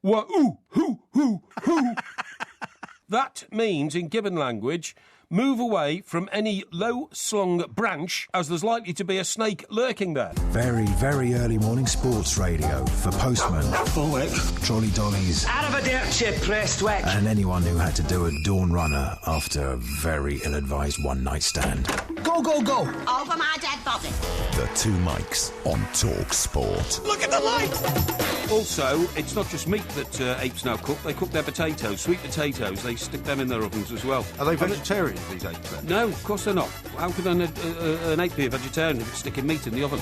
Wah-oo-hoo-hoo-hoo. That means, in Gibbon language, move away from any low-slung branch, as there's likely to be a snake lurking there. Very, very early morning sports radio for postmen, Forward. trolley dollies, Out of a dirt, you pressed whack. and anyone who had to do a dawn runner after a very ill-advised one-night stand. Go, go, go. Over my dead body. The two mics on Talk Sport. Look at the light. Also, it's not just meat that apes now cook. They cook their potatoes, sweet potatoes. They stick them in their ovens as well. Are they vegetarian, these apes then? No, of course they're not. How could an ape be a vegetarian if it's sticking meat in the oven?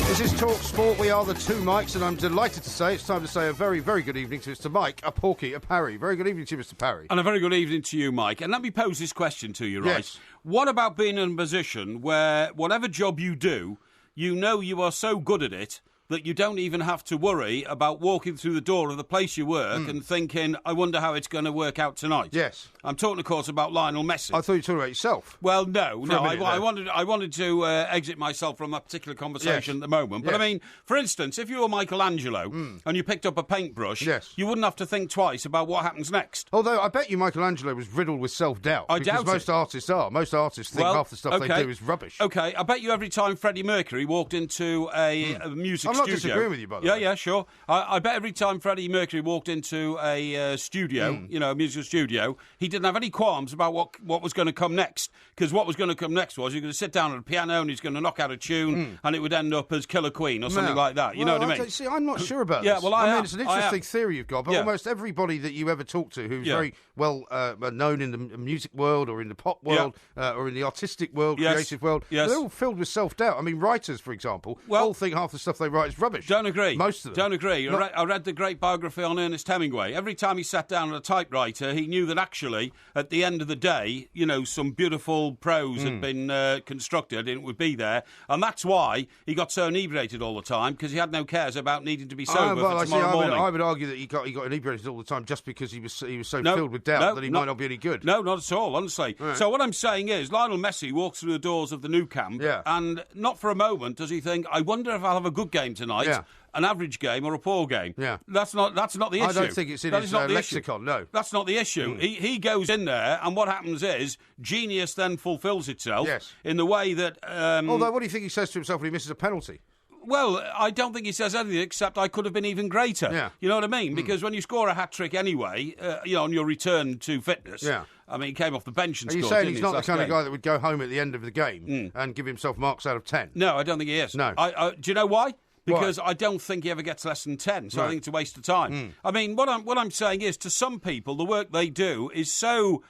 This is Talk Sport. We are the two mics, and I'm delighted to say it's time to say a very, very good evening to Mr. Mike, a Porky, a Parry. Very good evening to you, Mr. Parry. And a very good evening to you, Mike. And let me pose this question to you, right? Yes. What about being in a position where whatever job you do, you know you are so good at it that you don't even have to worry about walking through the door of the place you work and thinking, I wonder how it's going to work out tonight. Yes. I'm talking, of course, about Lionel Messi. I thought you were talking about yourself. Well, no. I wanted to exit myself from that particular conversation at the moment. But Yes. I mean, for instance, if you were Michelangelo and you picked up a paintbrush, Yes. you wouldn't have to think twice about what happens next. Although I bet you Michelangelo was riddled with self-doubt. I because doubt most it. artists are. Most artists think half the stuff they do is rubbish. Okay, I bet you every time Freddie Mercury walked into a music I'm not studio... disagreeing with you, by the way. Yeah, sure. I bet every time Freddie Mercury walked into a studio, a musical studio, he didn't have any qualms about what was going to come next. Because what was going to come next was you're going to sit down at a piano and he's going to knock out a tune and it would end up as Killer Queen or something like that. You know what I mean? See, I'm not sure about Yeah, this. well, I mean, it's an interesting theory you've got, but Yeah. almost everybody that you ever talk to who's very well known in the music world or in the pop world or in the artistic world, creative world, they're all filled with self-doubt. I mean, writers, for example, all think half the stuff they write is rubbish. Don't agree. Most of them. Don't agree. I read the great biography on Ernest Hemingway. Every time he sat down at a typewriter, he knew that actually, at the end of the day, some beautiful prose had been constructed and it would be there. And that's why he got so inebriated all the time, because he had no cares about needing to be sober for tomorrow morning. I would argue that he got inebriated all the time just because he was so filled with doubt that he might not be any good. No, not at all, honestly. Right. So what I'm saying is, Lionel Messi walks through the doors of the Nou Camp, and not for a moment does he think, I wonder if I'll have a good game tonight, an average game or a poor game. Yeah. That's not the issue. I don't think it's in his lexicon, no. That's not the issue. He goes in there, and what happens is, genius then fulfills itself in the way that... Although, what do you think he says to himself when he misses a penalty? Well, I don't think he says anything except I could have been even greater. Yeah. You know what I mean? Because when you score a hat-trick anyway, on your return to fitness, I mean, he came off the bench and scored. Are you saying he's not the kind of guy that would go home at the end of the game and give himself marks out of 10? No, I don't think he is. No. Do you know why? Because I don't think he ever gets less than 10, so I think it's a waste of time. I mean, what I'm saying is, to some people, the work they do is so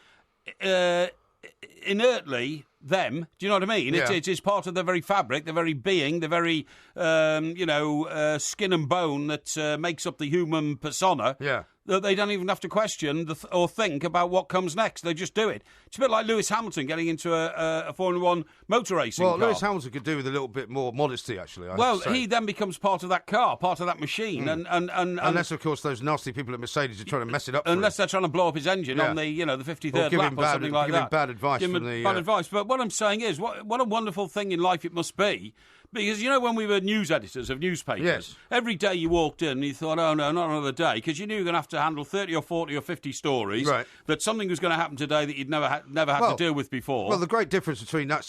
inertly them. Do you know what I mean? It is part of their very fabric, their very being, their very, skin and bone that makes up the human persona. Yeah. That they don't even have to question or think about what comes next. They just do it. It's a bit like Lewis Hamilton getting into a Formula One motor racing car. Well, Lewis Hamilton could do with a little bit more modesty, actually. He then becomes part of that car, part of that machine. And unless, of course, those nasty people at Mercedes are trying to mess it up for unless him. they're trying to blow up his engine on the 53rd lap or something like that. Give him bad advice. Bad advice. But what I'm saying is, what a wonderful thing in life it must be. Because, when we were news editors of newspapers, every day you walked in and you thought, oh, no, not another day, because you knew you were going to have to handle 30 or 40 or 50 stories, that something was going to happen today that you'd never had to deal with before. Well, the great difference between that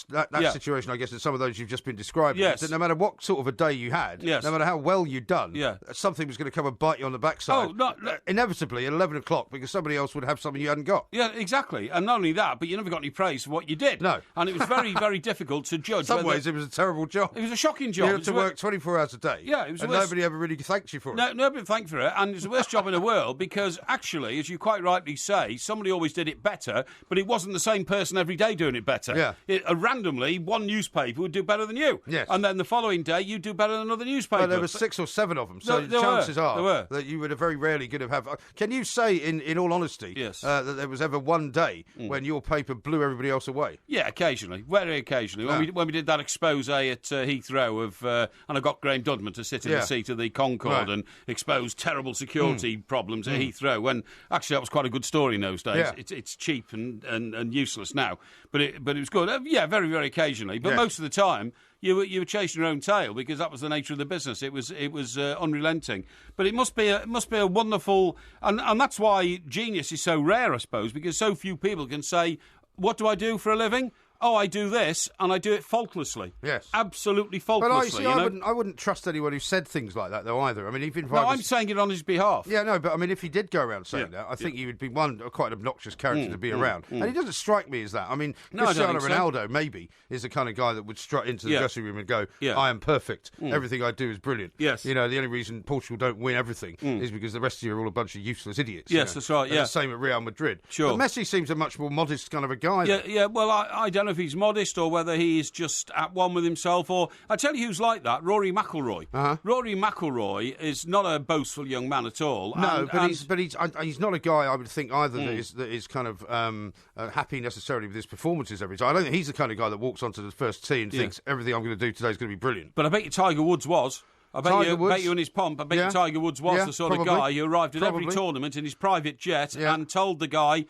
situation, I guess, and some of those you've just been describing is that no matter what sort of a day you had, no matter how well you'd done, something was going to come and bite you on the backside. Inevitably at 11 o'clock, because somebody else would have something you hadn't got. Yeah, exactly. And not only that, but you never got any praise for what you did. No. And it was very, very difficult to judge. In some ways, it was a terrible job. It was a shocking job. You had to work 24 hours a day. Yeah, it was and nobody ever really thanked you for it. No, nobody thanked for it, and it's the worst job in the world because actually, as you quite rightly say, somebody always did it better, but it wasn't the same person every day doing it better. Yeah. Randomly, one newspaper would do better than you. Yes. And then the following day, you'd do better than another newspaper. Well, there were 6 or 7 of them, so the chances are that you would have very rarely going to have... Can you say, in all honesty, that there was ever one day when your paper blew everybody else away? Yeah, occasionally. Very occasionally. When we did that expose at Heathrow Heathrow and I got Graham Dudman to sit in the seat of the Concorde and expose terrible security problems at Heathrow, when actually that was quite a good story in those days. It's cheap and useless now, but it was good. Very, very occasionally, but most of the time you were chasing your own tail, because that was the nature of the business. It was unrelenting. But it must be a wonderful, and that's why genius is so rare, I suppose, because so few people can say, what do I do for a living? Oh, I do this, and I do it faultlessly. Yes. Absolutely faultlessly. But I wouldn't trust anyone who said things like that, though, either. I mean, even if I'm saying it on his behalf. Yeah, no, but I mean, if he did go around saying that, I think he would be quite an obnoxious character to be around. And he doesn't strike me as that. I mean, Cristiano Ronaldo, maybe, is the kind of guy that would strut into the dressing room and go, I am perfect. Everything I do is brilliant. Yes. You know, the only reason Portugal don't win everything is because the rest of you are all a bunch of useless idiots. Yes, that's right, And the same at Real Madrid. Sure. But Messi seems a much more modest kind of a guy. Yeah, well, I don't know if he's modest or whether he is just at one with himself, or I tell you who's like that, Rory McIlroy. Rory McIlroy is not a boastful young man at all. No, but he's not a guy I would think either that is kind of happy necessarily with his performances every time. I don't think he's the kind of guy that walks onto the first tee and thinks everything I'm going to do today is going to be brilliant. But I bet you Tiger Woods was. I bet you in his pomp, I bet you Tiger Woods was the sort of guy who arrived at every tournament in his private jet and told the guy,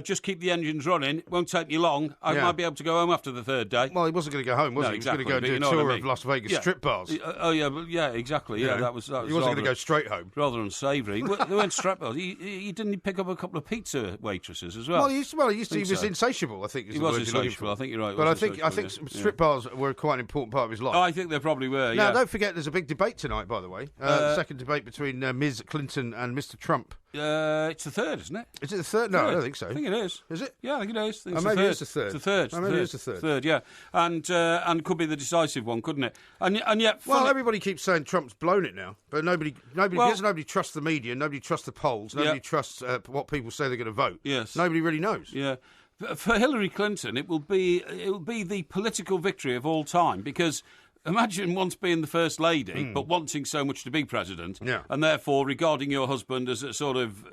just keep the engines running, won't take you long, I might be able to go home after the third day. Well, he wasn't going to go home, was he? He was going to go and do a tour of Las Vegas strip bars. Exactly. Yeah, that was he wasn't going to go straight home. Rather unsavoury. They weren't strip bars. He didn't pick up a couple of pizza waitresses as well. Well, he was insatiable, I think. He was insatiable, I think you're right. But I think strip bars were quite an important part of his life. Oh, I think they probably were, Now, don't forget, there's a big debate tonight, by the way. The second debate between Ms. Clinton and Mr. Trump. It's the third, isn't it? Is it the third? No, I don't think so. I think it is. Is it? Yeah, I think it is. Maybe it's the third. It's the third. Maybe it's the third. Third, yeah. And could be the decisive one, couldn't it? And yet... Well, everybody keeps saying Trump's blown it now, but nobody trusts the media, nobody trusts the polls, nobody trusts what people say they're going to vote. Yes. Nobody really knows. Yeah. For Hillary Clinton, it will be the political victory of all time, because... Imagine once being the First Lady, but wanting so much to be President, and therefore regarding your husband as a sort of,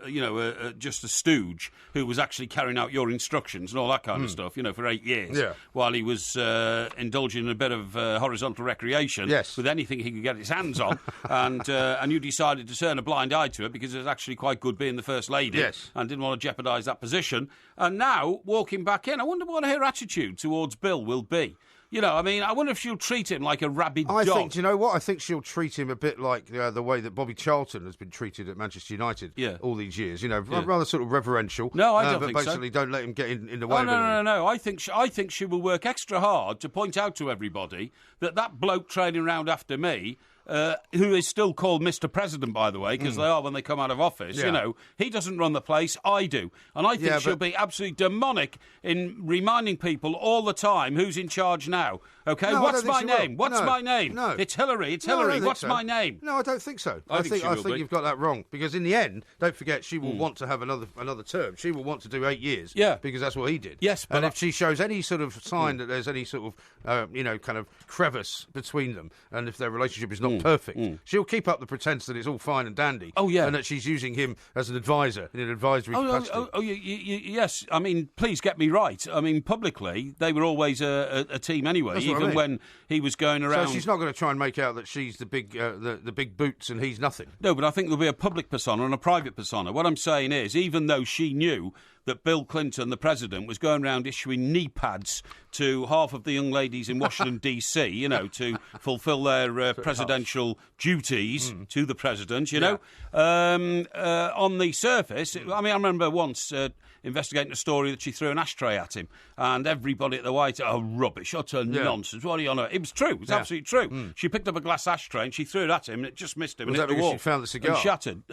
just a stooge who was actually carrying out your instructions and all that kind of stuff, for 8 years, while he was indulging in a bit of horizontal recreation with anything he could get his hands on, and you decided to turn a blind eye to it because it was actually quite good being the First Lady and didn't want to jeopardise that position. And now, walking back in, I wonder what her attitude towards Bill will be. I wonder if she'll treat him like a rabid dog. Do you know what? I think she'll treat him a bit like the way that Bobby Charlton has been treated at Manchester United all these years. Rather sort of reverential. No, I don't think so. But basically don't let him get in the way of it. No. I think she will work extra hard to point out to everybody that bloke trailing around after me, who is still called Mr. President, by the way, because they are when they come out of office, he doesn't run the place, I do. And I think she'll be absolutely demonic in reminding people all the time who's in charge now. OK, no, what's my name? What's my name? No. It's Hillary. It's Hillary. What's my name? No, I don't think so. I think you've got that wrong. Because in the end, don't forget, she will want to have another term. She will want to do 8 years. Yeah. Because that's what he did. Yes, but and if she shows any sort of sign that there's any sort of, kind of crevice between them, and if their relationship is not perfect, she'll keep up the pretense that it's all fine and dandy. Oh, yeah. And that she's using him as an advisor in an advisory capacity. Yes. I mean, please get me right. I mean, publicly, they were always a team anyway, even when he was going around. So she's not going to try and make out that she's the big the big boots and he's nothing. No, but I think there'll be a public persona and a private persona. What I'm saying is, even though she knew that Bill Clinton, the president, was going around issuing knee pads to half of the young ladies in Washington, D.C., to fulfil their presidential duties to the president, on the surface. I mean, I remember once investigating a story that she threw an ashtray at him, and everybody at the White House, rubbish, utter nonsense, what are you on about? It was true, it was absolutely true. She picked up a glass ashtray and she threw it at him, and it just missed him and hit the wall. She found the cigar? And shattered.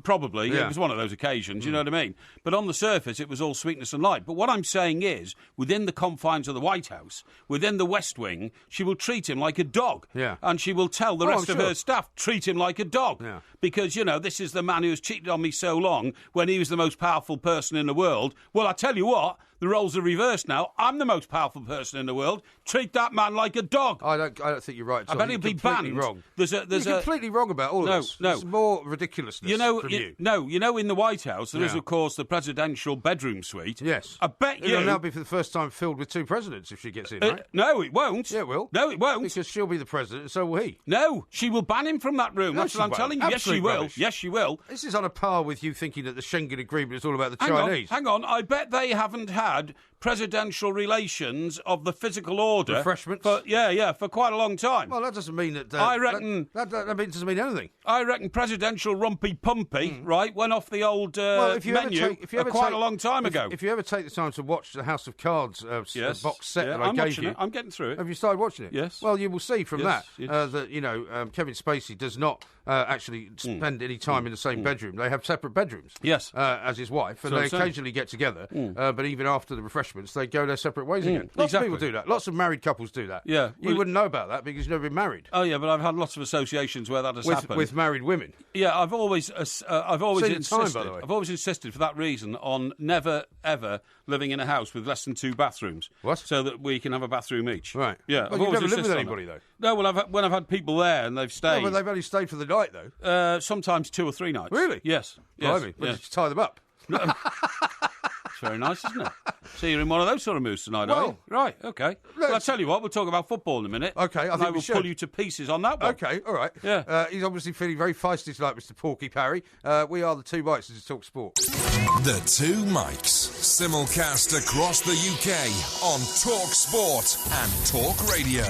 Probably. It was one of those occasions, you know what I mean? But on the surface, it was all sweetness and light. But what I'm saying is, within the confines of the White House, within the West Wing, she will treat him like a dog. Yeah. And she will tell the rest of her staff, treat him like a dog. Yeah. Because, this is the man who has cheated on me so long when he was the most powerful person in the world. Well, I tell you what, The roles are reversed now. I'm the most powerful person in the world. Treat that man like a dog. I don't think you're right. I bet he'll be banned. Wrong. You're completely wrong about all of this. No, there's more ridiculousness from you. No, in the White House there is, of course, the presidential bedroom suite. Yes. I bet It'll now be for the first time filled with 2 presidents if she gets in, right? No, it won't. Yeah, it will. No, it won't. Because she'll be the president and so will he. No, she will ban him from that room. No, That's what I'm telling you. Yes, she will. Rubbish. Yes, she will. This is on a par with you thinking that the Schengen Agreement is all about the Chinese. Hang on. I bet they haven't had presidential relations of the physical order. Refreshments? For quite a long time. Well, that doesn't mean that... I reckon... That doesn't mean anything. I reckon presidential rumpy-pumpy, right, went off the old menu quite a long time ago. If you ever take the time to watch the House of Cards box set that I gave you... I'm getting through it. Have you started watching it? Yes. Well, you will see from that Kevin Spacey does not actually spend any time in the same bedroom. They have separate bedrooms. Yes. As his wife, and they occasionally get together, but even after the refreshments, they go their separate ways again. Lots of people do that. Lots of married couples do that. Yeah. You wouldn't know about that because you've never been married. Oh, yeah, but I've had lots of associations where that has happened. With married women. Yeah, I've always insisted. By the way. I've always insisted for that reason on never ever living in a house with less than 2 bathrooms. What? So that we can have a bathroom each. Right. Yeah. Well, you've never lived with anybody though. No. Well, when I've had people there and they've stayed. No, but they've only stayed for the night though. Sometimes 2 or 3 nights. Really? Yes. Blimey. But you tie them up. It's very nice, isn't it? So you're in one of those sort of moods tonight, are you? Right, okay. Well, I'll tell you what, we'll talk about football in a minute. Okay, I think we should. Pull you to pieces on that one. Okay, all right. Yeah. He's obviously feeling very feisty tonight, Mr. Porky Parry. We are the 2 Mics as Talk Sport. The 2 Mics, simulcast across the UK on Talk Sport and Talk Radio.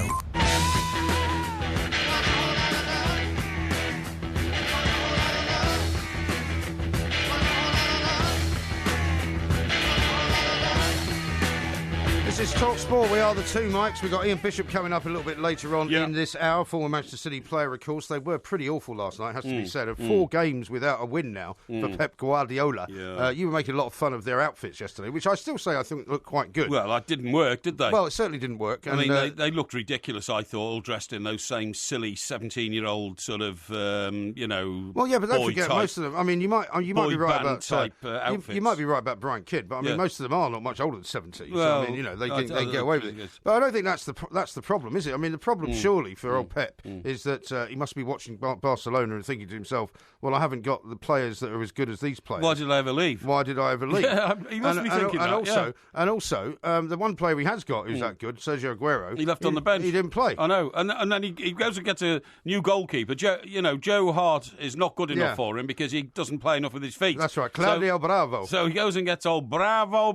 This is Talk Sport. We are the 2 Mics. We've got Ian Bishop coming up a little bit later on in this hour. Former Manchester City player, of course. They were pretty awful last night, has to be said. 4 games without a win now for Pep Guardiola. Yeah. You were making a lot of fun of their outfits yesterday, which I still say I think looked quite good. Well, that didn't work, did they? Well, it certainly didn't work. I mean, they looked ridiculous, I thought, all dressed in those same silly 17-year-old sort of, Well, yeah, but don't forget, most of them, I mean, you might be right about... type outfits. You might be right about Brian Kidd, but I mean, most of them are not much older than 17. Well, so, I mean, they get away with it. But I don't think that's the problem, is it? I mean, the problem surely for old Pep is that he must be watching Barcelona and thinking to himself, well, I haven't got the players that are as good as these players. Why did I ever leave? Yeah, he must be thinking that. And also, the one player he has got who's that good, Sergio Aguero, he left on the bench. He didn't play. I know, and then he goes and gets a new goalkeeper. Joe Hart is not good enough for him because he doesn't play enough with his feet. That's right, Claudio Bravo. So he goes and gets old Bravo.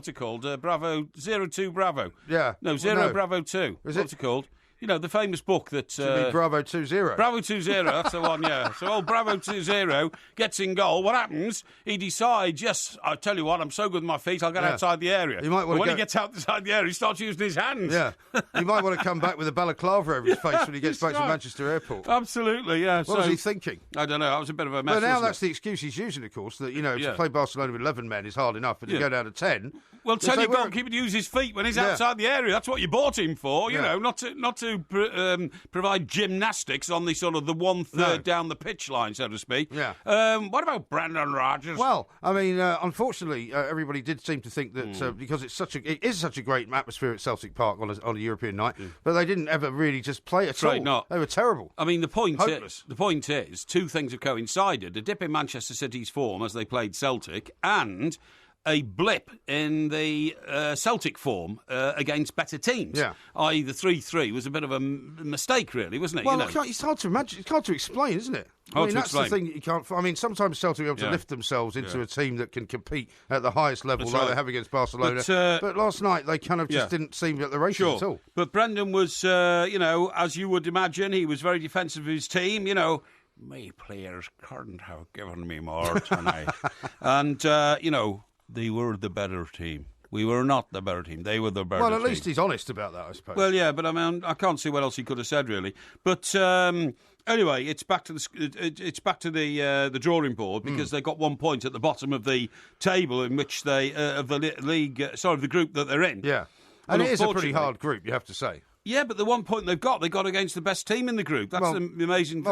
What's it called? Bravo 02 Bravo. Yeah. No, Bravo 2. What's it called? You know, the famous book that... Bravo 2-0. Bravo 2-0, that's the one, yeah. So old Bravo 2-0 gets in goal. What happens? He decides, yes, I tell you what, I'm so good with my feet, I'll get outside the area. But when he gets outside the area, he starts using his hands. Yeah. He might want to come back with a balaclava over his face when he gets back to Manchester Airport. Absolutely, yeah. What was he thinking? I don't know. That was a bit of a mess, But now that's the excuse he's using, of course, that, to play Barcelona with 11 men is hard enough, but to go down to 10... Well, tell your goalkeeper to use his feet when he's outside the area. That's what you bought him for, you know, not to provide gymnastics on the sort of the 1/3 down the pitch line, so to speak. Yeah. What about Brendan Rodgers? Well, I mean, unfortunately, everybody did seem to think that because it is such a great atmosphere at Celtic Park on a European night, but they didn't ever really just play at all. Not. They were terrible. I mean, the point is, 2 things have coincided: a dip in Manchester City's form as they played Celtic, and a blip in the Celtic form against better teams. Yeah. I.e. the 3-3 was a bit of a mistake, really, wasn't it? Well, it's hard to imagine. It's hard to explain, isn't it? That's the thing you can't... I mean, sometimes Celtic are able to lift themselves into a team that can compete at the highest level like they have against Barcelona. But last night, they kind of just didn't seem at the races at all. But Brendan was, as you would imagine, he was very defensive of his team, My players couldn't have given me more tonight. And, they were the better team. We were not the better team. They were the better team. Well, at least he's honest about that, I suppose. Well, yeah, but I mean, I can't see what else he could have said, really. But anyway, it's back to the drawing board because they got 1 point at the bottom of the table in which they of the league, of the group that they're in. Yeah, and it is a pretty hard group, you have to say. Yeah, but the 1 point they've got against the best team in the group. That's amazing.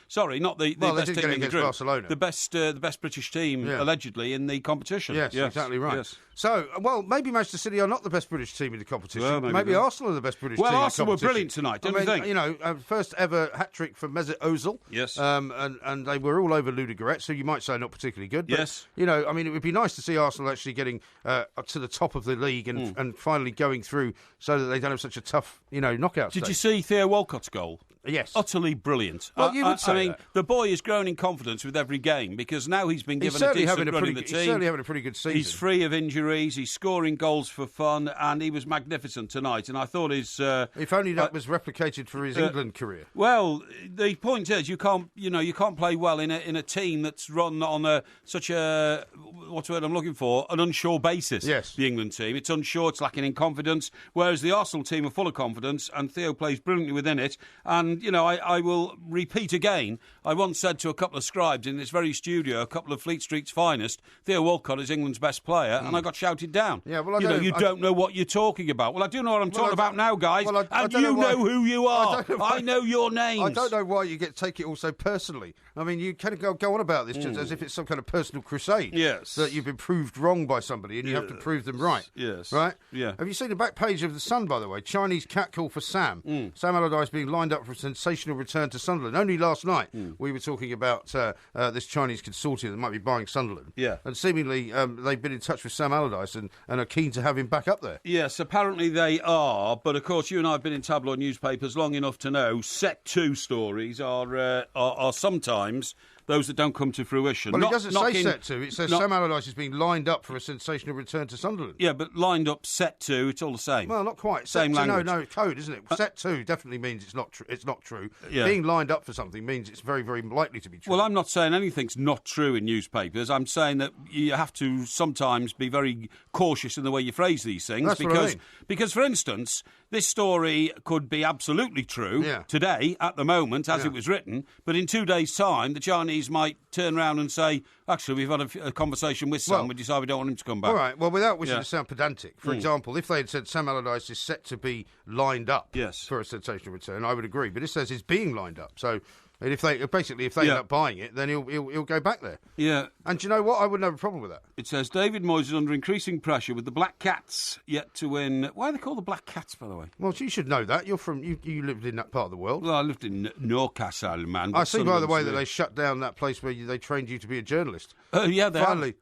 Sorry, not the best team in the group. Barcelona. The best British team, allegedly, in the competition. Yes, exactly right. Yes. So, maybe Manchester City are not the best British team in the competition. Well, maybe Arsenal are the best British team in the competition. Arsenal were brilliant tonight, don't you think? You know, first ever hat-trick for Mesut Ozil. Yes. And they were all over Ludogorets, so you might say not particularly good. But, yes. You know, I mean, it would be nice to see Arsenal actually getting up to the top of the league and finally going through so that they don't have such a tough, knockout stage. Did you see Theo Walcott's goal? Yes. Utterly brilliant. Well, you would say that. The boy has grown in confidence with every game because now he's been given a decent run in the team. He's certainly having a pretty good season. He's free of injuries, he's scoring goals for fun, and he was magnificent tonight. And I thought his... if only that was replicated for his England career. Well, the point is you can't play well in a team that's run on such a... What's the word I'm looking for? An unsure basis. Yes. The England team. It's unsure, it's lacking in confidence, whereas the Arsenal team are full of confidence, and Theo plays brilliantly within it. And, I will repeat again, I once said to a couple of scribes in this very studio, a couple of Fleet Street's finest, Theo Walcott is England's best player, and I got shouted down. Yeah, well, you don't know what you're talking about. Well, I do know what I'm talking about now, guys, and you know who you are. I know your names. I don't know why you take it all so personally. I mean, you kind of go on about this just as if it's some kind of personal crusade. Yes. That you've been proved wrong by somebody and you have to prove them right. Yes. Right? Yeah. Have you seen the back page of The Sun, by the way? Chinese catcall for Sam. Sam Allardyce being lined up for a sensational return to Sunderland. Only last night we were talking about this Chinese consortium that might be buying Sunderland. Yeah. And seemingly they've been in touch with Sam Allardyce and are keen to have him back up there. Yes, apparently they are. But, of course, you and I have been in tabloid newspapers long enough to know set 2 stories are sometimes... those that don't come to fruition. Well, it doesn't say set 2. It says Sam Allardyce is being lined up for a sensational return to Sunderland. Yeah, but lined up, set 2, it's all the same. Well, not quite. Same language. No, code, isn't it? Set 2 definitely means it's not true. Yeah. Being lined up for something means it's very, very likely to be true. Well, I'm not saying anything's not true in newspapers. I'm saying that you have to sometimes be very cautious in the way you phrase these things. That's what I mean. Because, for instance, this story could be absolutely true today, at the moment, as it was written, but in 2 days' time, the Chinese might turn around and say, actually, we've had a conversation with Sam, we decide we don't want him to come back. All right, well, without wishing to sound pedantic, for example, if they had said Sam Allardyce is set to be lined up for a sensational return, I would agree, but it says he's being lined up, so... And if they end up buying it, then he'll go back there. Yeah. And do you know what? I wouldn't have a problem with that. It says David Moyes is under increasing pressure with the Black Cats yet to win. Why are they called the Black Cats, by the way? Well, you should know that. You're from you lived in that part of the world. Well, I lived in Newcastle, man. I see, by the way, that they shut down that place where they trained you to be a journalist. Yeah,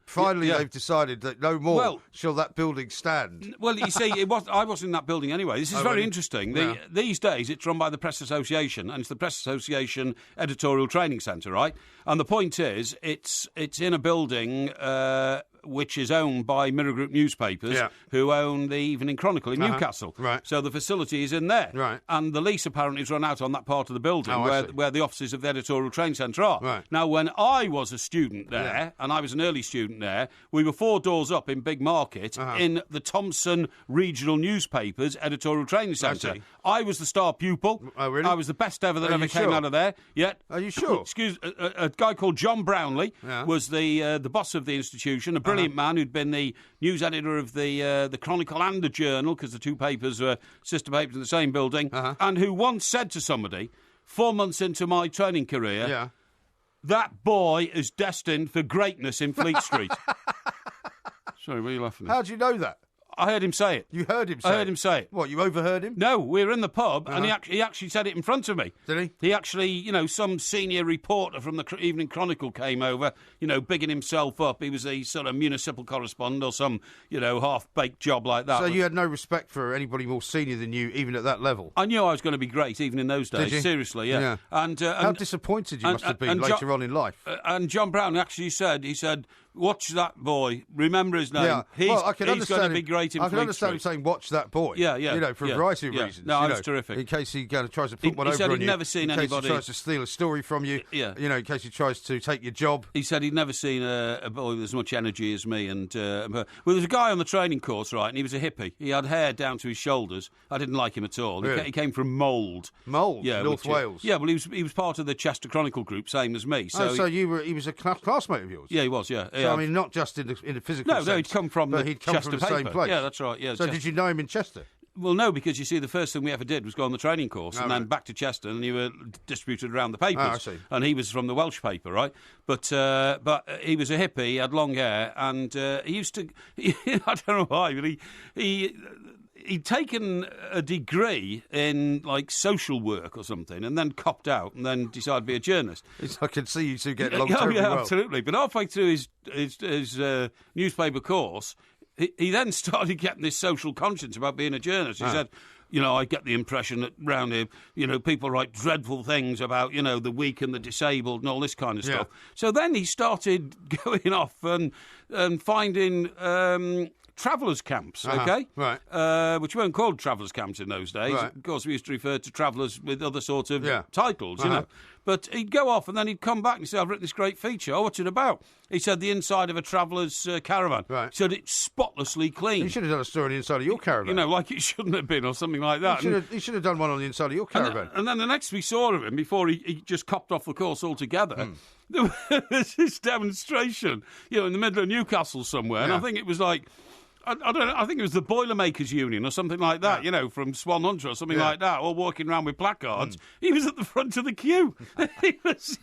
Finally, they've decided that no more shall that building stand. Well, you see, I wasn't in that building anyway. This is very interesting. These days, it's run by the Press Association, and it's the Press Association editorial training centre, right? And the point is, it's in a building which is owned by Mirror Group newspapers, who own the Evening Chronicle in Newcastle. Right. So the facility is in there. Right. And the lease apparently is run out on that part of the building where the offices of the editorial training centre are. Right. Now, when I was a student there, and I was an early student there, we were 4 doors up in Big Market in the Thompson Regional Newspapers editorial training centre. I was the star pupil. Oh, really? I was the best ever that ever came out of there. Yet, are you sure? A guy called John Brownlee was the boss of the institution, a brilliant man who'd been the news editor of the Chronicle and the Journal, because the 2 papers were sister papers in the same building, and who once said to somebody, 4 months into my training career, that boy is destined for greatness in Fleet Street. Sorry, what are you laughing at? How do you know that? I heard him say it. You heard him say it? I heard him say it. What, you overheard him? No, we were in the pub, and he actually said it in front of me. Did he? He actually, some senior reporter from the Evening Chronicle came over, bigging himself up. He was a sort of municipal correspondent or some, half-baked job like that. So you had no respect for anybody more senior than you, even at that level? I knew I was going to be great, even in those days. Did you? Seriously, yeah. And how disappointed you must have been later on in life. And John Brown actually said, watch that boy. Remember his name. Yeah. He's going to be great in Fleet I can understand him saying, watch that boy. Yeah. For a variety of reasons. No, it's terrific. In case he tries to put one he over said on he'd you. Never seen in anybody. case he tries to steal a story from you. Yeah. In case he tries to take your job. He said he'd never seen a boy with as much energy as me. And well, there's a guy on the training course, right, and he was a hippie. He had hair down to his shoulders. I didn't like him at all. Really? He came from Mould. Mould? Yeah, North Wales? Yeah, well, he was part of the Chester Chronicle group, same as me. So he was a classmate of yours? Yeah, he was, yeah. So, I mean, not just in the physical sense. No, he'd come from but he'd come Chester from the same place. Yeah, that's right. Yeah, so did you know him in Chester? Well, no, because you see, the first thing we ever did was go on the training course and then back to Chester, and you were distributed around the papers. I see. And he was from the Welsh paper, right? But he was a hippie, he had long hair, and he used to... I don't know why, but he'd taken a degree in, like, social work or something, and then copped out, and then decided to be a journalist. I can see you two get along terribly well. Absolutely. But halfway through his newspaper course, he then started getting this social conscience about being a journalist. He said, I get the impression that round here, people write dreadful things about, the weak and the disabled and all this kind of stuff. So then he started going off and finding... travellers' camps, okay? Right. Which weren't called travellers' camps in those days. Right. Of course, we used to refer to travellers with other sorts of titles, you know. But he'd go off and then he'd come back and say, I've written this great feature. Oh, what's it about? He said, the inside of a traveller's caravan. Right. He said, it's spotlessly clean. You should have done a story on the inside of your caravan. Like it shouldn't have been or something like that. You should have done one on the inside of your caravan. And then the next we saw of him, before he just copped off the course altogether, there was this demonstration, in the middle of Newcastle somewhere. And I think it was like... I don't know, I think it was the Boilermakers Union or something like that, from Swan Hunter or something like that, all walking around with placards. He was at the front of the queue. He was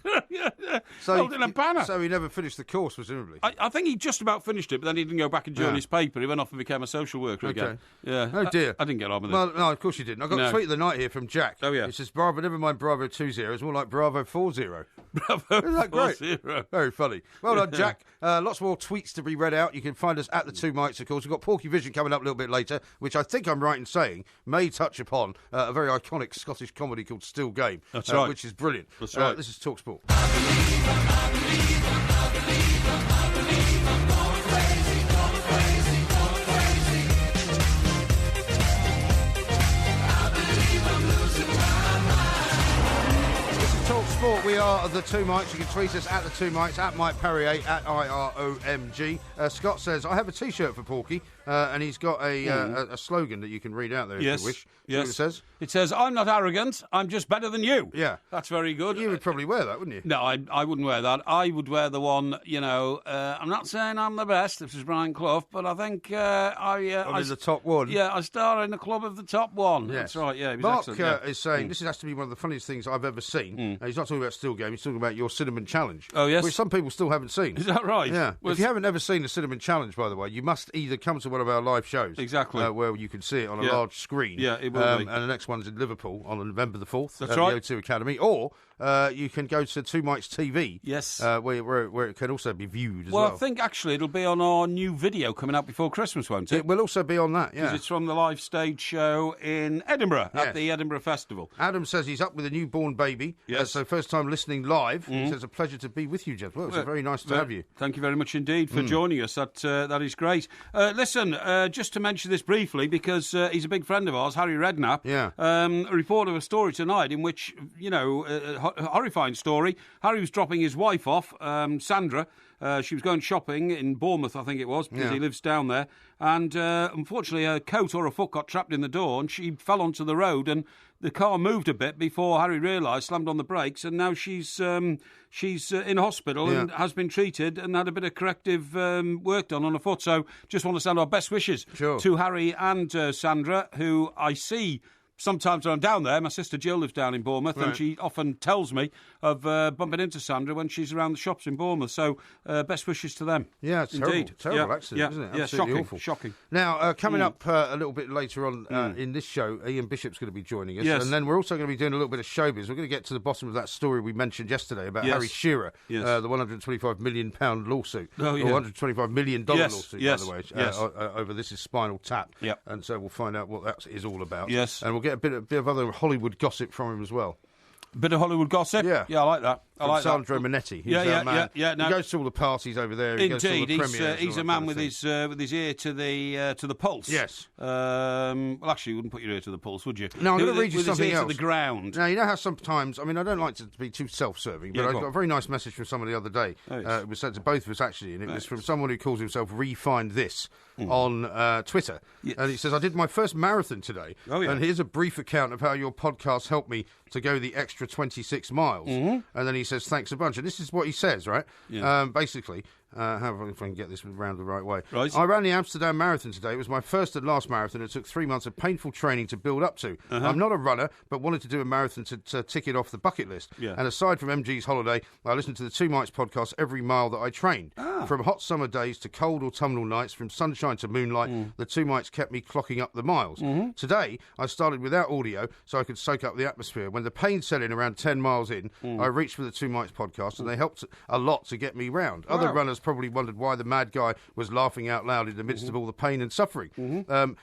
holding a banner. So he never finished the course, presumably? I think he just about finished it, but then he didn't go back and join his paper. He went off and became a social worker again. Yeah. Oh, dear. I didn't get on with it. Well, no, of course you didn't. I got a tweet of the night here from Jack. Oh, yeah. It says, Bravo, never mind Bravo 20, it's more like Bravo 40. Bravo Isn't that great? 40. Very funny. Well done, Jack. Lots more tweets to be read out. You can find us at the Two Mics, of course. We've got Porkyvision coming up a little bit later, which I think I'm right in saying may touch upon a very iconic Scottish comedy called Still Game. That's right. Which is brilliant. That's right. This is Talk Sport. Sport, we are the Two Mics. You can tweet us at the Two Mics, at Mike Parry 8, at IROMG. Scott says, I have a T-shirt for Porky, and he's got a slogan that you can read out there if you wish. Yes. What it says? It says, I'm not arrogant, I'm just better than you. Yeah. That's very good. You would probably wear that, wouldn't you? No, I wouldn't wear that. I would wear the one, I'm not saying I'm the best, this is Brian Clough, but I think I'm in the top one. Yeah, I star in the club of the top one. Yes. That's right, yeah. Mark is saying, this has to be one of the funniest things I've ever seen. He's not talking about Still Game, he's talking about your Cinnamon Challenge. Oh, yes? Which some people still haven't seen. Is that right? Yeah. Well, if you haven't ever seen the Cinnamon Challenge, by the way, you must either come to one of our live shows. Exactly. Where you can see it on a large screen. Yeah, it will be. And the next one's in Liverpool on November the 4th. That's at right. the O2 Academy. Or you can go to Two Mics TV. Yes. Where it can also be viewed as well. Well, I think actually it'll be on our new video coming out before Christmas, won't it? It will also be on that, yeah. Because it's from the live stage show in Edinburgh at the Edinburgh Festival. Adam says he's up with a newborn baby. Yes. So first time listening live. He says, a pleasure to be with you, Jeff. Well, it's very nice to have you. Thank you very much indeed for joining us. That is great. Listen, just to mention this briefly, because he's a big friend of ours, Harry Redknapp, reported a story tonight in which, a horrifying story. Harry was dropping his wife off, Sandra. She was going shopping in Bournemouth, I think it was, because he lives down there. And unfortunately, her coat or her foot got trapped in the door, and she fell onto the road, and the car moved a bit before Harry realised, slammed on the brakes, and now she's in hospital and has been treated and had a bit of corrective work done on her foot. So just want to send our best wishes to Harry and Sandra, who I see sometimes when I'm down there. My sister Jill lives down in Bournemouth, and she often tells me of bumping into Sandra when she's around the shops in Bournemouth. So best wishes to them. Yeah, it's indeed. Terrible accident, isn't it? Absolutely awful. Shocking. Now, coming up a little bit later on in this show, Ian Bishop's going to be joining us. Yes. And then we're also going to be doing a little bit of showbiz. We're going to get to the bottom of that story we mentioned yesterday about Harry Shearer, the £125 million lawsuit. Oh, yeah. Or $125 million lawsuit, by the way, over this is Spinal Tap. Yep. And so we'll find out what that is all about. Yes. And we'll get a bit of other Hollywood gossip from him as well. Bit of Hollywood gossip? Yeah. I like that. I like Sandro that. Minetti. He's our man. No. He goes to all the parties over there. He goes to all the premieres. He's a man with his ear to the pulse. Yes. Well, actually, you wouldn't put your ear to the pulse, would you? No, I'm going to read you something his ear else. To the ground. Now, you know how sometimes, I mean, I don't like to be too self-serving, but I got a very nice message from someone the other day. It was sent to both of us, actually, and it was from someone who calls himself Refind This on Twitter. Yes. And he says, I did my first marathon today, and here's a brief account of how your podcast helped me to go the extra 26 miles. And then he says, thanks a bunch. And this is what he says, right? Yeah. Basically, If I can get this round the right way. Right. I ran the Amsterdam Marathon today. It was my first and last marathon. It took 3 months of painful training to build up to. I'm not a runner, but wanted to do a marathon to tick it off the bucket list. Yeah. And aside from MG's holiday, I listened to the Two Mics podcast every mile that I trained. From hot summer days to cold autumnal nights, from sunshine to moonlight, the Two Mics kept me clocking up the miles. Today, I started without audio so I could soak up the atmosphere. When the pain set in around 10 miles in, I reached for the Two Mics podcast, and they helped a lot to get me round. Other runners probably wondered why the mad guy was laughing out loud in the midst of all the pain and suffering.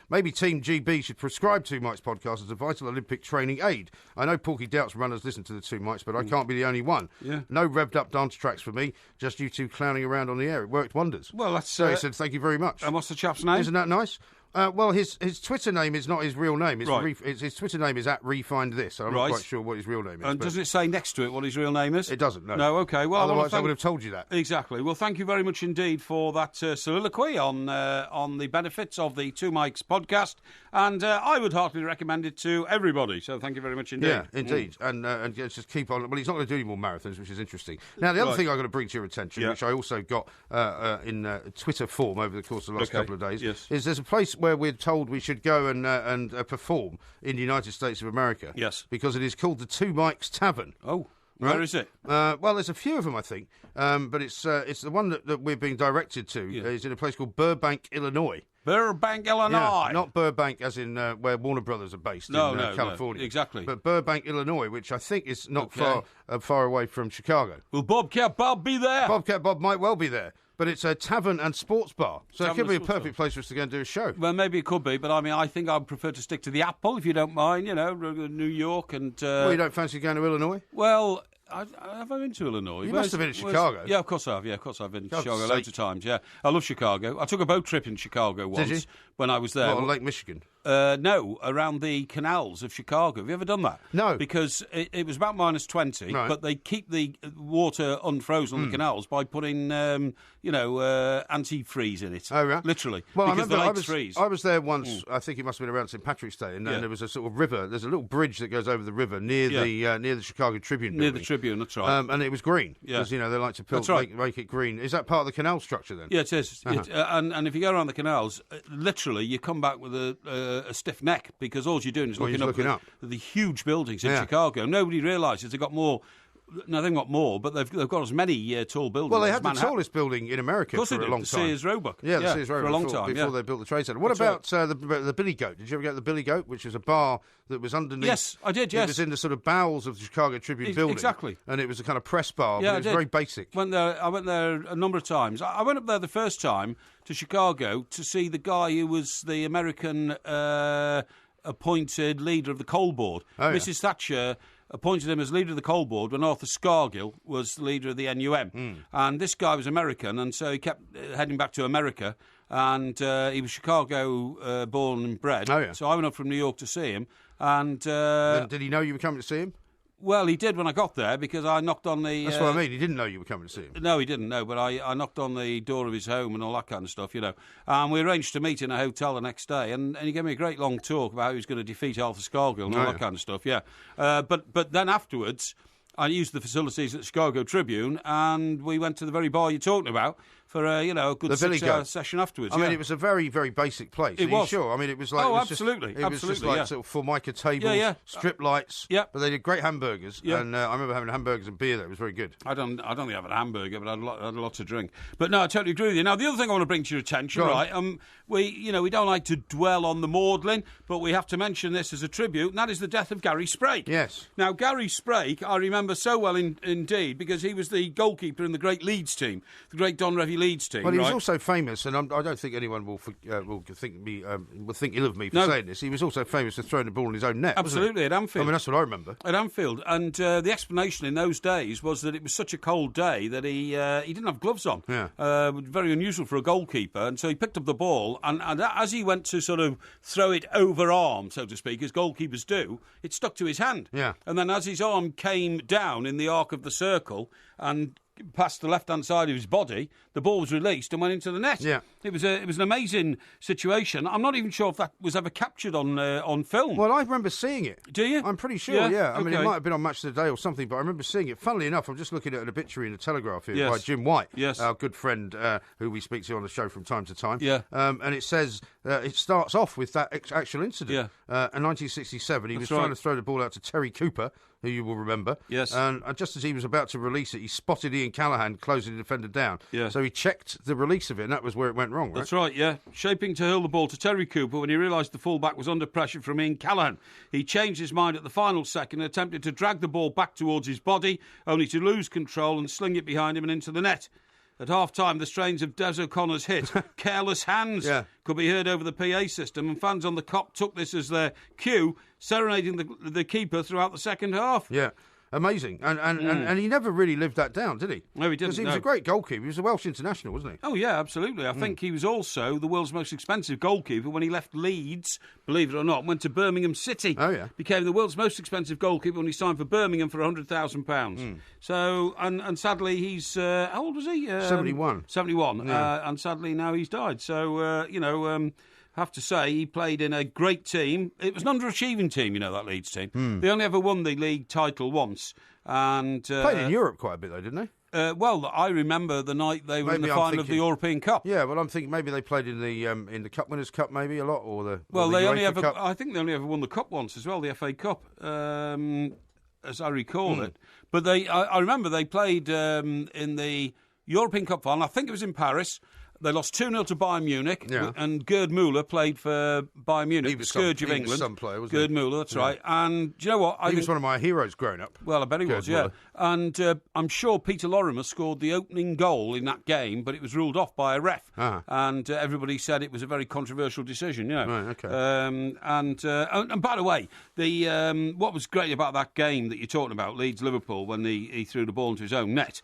Maybe Team GB should prescribe Two Mics podcast as a vital Olympic training aid. I know Porky doubts runners listen to the Two Mics, but I can't be the only one. Yeah. No revved up dance tracks for me, just you two clowning around on the air. It worked wonders. Well, that's... So he said, thank you very much. And what's the chap's name? Isn't that nice? Well, his Twitter name is not his real name. It's right. his Twitter name is @refindthis. I'm not quite sure what his real name is. And doesn't it say next to it what his real name is? It doesn't, no. No, OK. Well, otherwise I would have told you that. Exactly. Well, thank you very much indeed for that soliloquy on the benefits of the Two Mics podcast. And I would heartily recommend it to everybody. So thank you very much indeed. Yeah, indeed. And just keep on. Well, he's not going to do any more marathons, which is interesting. Now, the other thing I've got to bring to your attention, which I also got in Twitter form over the course of the last couple of days, is there's a place where we're told we should go and perform in the United States of America. Yes. Because it is called the Two Mics Tavern. Oh, where is it? Well, there's a few of them, I think. But it's the one that we're being directed to. Is in a place called Burbank, Illinois. Burbank, Illinois. Yeah, not Burbank as in where Warner Brothers are based in California. No, exactly. But Burbank, Illinois, which I think is not far away from Chicago. Will Bobcat Bob be there? Bobcat Bob might well be there. But it's a tavern and sports bar. So it could be a perfect place for us to go and do a show. Well, maybe it could be, but I mean, I think I'd prefer to stick to the Apple, if you don't mind, New York and... Well, you don't fancy going to Illinois? Well... Have I been to Illinois? You must have been to Chicago. Yeah, of course I have. Yeah, of course I've been to Chicago loads of times. Yeah, I love Chicago. I took a boat trip in Chicago once when I was there. On Lake Michigan? No, around the canals of Chicago. Have you ever done that? No. Because it was about -20, but they keep the water unfrozen on the canals by putting, antifreeze in it. Oh, right. Literally. Well, because I remember freeze. I was there once, I think it must have been around St. Patrick's Day, and there was a sort of river. There's a little bridge that goes over the river near the Chicago Tribune building. Near the Tribune, that's right. And it was green, because, they like to make it green. Is that part of the canal structure, then? Yeah, it is. And if you go around the canals, literally, you come back with a stiff neck, because all you're doing is looking up the huge buildings in Chicago. Nobody realises they've got more. No, they've got more, but they've got as many tall buildings. Well, they had as the Manhattan. tallest building in America for a long time. The Sears Roebuck. Yeah, the Sears Roebuck for a long time before they built the Trade Center. What about the Billy Goat? Did you ever go to the Billy Goat, which was a bar that was underneath? Yes, I did. Yes, it was in the sort of bowels of the Chicago Tribune building. Exactly, and it was a kind of press bar. But it was very basic. I went there a number of times. I went up there the first time to Chicago to see the guy who was the American appointed leader of the Coal Board, Mrs. Thatcher. Appointed him as leader of the Coal Board when Arthur Scargill was leader of the NUM. And this guy was American, and so he kept heading back to America. And he was Chicago born and bred. Oh, yeah. So I went up from New York to see him. And did he know you were coming to see him? Well, he did when I got there, because I knocked on the... That's what I mean. He didn't know you were coming to see him. No, he didn't know, but I knocked on the door of his home and all that kind of stuff, And we arranged to meet in a hotel the next day, and he gave me a great long talk about how he was going to defeat Arthur Scargill and all that kind of stuff, But then afterwards, I used the facilities at the Chicago Tribune, and we went to the very bar you're talking about for a good 6-hour session afterwards. I mean, it was a very, very basic place. It was. Sure? I mean, it was like... absolutely. It was just like sort of Formica tables, strip lights. Yeah. But they did great hamburgers. Yeah. And I remember having hamburgers and beer there. It was very good. I don't think I had a hamburger, but I had a lot to drink. But no, I totally agree with you. Now, the other thing I want to bring to your attention, right? We don't like to dwell on the maudlin, but we have to mention this as a tribute, and that is the death of Gary Sprake. Yes. Now, Gary Sprake, I remember so well indeed, because he was the goalkeeper in the great Leeds team, the great Don Revie Leeds team. Well, he was also famous, and I don't think anyone will think ill of me for saying this. He was also famous for throwing the ball in his own net. Absolutely, wasn't he? at Anfield. I mean, that's what I remember. At Anfield, and the explanation in those days was that it was such a cold day that he didn't have gloves on. Yeah. Very unusual for a goalkeeper, and so he picked up the ball, and as he went to sort of throw it over arm, so to speak, as goalkeepers do, it stuck to his hand. Yeah. And then as his arm came down in the arc of the circle and past the left-hand side of his body, the ball was released and went into the net. Yeah. It was an amazing situation. I'm not even sure if that was ever captured on film. Well, I remember seeing it. Do you? I'm pretty sure, yeah. I mean, it might have been on Match of the Day or something, but I remember seeing it. Funnily enough, I'm just looking at an obituary in the Telegraph here by Jim White, our good friend who we speak to on the show from time to time. Yeah. And it says, it starts off with that actual incident. Yeah. In 1967, he was trying to throw the ball out to Terry Cooper, who you will remember. Yes. And just as he was about to release it, he spotted Ian Callaghan closing the defender down. Yeah. So he checked the release of it, and that was where it went wrong, right? That's right, yeah. Shaping to hurl the ball to Terry Cooper when he realised the fullback was under pressure from Ian Callaghan. He changed his mind at the final second and attempted to drag the ball back towards his body, only to lose control and sling it behind him and into the net. At half-time, the strains of Des O'Connor's hit, Careless Hands, could be heard over the PA system, and fans on the Kop took this as their cue, serenading the keeper throughout the second half. Yeah. Amazing. And he never really lived that down, did he? No, he didn't. Because he was a great goalkeeper. He was a Welsh international, wasn't he? Oh, yeah, absolutely. I think he was also the world's most expensive goalkeeper when he left Leeds, believe it or not, went to Birmingham City. Oh, yeah. Became the world's most expensive goalkeeper when he signed for Birmingham for £100,000. So, and sadly, he's... how old was he? 71. 71. Yeah. And sadly, now he's died. So, have to say, he played in a great team. It was an underachieving team, that Leeds team. They only ever won the league title once. And played in Europe quite a bit, though, didn't they? Well, I remember the night they were in the final of the European Cup. Yeah, well, I'm thinking maybe they played in the Cup Winners' Cup maybe a lot, or the Cup. I think they only ever won the Cup once as well, the FA Cup, as I recall it. But I remember they played in the European Cup final. I think it was in Paris. They lost 2-0 to Bayern Munich, and Gerd Müller played for Bayern Munich, the scourge of England. He was some player, wasn't Gerd Müller, that's right. And do you know what? He was one of my heroes growing up. Well, I bet he was, yeah. And I'm sure Peter Lorimer scored the opening goal in that game, but it was ruled off by a ref. And everybody said it was a very controversial decision, Right, okay. And by the way, what was great about that game that you're talking about, Leeds-Liverpool, when he threw the ball into his own net,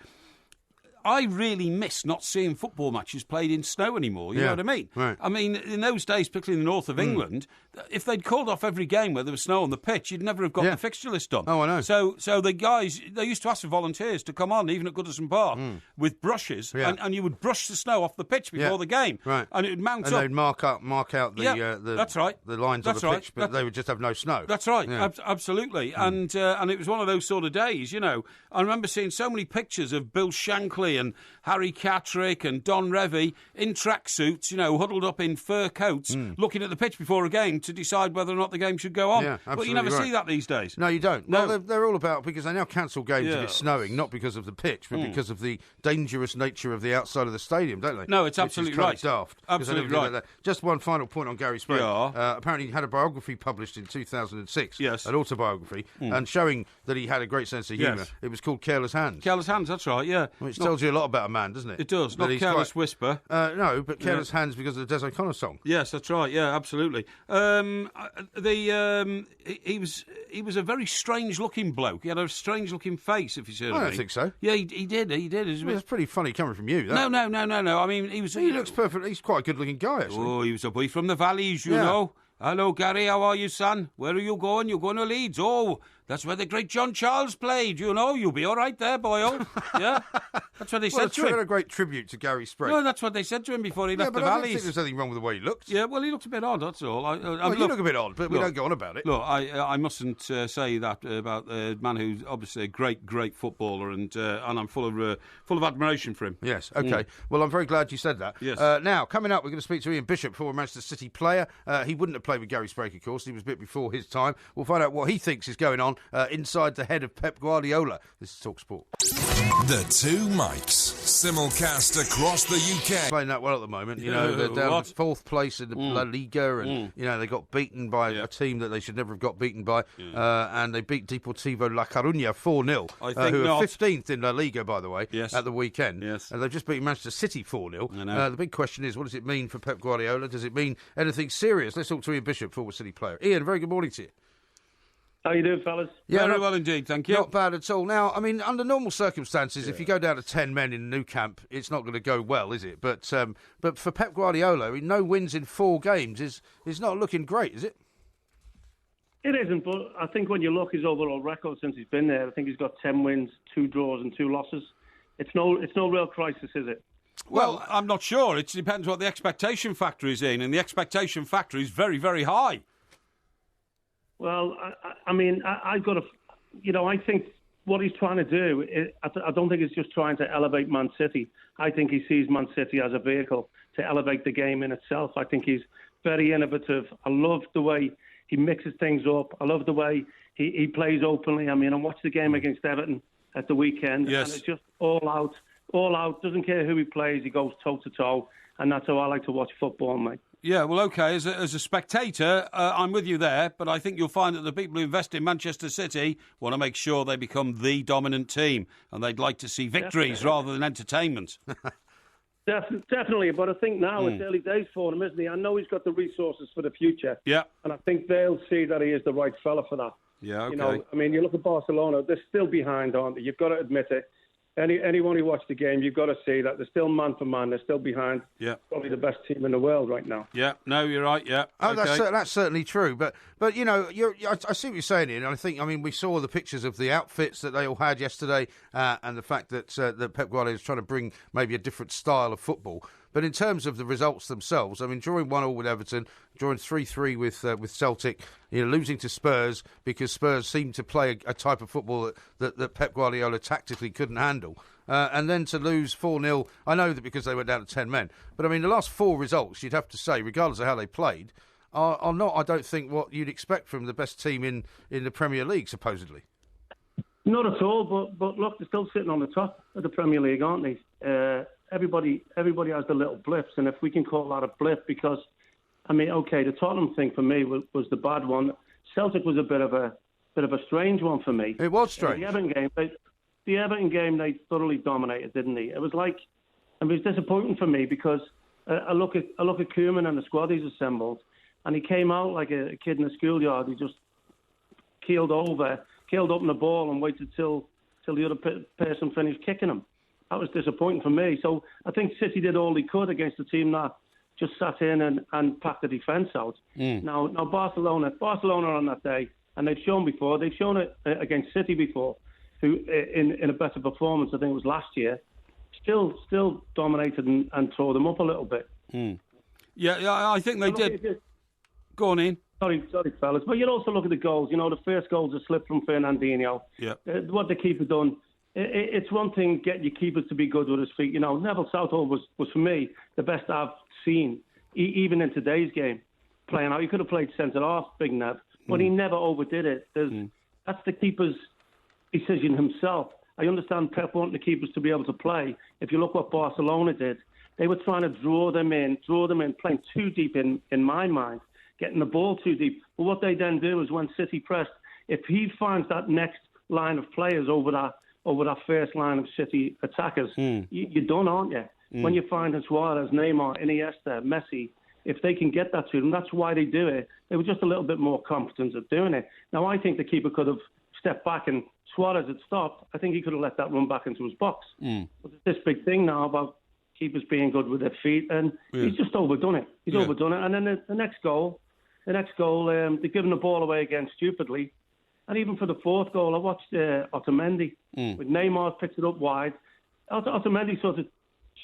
I really miss not seeing football matches played in snow anymore. You know what I mean? Right. I mean, in those days, particularly in the north of England, if they'd called off every game where there was snow on the pitch, you'd never have got the fixture list done. Oh, I know. So the guys, they used to ask for volunteers to come on, even at Goodison Park, with brushes, and you would brush the snow off the pitch before the game. Right. And it would mount up. And they'd mark out the that's right. the lines on the pitch, but they would just have no snow. That's right, absolutely. And it was one of those sort of days, I remember seeing so many pictures of Bill Shankly and Harry Catterick and Don Revie in tracksuits, huddled up in fur coats, looking at the pitch before a game to decide whether or not the game should go on. Yeah, but you never see that these days. No, you don't. No. Well, they're all about, because they now cancel games if it's snowing, not because of the pitch, but because of the dangerous nature of the outside of the stadium, don't they? No, it's absolutely right. Daft. Absolutely right. Like just one final point on Gary Sprague. Apparently he had a biography published in 2006, an autobiography, and showing that he had a great sense of humour. Yes. It was called Careless Hands. Careless Hands, that's right, yeah. Which tells you a lot about a man, doesn't it? It does. Not Careless Whisper. No, but Careless Hands because of the Des O'Connor song. Yes, that's right. Yeah, absolutely. He was a very strange-looking bloke. He had a strange-looking face, if you see what I mean. I don't think so. Yeah, he did. It's pretty funny coming from you. No. I mean, he looks perfect. He's quite a good-looking guy, actually. Oh, he was a boy from the valleys, you know. Hello, Gary. How are you, son? Where are you going? You're going to Leeds. Oh, that's where the great John Charles played. You'll be all right there, boyo. Yeah, that's what they said to him. A great tribute to Gary Sprague. No, that's what they said to him before he left the Valleys. valleys. I don't think there's anything wrong with the way he looked. Yeah, well, he looked a bit odd, that's all. You look a bit odd, but we don't go on about it. Look, I mustn't say that about a man who's obviously a great, great footballer, and I'm full of admiration for him. Yes, okay. Well, I'm very glad you said that. Yes. Now, coming up, we're going to speak to Ian Bishop, former Manchester City player. He wouldn't have played with Gary Sprague, of course. He was a bit before his time. We'll find out what he thinks is going on inside the head of Pep Guardiola. This is TalkSport. The two mics, simulcast across the UK. Playing that well at the moment. They're down to fourth place in the La Liga, and they got beaten by a team that they should never have got beaten by, and they beat Deportivo La Coruña 4-0, who are 15th in La Liga, by the way, at the weekend. Yes. And they've just beaten Manchester City 4-0. The big question is, what does it mean for Pep Guardiola? Does it mean anything serious? Let's talk to Ian Bishop, former City player. Ian, very good morning to you. How you doing, fellas? Yeah, very well indeed, thank you. Not bad at all. Now, I mean, under normal circumstances, if you go down to 10 men in a new camp, it's not going to go well, is it? But for Pep Guardiola, no wins in 4 games is not looking great, is it? It isn't, but I think when you look his overall record since he's been there, I think he's got 10 wins, 2 draws and 2 losses. It's no real crisis, is it? Well, I'm not sure. It depends what the expectation factor is in, and the expectation factor is very, very high. Well, I've got to, I think what he's trying to do, I don't think he's just trying to elevate Man City. I think he sees Man City as a vehicle to elevate the game in itself. I think he's very innovative. I love the way he mixes things up. I love the way he plays openly. I watched the game against Everton at the weekend, yes. And it's just all out, doesn't care who he plays, he goes toe-to-toe, and that's how I like to watch football, mate. Yeah, well, OK, as a spectator, I'm with you there, but I think you'll find that the people who invest in Manchester City want to make sure they become the dominant team, and they'd like to see victories rather than entertainment. Definitely, but I think now it's early days for him, isn't he? I know he's got the resources for the future, and I think they'll see that he is the right fella for that. Yeah, OK. You look at Barcelona, they're still behind, aren't they? You've got to admit it. Anyone who watched the game, you've got to see that they're still man for man. They're still behind probably the best team in the world right now. Yeah, no, you're right, yeah. Oh, okay. That's certainly true. But I see what you're saying, Ian. I think, we saw the pictures of the outfits that they all had yesterday and the fact that Pep Guardiola is trying to bring maybe a different style of football. But in terms of the results themselves, drawing 1-1 with Everton, drawing 3-3 with Celtic, losing to Spurs because Spurs seemed to play a type of football that Pep Guardiola tactically couldn't handle. And then to lose 4-0, I know that because they went down to 10 men. But, the last 4 results, you'd have to say, regardless of how they played, are not, I don't think, what you'd expect from the best team in the Premier League, supposedly. Not at all, but look, they're still sitting on the top of the Premier League, aren't they? Everybody has the little blips, and if we can call that a blip, because, the Tottenham thing for me was the bad one. Celtic was a bit of a strange one for me. It was strange. The Everton game, they thoroughly dominated, didn't they? It was disappointing for me because I look at Koeman and the squad he's assembled, and he came out like a kid in a schoolyard. He just keeled up in the ball and waited till the other person finished kicking him. That was disappointing for me. So I think City did all they could against a team that just sat in and packed the defence out. Now Barcelona on that day, and they've shown it against City before, who in a better performance, I think it was last year, still dominated and tore them up a little bit. Yeah, I think they did. Go on, Ian. Sorry, fellas. But you'd also look at the goals. The first goal's a slip from Fernandinho. Yeah. What the keeper done. It's one thing getting your keepers to be good with his feet. Neville Southall was for me the best I've seen, even in today's game, playing out. He could have played centre half, Big Nev, but he never overdid it. That's the keeper's decision himself. I understand Pep wanting the keepers to be able to play. If you look what Barcelona did, they were trying to draw them in, playing too deep in my mind, getting the ball too deep. But what they then do is when City pressed, if he finds that next line of players over that first line of City attackers, you're done, aren't you? When you find Suarez, Neymar, Iniesta, Messi, if they can get that to them, that's why they do it. They were just a little bit more competent at doing it. Now, I think the keeper could have stepped back and Suarez had stopped. I think he could have let that run back into his box. But there's this big thing now about keepers being good with their feet, and he's just overdone it. He's overdone it. And then the next goal, they're giving the ball away again stupidly. And even for the fourth goal, I watched Otamendi with Neymar picked it up wide. Otamendi sort of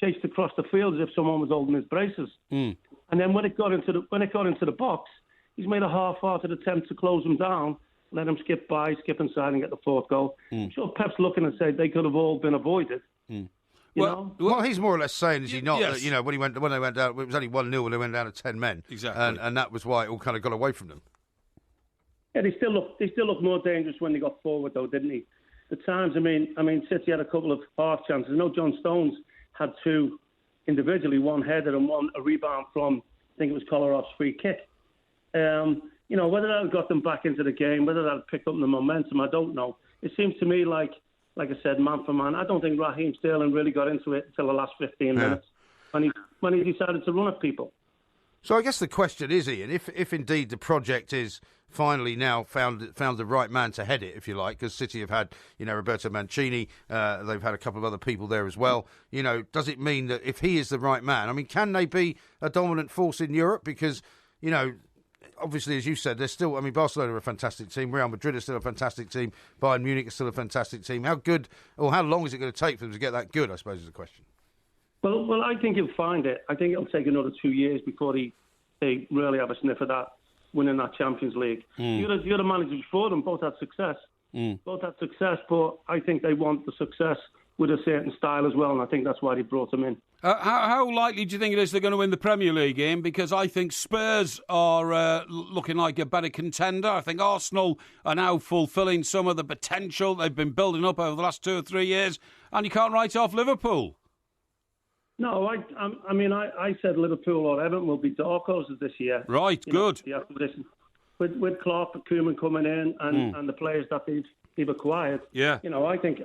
chased across the field as if someone was holding his braces. And then when it got into the box, he's made a half-hearted attempt to close him down, let him skip inside and get the fourth goal. I'm sure Pep's looking and said they could have all been avoided. Well, he's more or less saying, is he not, yes. that, when they went down, it was only 1-0 when they went down to 10 men. Exactly. And that was why it all kind of got away from them. Yeah, they still look more dangerous when they got forward, though, didn't he? The times, City had a couple of half chances. I know John Stones had 2 individually, one header and one a rebound from, I think it was Kolarov's free kick. Whether that got them back into the game, whether that picked up the momentum, I don't know. It seems to me like I said, man for man, I don't think Raheem Sterling really got into it until the last 15 minutes when he decided to run at people. So I guess the question is, Ian, if indeed the project is finally now found the right man to head it, if you like, because City have had, Roberto Mancini, they've had a couple of other people there as well. Does it mean that if he is the right man, can they be a dominant force in Europe? Because, obviously, as you said, there's still. I mean, Barcelona are a fantastic team. Real Madrid is still a fantastic team. Bayern Munich is still a fantastic team. How good, or how long is it going to take for them to get that good? I suppose is the question. Well, I think he'll find it. I think it'll take another 2 years before they really have a sniff of that, winning that Champions League. The other managers before them both had success. Both had success, but I think they want the success with a certain style as well, and I think that's why they brought them in. How likely do you think it is they're going to win the Premier League game? Because I think Spurs are looking like a better contender. I think Arsenal are now fulfilling some of the potential they've been building up over the last 2 or 3 years, and you can't write off Liverpool. No, I mean, I said Liverpool or Everton will be dark horses this year. Right, good. The acquisition. With Clark, Koeman coming in, and the players that they've acquired. Yeah. I think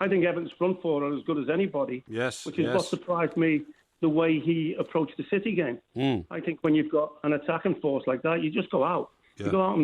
Everton's front four are as good as anybody. Yes. Which is what surprised me, the way he approached the City game. I think when you've got an attacking force like that, you just go out. Yeah. You go out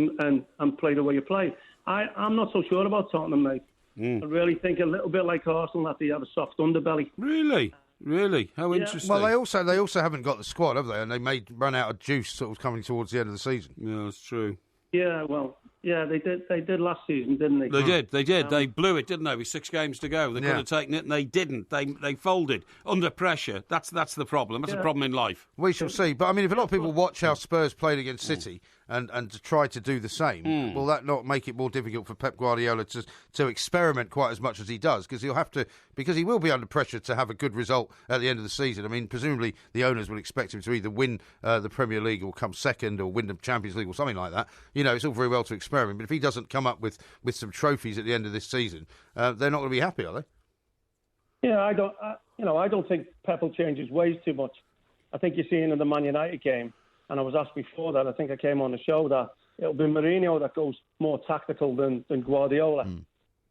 and play the way you play. I'm not so sure about Tottenham, mate. I really think a little bit like Arsenal that they have a soft underbelly. Really? Really? How interesting. Well, they also haven't got the squad, have they? And they may run out of juice sort of coming towards the end of the season. Yeah, that's true. Yeah, well, yeah, they did last season, didn't they? They did. They blew it, didn't they? With 6 games to go. They could have taken it, and they didn't. They folded under pressure. That's the problem. That's the problem in life. We shall see. But, I mean, if a lot of people watch how Spurs played against City and to try to do the same, will that not make it more difficult for Pep Guardiola to experiment quite as much as he does? Because he will be under pressure to have a good result at the end of the season. I mean, presumably the owners will expect him to either win the Premier League or come second or win the Champions League or something like that. It's all very well to experiment, but if he doesn't come up with some trophies at the end of this season, they're not going to be happy, are they? Yeah, I don't think Pep will change his ways too much. I think you're seeing in the Man United game, and I was asked before that, I think I came on the show, that it'll be Mourinho that goes more tactical than Guardiola.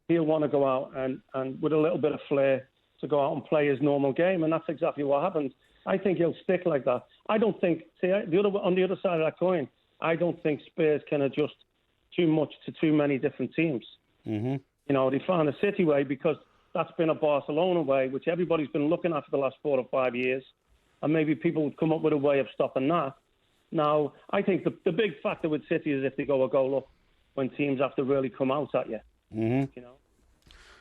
He'll want to go out and with a little bit of flair to go out and play his normal game, and that's exactly what happened. I think he'll stick like that. I don't think, on the other side of that coin, I don't think Spurs can adjust too much to too many different teams. They found a City way because that's been a Barcelona way, which everybody's been looking at for the last 4 or 5 years, and maybe people would come up with a way of stopping that. Now, I think the big factor with City is if they go a goal up when teams have to really come out at you.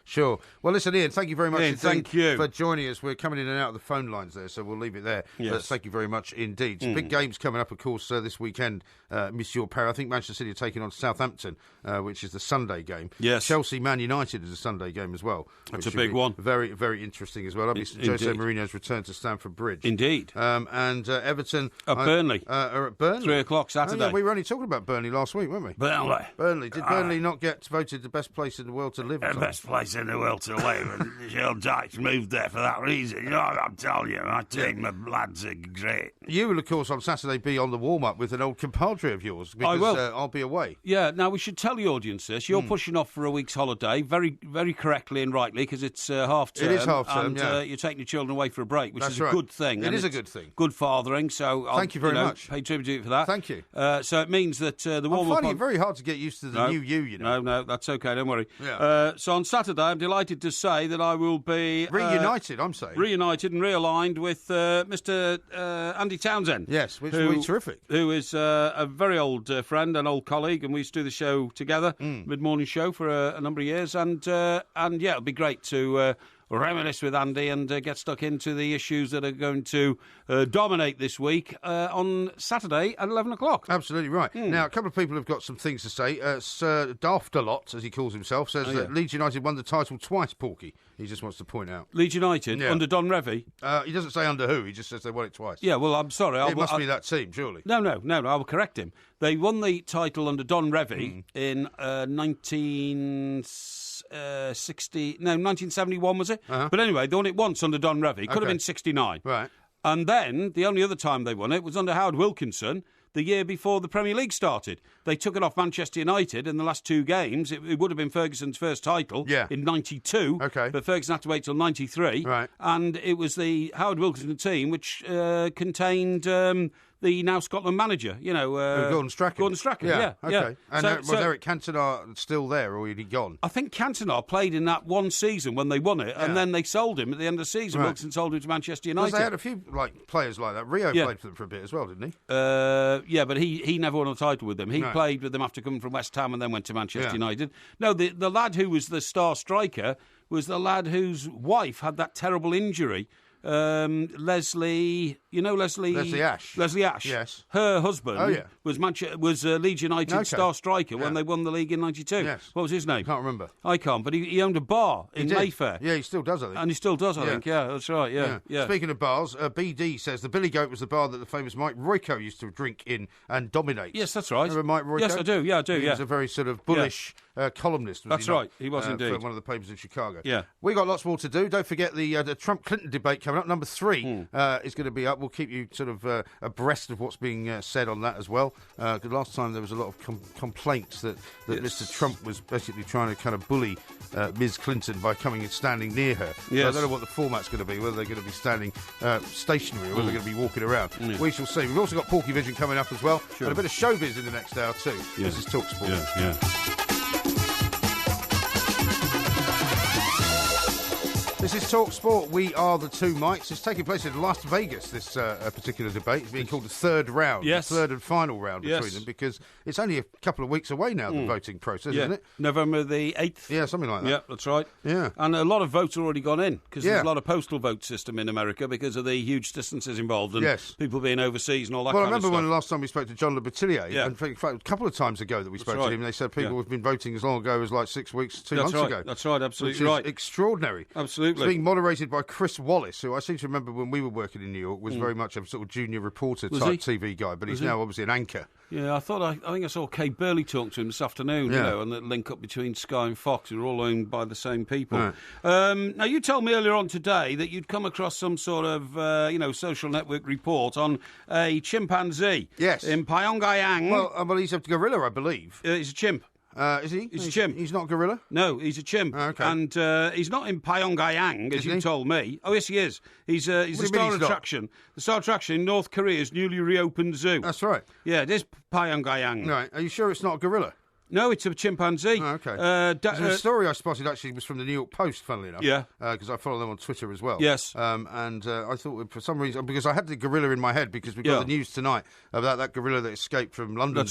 Sure. Well, listen, Ian, thank you very much thank you for joining us. We're coming in and out of the phone lines there, so we'll leave it there. Yes. Thank you very much indeed. Some big games coming up, of course, this weekend, Monsieur Parry. I think Manchester City are taking on Southampton, which is the Sunday game. Yes. Chelsea, Man United is a Sunday game as well. That's a big one. Very, very interesting as well. Obviously, Jose Mourinho's return to Stamford Bridge. Indeed. And Everton... Burnley. Are at Burnley. 3 o'clock Saturday. We were only talking about Burnley last week, weren't we? Burnley. Did Burnley not get voted the best place in the world to live? The best place in the world to live. And Michelle Dykes moved there for that reason. You know what I'm telling you? My team of lads are great. You will, of course, on Saturday be on the warm-up with an old compadre of yours. Because, I will. I'll be away. Yeah, now we should tell the audience this. You're pushing off for a week's holiday, very very correctly and rightly, because it's half-term. It is half-term, and you're taking your children away for a break, which is a good thing. It is a good thing. Good fathering, so thank you very much. Pay tribute for that. Thank you. So it means that the warm-up... I'm finding it very hard to get used to the new you, you know. No, that's okay, don't worry. Yeah. So on Saturday, I'm delighted to say that I will be... reunited, I'm saying. Reunited and realigned with Mr. Andy Townsend. Yes, which will be terrific. Who is a very old friend and old colleague, and we used to do the show together, mid-morning show for a number of years, and yeah, it'll be great to reminisce with Andy and get stuck into the issues that are going to dominate this week on Saturday at 11 o'clock. Absolutely right. Now, a couple of people have got some things to say. Sir Daftalot, as he calls himself, says that Leeds United won the title twice, Porky. He just wants to point out. Leeds United, under Don Revie? He doesn't say under who, he just says they won it twice. Yeah, well, I'm sorry. It must be that team, surely. No, I will correct him. They won the title under Don Revie in 1971, was it? But anyway, they won it once under Don Revie. Could have been 69. Right. And then, the only other time they won it was under Howard Wilkinson, the year before the Premier League started. They took it off Manchester United in the last 2 games. It would have been Ferguson's first title in 92, but Ferguson had to wait till 93. Right. And it was the Howard Wilkinson team which contained the now Scotland manager, Gordon Strachan. Gordon Strachan, yeah. Okay. And was Eric Cantona still there, or had he gone? I think Cantona played in that one season when they won it, and then they sold him at the end of the season. Wilson sold him to Manchester United. Because they had a few players like that. Rio played for them for a bit as well, didn't he? Yeah, but he never won a title with them. He played with them after coming from West Ham and then went to Manchester United. No, the lad who was the star striker was the lad whose wife had that terrible injury. Leslie Ash. Leslie Ash. Yes. Her husband was Leeds United star striker when they won the league in '92. Yes. What was his name? Can't remember. I can't, but he owned a bar in Mayfair. Yeah, he still does, I think. And he still does, I think. Yeah, that's right. Yeah. Speaking of bars, BD says the Billy Goat was the bar that the famous Mike Royko used to drink in and dominate. Yes, that's right. Remember Mike Royko? Yes, I do. Yeah, I do. He was a very sort of bullish columnist. That's right. He was indeed. For one of the papers in Chicago. Yeah. We got lots more to do. Don't forget the Trump-Clinton debate coming up. Number 3 is going to be up. We'll keep you sort of abreast of what's being said on that as well. Because last time there was a lot of complaints that Mr. Trump was basically trying to kind of bully Ms. Clinton by coming and standing near her. Yes. So I don't know what the format's going to be, whether they're going to be standing stationary or whether they're going to be walking around. We shall see. We've also got Porkyvision coming up as well. Sure. And a bit of Showbiz in the next hour too. Yeah. This is Talk Sport. Yeah. This is Talk Sport. We are the two mics. It's taking place in Las Vegas, this particular debate. It's being called the third round, the third and final round between them, because it's only a couple of weeks away now, the voting process, isn't it? November the 8th. Yeah, something like that. Yeah, that's right. Yeah. And a lot of votes have already gone in, because there's a lot of postal vote system in America because of the huge distances involved and people being overseas and all that kind of stuff. Well, I remember when the last time we spoke to John Le Batelier, and in fact, a couple of times ago that we spoke to him, they said people have been voting as long ago as like 6 weeks, 2 months ago. That's right, absolutely which is extraordinary. Absolutely. It's being moderated by Chris Wallace, who I seem to remember when we were working in New York was very much a sort of junior reporter type TV guy, but he's now obviously an anchor. Yeah, I think I saw Kay Burley talk to him this afternoon, and the link up between Sky and Fox, who are all owned by the same people. Right. Now, you told me earlier on today that you'd come across some sort of, social network report on a chimpanzee. Yes. In Pyongyang. Well, he's a gorilla, I believe. He's a chimp. Is he? He's a chimp. He's not a gorilla? No, he's a chimp. Okay. And he's not in Pyongyang, as you told me. Oh, yes, he is. He's the star attraction. The star attraction in North Korea's newly reopened zoo. That's right. Yeah, it is Pyongyang. Right. Are you sure it's not a gorilla? No, it's a chimpanzee. Oh, okay. The story I spotted actually was from the New York Post, funnily enough. Yeah. Because I follow them on Twitter as well. Yes. And I thought for some reason, because I had the gorilla in my head, because we got the news tonight about that gorilla that escaped from London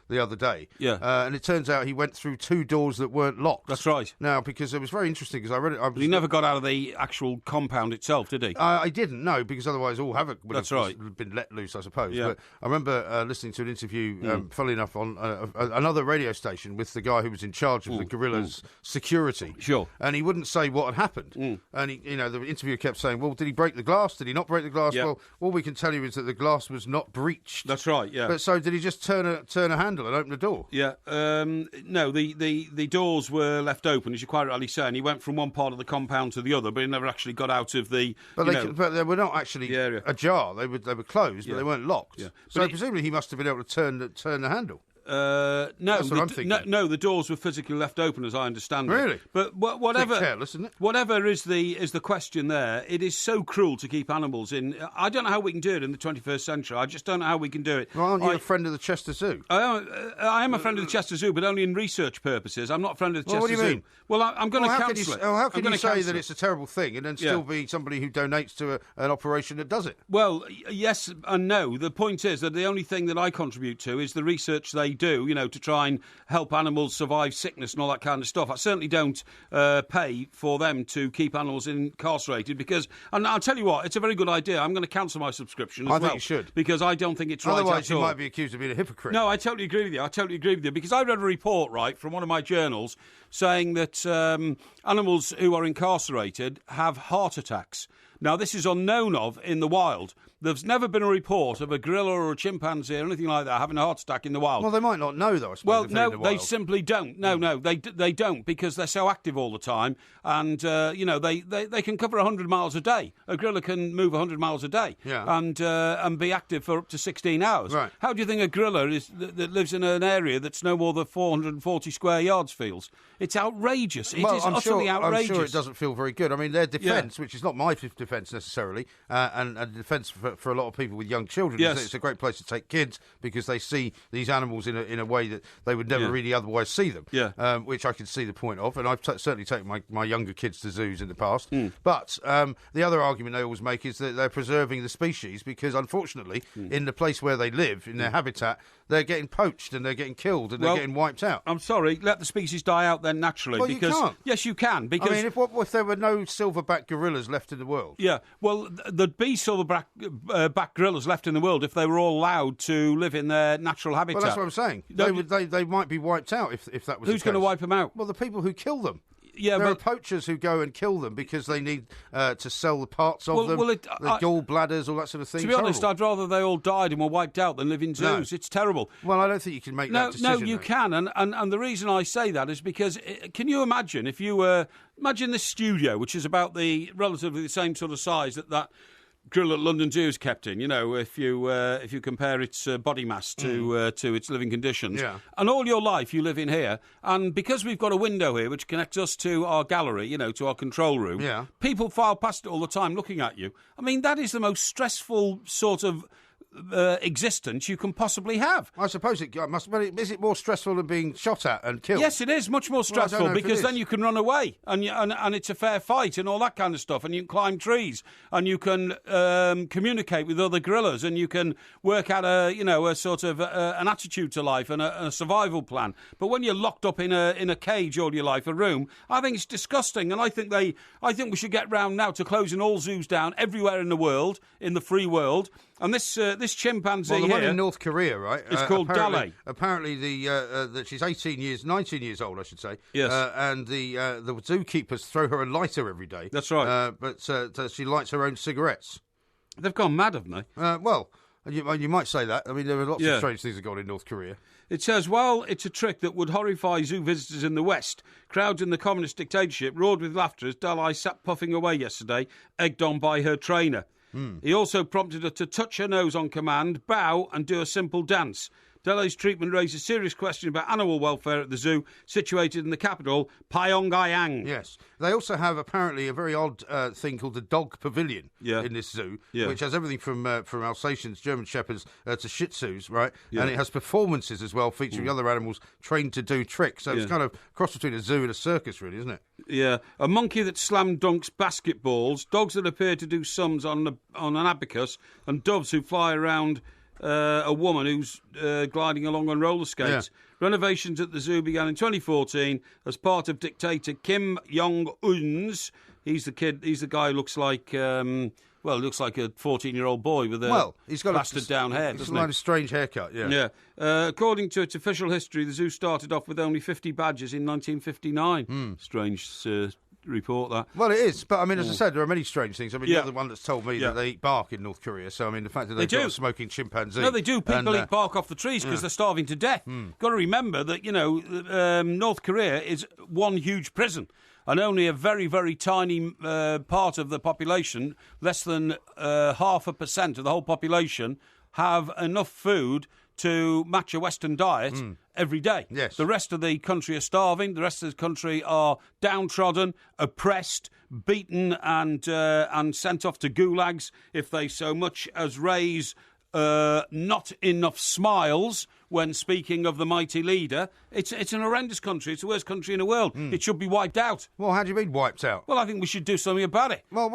the other day. Yeah. And it turns out he went through 2 doors that weren't locked. That's right. Now, because it was very interesting, because I read it. But he never got out of the actual compound itself, did he? I didn't, no, because otherwise all havoc would have been let loose, I suppose. Yeah. But I remember listening to an interview, funnily enough, on another radio station with the guy who was in charge of the gorilla's security. Sure. And he wouldn't say what had happened. And the interviewer kept saying, well, did he break the glass? Did he not break the glass? Yep. Well, all we can tell you is that the glass was not breached. That's right, yeah. But so did he just turn a handle and open the door? Yeah. No, the doors were left open, as you quite rightly say, and he went from one part of the compound to the other, but he never actually got out of the... But they were not actually ajar. They were closed, but they weren't locked. Yeah. So presumably he must have been able to turn the handle. No, that's what I'm thinking. No, the doors were physically left open, as I understand it. Really? But whatever, it's careless, isn't it? Whatever is the question there, it is so cruel to keep animals in. I don't know how we can do it in the 21st century. I just don't know how we can do it. Well, aren't you a friend of the Chester Zoo? I am a friend of the Chester Zoo, but only in research purposes. I'm not a friend of the Chester Zoo. What do you mean? Well, I'm going to cancel it. How can you say that it's a terrible thing and then still be somebody who donates to an operation that does it? Well, yes and no. The point is that the only thing that I contribute to is the research they do, to try and help animals survive sickness and all that kind of stuff. I certainly don't pay for them to keep animals incarcerated because, and I'll tell you what, it's a very good idea. I'm going to cancel my subscription as well. I think you should. Because I don't think it's right at all. Otherwise you might be accused of being a hypocrite. No, I totally agree with you. Because I read a report, from one of my journals saying that animals who are incarcerated have heart attacks. Now, this is unknown of in the wild. There's never been a report of a gorilla or a chimpanzee or anything like that having a heart attack in the wild. Well, they might not know, though, I suppose. Well, no, they simply don't. No, they don't, because they're so active all the time. And, they can cover 100 miles a day. A gorilla can move 100 miles a day and be active for up to 16 hours. Right. How do you think a gorilla that lives in an area that's no more than 440 square yards feels? It's outrageous. It is utterly outrageous. I'm sure it doesn't feel very good. I mean, their defence, which is not my defence, defence necessarily, and defence for a lot of people with young children. Yes. It's a great place to take kids because they see these animals in a way that they would never really otherwise see them. Yeah. Which I can see the point of, and I've certainly taken my younger kids to zoos in the past. But the other argument they always make is that they're preserving the species because, unfortunately, in the place where they live, in their habitat, they're getting poached and they're getting killed and they're getting wiped out. I'm sorry, let the species die out then naturally. Well, because you can't. Yes, you can. Because I mean, if there were no silverback gorillas left in the world? Yeah, well, there'd be silverback gorillas left in the world if they were all allowed to live in their natural habitat. Well, that's what I'm saying. They might be wiped out if that was the case. Who's going to wipe them out? Well, the people who kill them. Yeah, there are poachers who go and kill them because they need to sell the parts of them, the gallbladders, all that sort of thing. To be honest, I'd rather they all died and were wiped out than live in zoos. No. It's terrible. Well, I don't think you can make that decision. No, you can, and the reason I say that is because can you imagine if you imagine this studio, which is about the relatively the same sort of size that grill at London Zoo is kept in, if you compare its body mass to its living conditions. Yeah. And all your life you live in here, and because we've got a window here which connects us to our gallery, to our control room, people file past it all the time looking at you. I mean, that is the most stressful sort of existence you can possibly have. I suppose it must. But is it more stressful than being shot at and killed? Yes, it is much more stressful because then you can run away and it's a fair fight and all that kind of stuff, and you can climb trees and you can communicate with other gorillas and you can work out a sort of an attitude to life and a survival plan. But when you're locked up in a cage all your life, a room, I think it's disgusting. And I think we should get round now to closing all zoos down everywhere in the world, in the free world. And this chimpanzee the one here, in North Korea, right? It's called Dale. Apparently, she's 19 years old, I should say. Yes. And the zookeepers throw her a lighter every day. That's right. But she lights her own cigarettes. They've gone mad, haven't they? Well, you might say that. I mean, there are lots of strange things that go on in North Korea. It says, while it's a trick that would horrify zoo visitors in the West, crowds in the communist dictatorship roared with laughter as Dalai sat puffing away yesterday, egged on by her trainer. He also prompted her to touch her nose on command, bow and do a simple dance. Dele's treatment raised a serious question about animal welfare at the zoo situated in the capital, Pyongyang. Yes. They also have apparently a very odd thing called the dog pavilion in this zoo, which has everything from Alsatians, German Shepherds to Shih Tzus, right? Yeah. And it has performances as well featuring other animals trained to do tricks. So it's kind of a cross between a zoo and a circus, really, isn't it? Yeah. A monkey that slam dunks basketballs, dogs that appear to do sums on an abacus, and doves who fly around a woman who's gliding along on roller skates. Yeah. Renovations at the zoo began in 2014 as part of dictator Kim Jong-un's. He's the guy who looks like looks like a 14-year-old boy with he's got plastered down hair. It's a strange haircut, Yeah. According to its official history, the zoo started off with only 50 badgers in 1959. Strange report that. Well, it is, but I mean, as I said, there are many strange things. I mean, you're the one that's told me that they eat bark in North Korea. So I mean, the fact that they've got a smoking chimpanzee. No, they do. People eat bark off the trees because they're starving to death. Got to remember that North Korea is one huge prison. And only a very, very tiny part of the population, less than 0.5% of the whole population, have enough food to match a Western diet every day. Yes. The rest of the country are starving. The rest of the country are downtrodden, oppressed, beaten, and sent off to gulags if they so much as raise not enough smiles when speaking of the mighty leader. It's an horrendous country. It's the worst country in the world. It should be wiped out. Well, how do you mean wiped out? Well, I think we should do something about it. Well,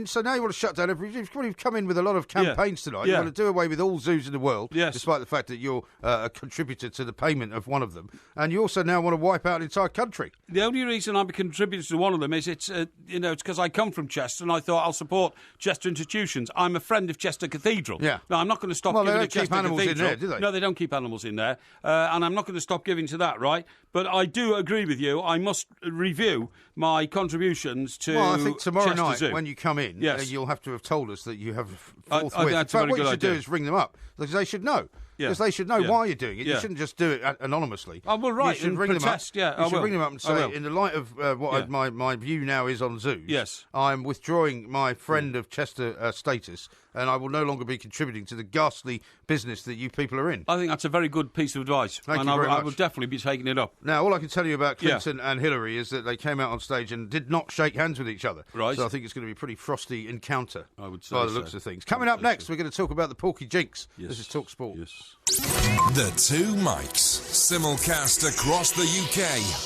so now you want to shut down you've come in with a lot of campaigns tonight. You want to do away with all zoos in the world, despite the fact that you're a contributor to the payment of one of them. And you also now want to wipe out an entire country. The only reason I'm a contributor to one of them is it's because I come from Chester and I thought I'll support Chester institutions. I'm a friend of Chester Cathedral. Yeah. Now, I'm not going to stop giving to Chester Cathedral. They don't keep animals in there, do they? No, they don't keep animals in there. And I'm not going to stop giving to that, right? But I do agree with you. I must review my contributions to Well, I think tomorrow Chester night Zoo. when you come in, Yes. You'll have to have told us that you have forthwith. I think that's a very what good you should idea. do is ring them up because they should know. Because they should know why you're doing it. You shouldn't just do it anonymously. Oh, well, right. You should ring protest, them up. You should ring them up and say, in the light of what my view now is on zoos, I'm withdrawing my friend of Chester status, and I will no longer be contributing to the ghastly business that you people are in. I think that's a very good piece of advice. Thank you very much. I will definitely be taking it up. Now, all I can tell you about Clinton and Hillary is that they came out on stage and did not shake hands with each other. Right. So I think it's going to be a pretty frosty encounter, I would say, by the looks of things. Coming up next, we're going to talk about the Porky Jinx. Yes. This is Talk Sport. Yes. The Two Mics, simulcast across the UK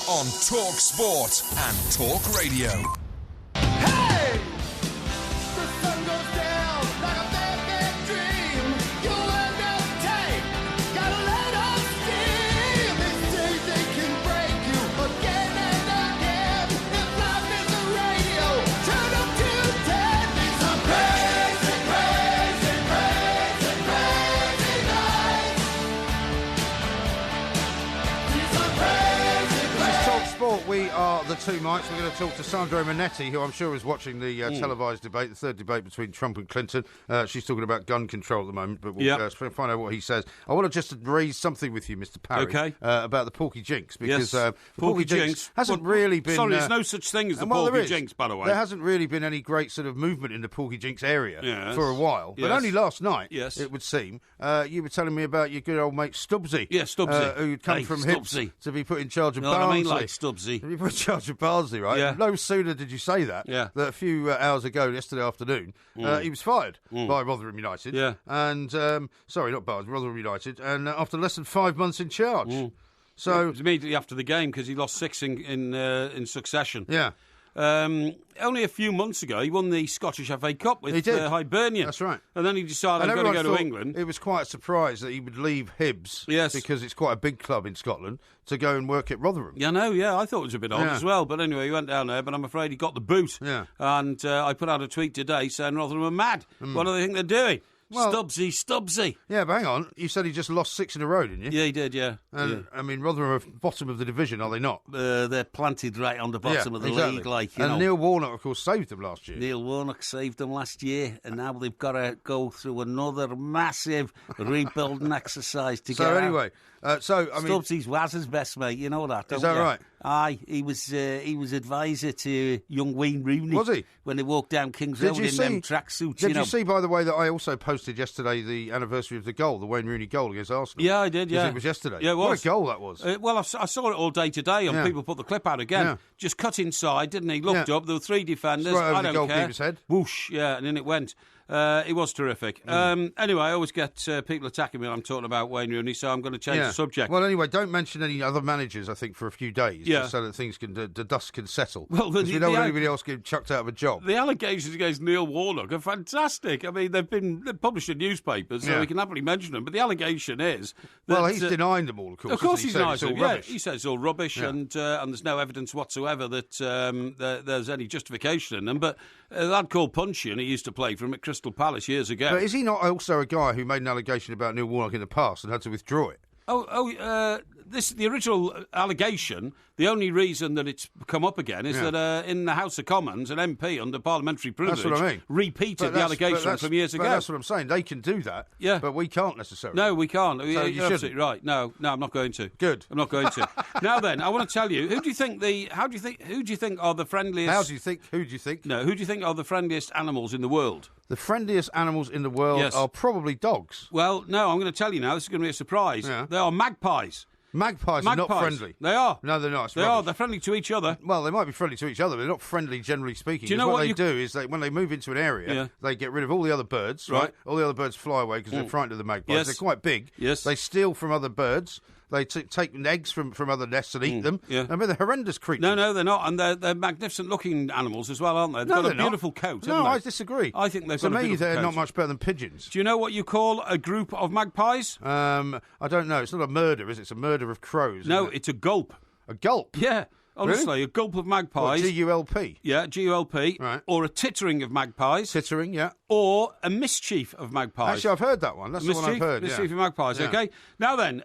on Talk Sport and Talk Radio. Hey! The sun goes down like a bad dream. You end up tight, gotta let off steam. They say they can break you again and again. If life is a radio, turn up to 10. These are crazy, crazy, crazy, crazy nights. These are crazy, This is Talk Sport. We are the Two Mics. We're going to talk to Sandro Manetti, who I'm sure is watching the televised debate, the third debate between Trump and Clinton. She's talking about gun control at the moment, but we'll find out what he says. I want to just raise something with you, Mr. Parry, about the Porky Jinx, because Porky Jinx hasn't really been... Sorry, there's no such thing as the Porky Jinx, by the way. There hasn't really been any great sort of movement in the Porky Jinx area for a while, but only last night, it would seem. You were telling me about your good old mate Stubbsy. Yeah, Stubbsy. Who'd come from Hibs to be put in charge of Barnsley. I mean, like Stubbsy. To be put in charge of Barnsley, right? Yeah. No sooner did you say that, that a few hours ago, yesterday afternoon, he was fired by Rotherham United. Yeah. And, sorry, not Barnsley, Rotherham United. And after less than 5 months in charge. So it was immediately after the game because he lost 6 in succession. Yeah. Only a few months ago, he won the Scottish FA Cup with Hibernian. That's right. And then he decided, I'm going to go to England. It was quite a surprise that he would leave Hibs, because it's quite a big club in Scotland, to go and work at Rotherham. Yeah, I thought it was a bit odd as well. But anyway, he went down there, but I'm afraid he got the boot. Yeah. And I put out a tweet today saying Rotherham are mad. What do they think they're doing? Well, Stubbsy. Yeah, but hang on. You said he just lost 6 in a row, didn't you? Yeah, he did, And, I mean, Rotherham are bottom of the division, are they not? They're planted right on the bottom of the league. And Neil Warnock, of course, saved them last year. Neil Warnock saved them last year, and now they've got to go through another massive rebuilding exercise to get out. Anyway... Stubbsy's was his best mate, you know that, don't Is that you? right? Aye, he was advisor to young Wayne Rooney. Was he? When they walked down King's Road in them tracksuits. Did you see, by the way, that I also posted yesterday the anniversary of the goal, the Wayne Rooney goal against Arsenal? Yeah, I did, It was yesterday. Yeah, it was. What a goal that was. Well, I saw it all day today, and people put the clip out again. Yeah. Just cut inside, didn't he? Looked up, there were 3 defenders. Right over I don't the goalkeeper's care. head. Whoosh, and in it went. It was terrific. Anyway, I always get people attacking me when I'm talking about Wayne Rooney, so I'm going to change the subject. Well, anyway, don't mention any other managers, I think, for a few days, just so that things the dust can settle. Well, we don't want anybody else getting chucked out of a job. The allegations against Neil Warnock are fantastic. I mean, they've published in newspapers, so we can happily mention them. But the allegation is that... Well, he's denying them all, of course. Of course he's denying them. Yeah, he says it's all rubbish, and there's no evidence whatsoever that there's any justification in them. But a lad called Punchy, and he used to play for him at Crystal Palace years ago. But is he not also a guy who made an allegation about Neil Warnock in the past and had to withdraw it? The original allegation, the only reason that it's come up again is that in the House of Commons, an MP under parliamentary privilege repeated the allegation from years ago. That's what I'm saying. They can do that, but we can't necessarily. No, we can't. So you're absolutely right. No, I'm not going to. Good. I'm not going to. Now then, I want to tell you, who do you think are the friendliest... Who do you think? No, who do you think are the friendliest animals in the world? The friendliest animals in the world are probably dogs. Well, no, I'm going to tell you now. This is going to be a surprise. Yeah. They are magpies. Magpies are not friendly. They are. No, they're not. They are. They're friendly to each other. Well, they might be friendly to each other, but they're not friendly, generally speaking. Do you know what they do is when they move into an area, they get rid of all the other birds, right? All the other birds fly away because they're frightened of the magpies. Yes. They're quite big. Yes. They steal from other birds. They take eggs from other nests and eat them. Yeah. I mean, they're horrendous creatures. No, they're not. And they're magnificent-looking animals as well, aren't they? They've got a beautiful coat, haven't No, they? I disagree. I think they've got a beautiful To me, they're coat. not much better than pigeons. Do you know what you call a group of magpies? I don't know. It's not a murder, is it? It's a murder of crows. No, isn't it? it's a gulp. A gulp? Yeah. Honestly, Really? a gulp of magpies. What, GULP? Yeah, GULP. Right. Or a tittering of magpies. Tittering, yeah. Or a mischief of magpies. Actually, I've heard that one. That's the one I've heard. Mischief of magpies, okay? Now then,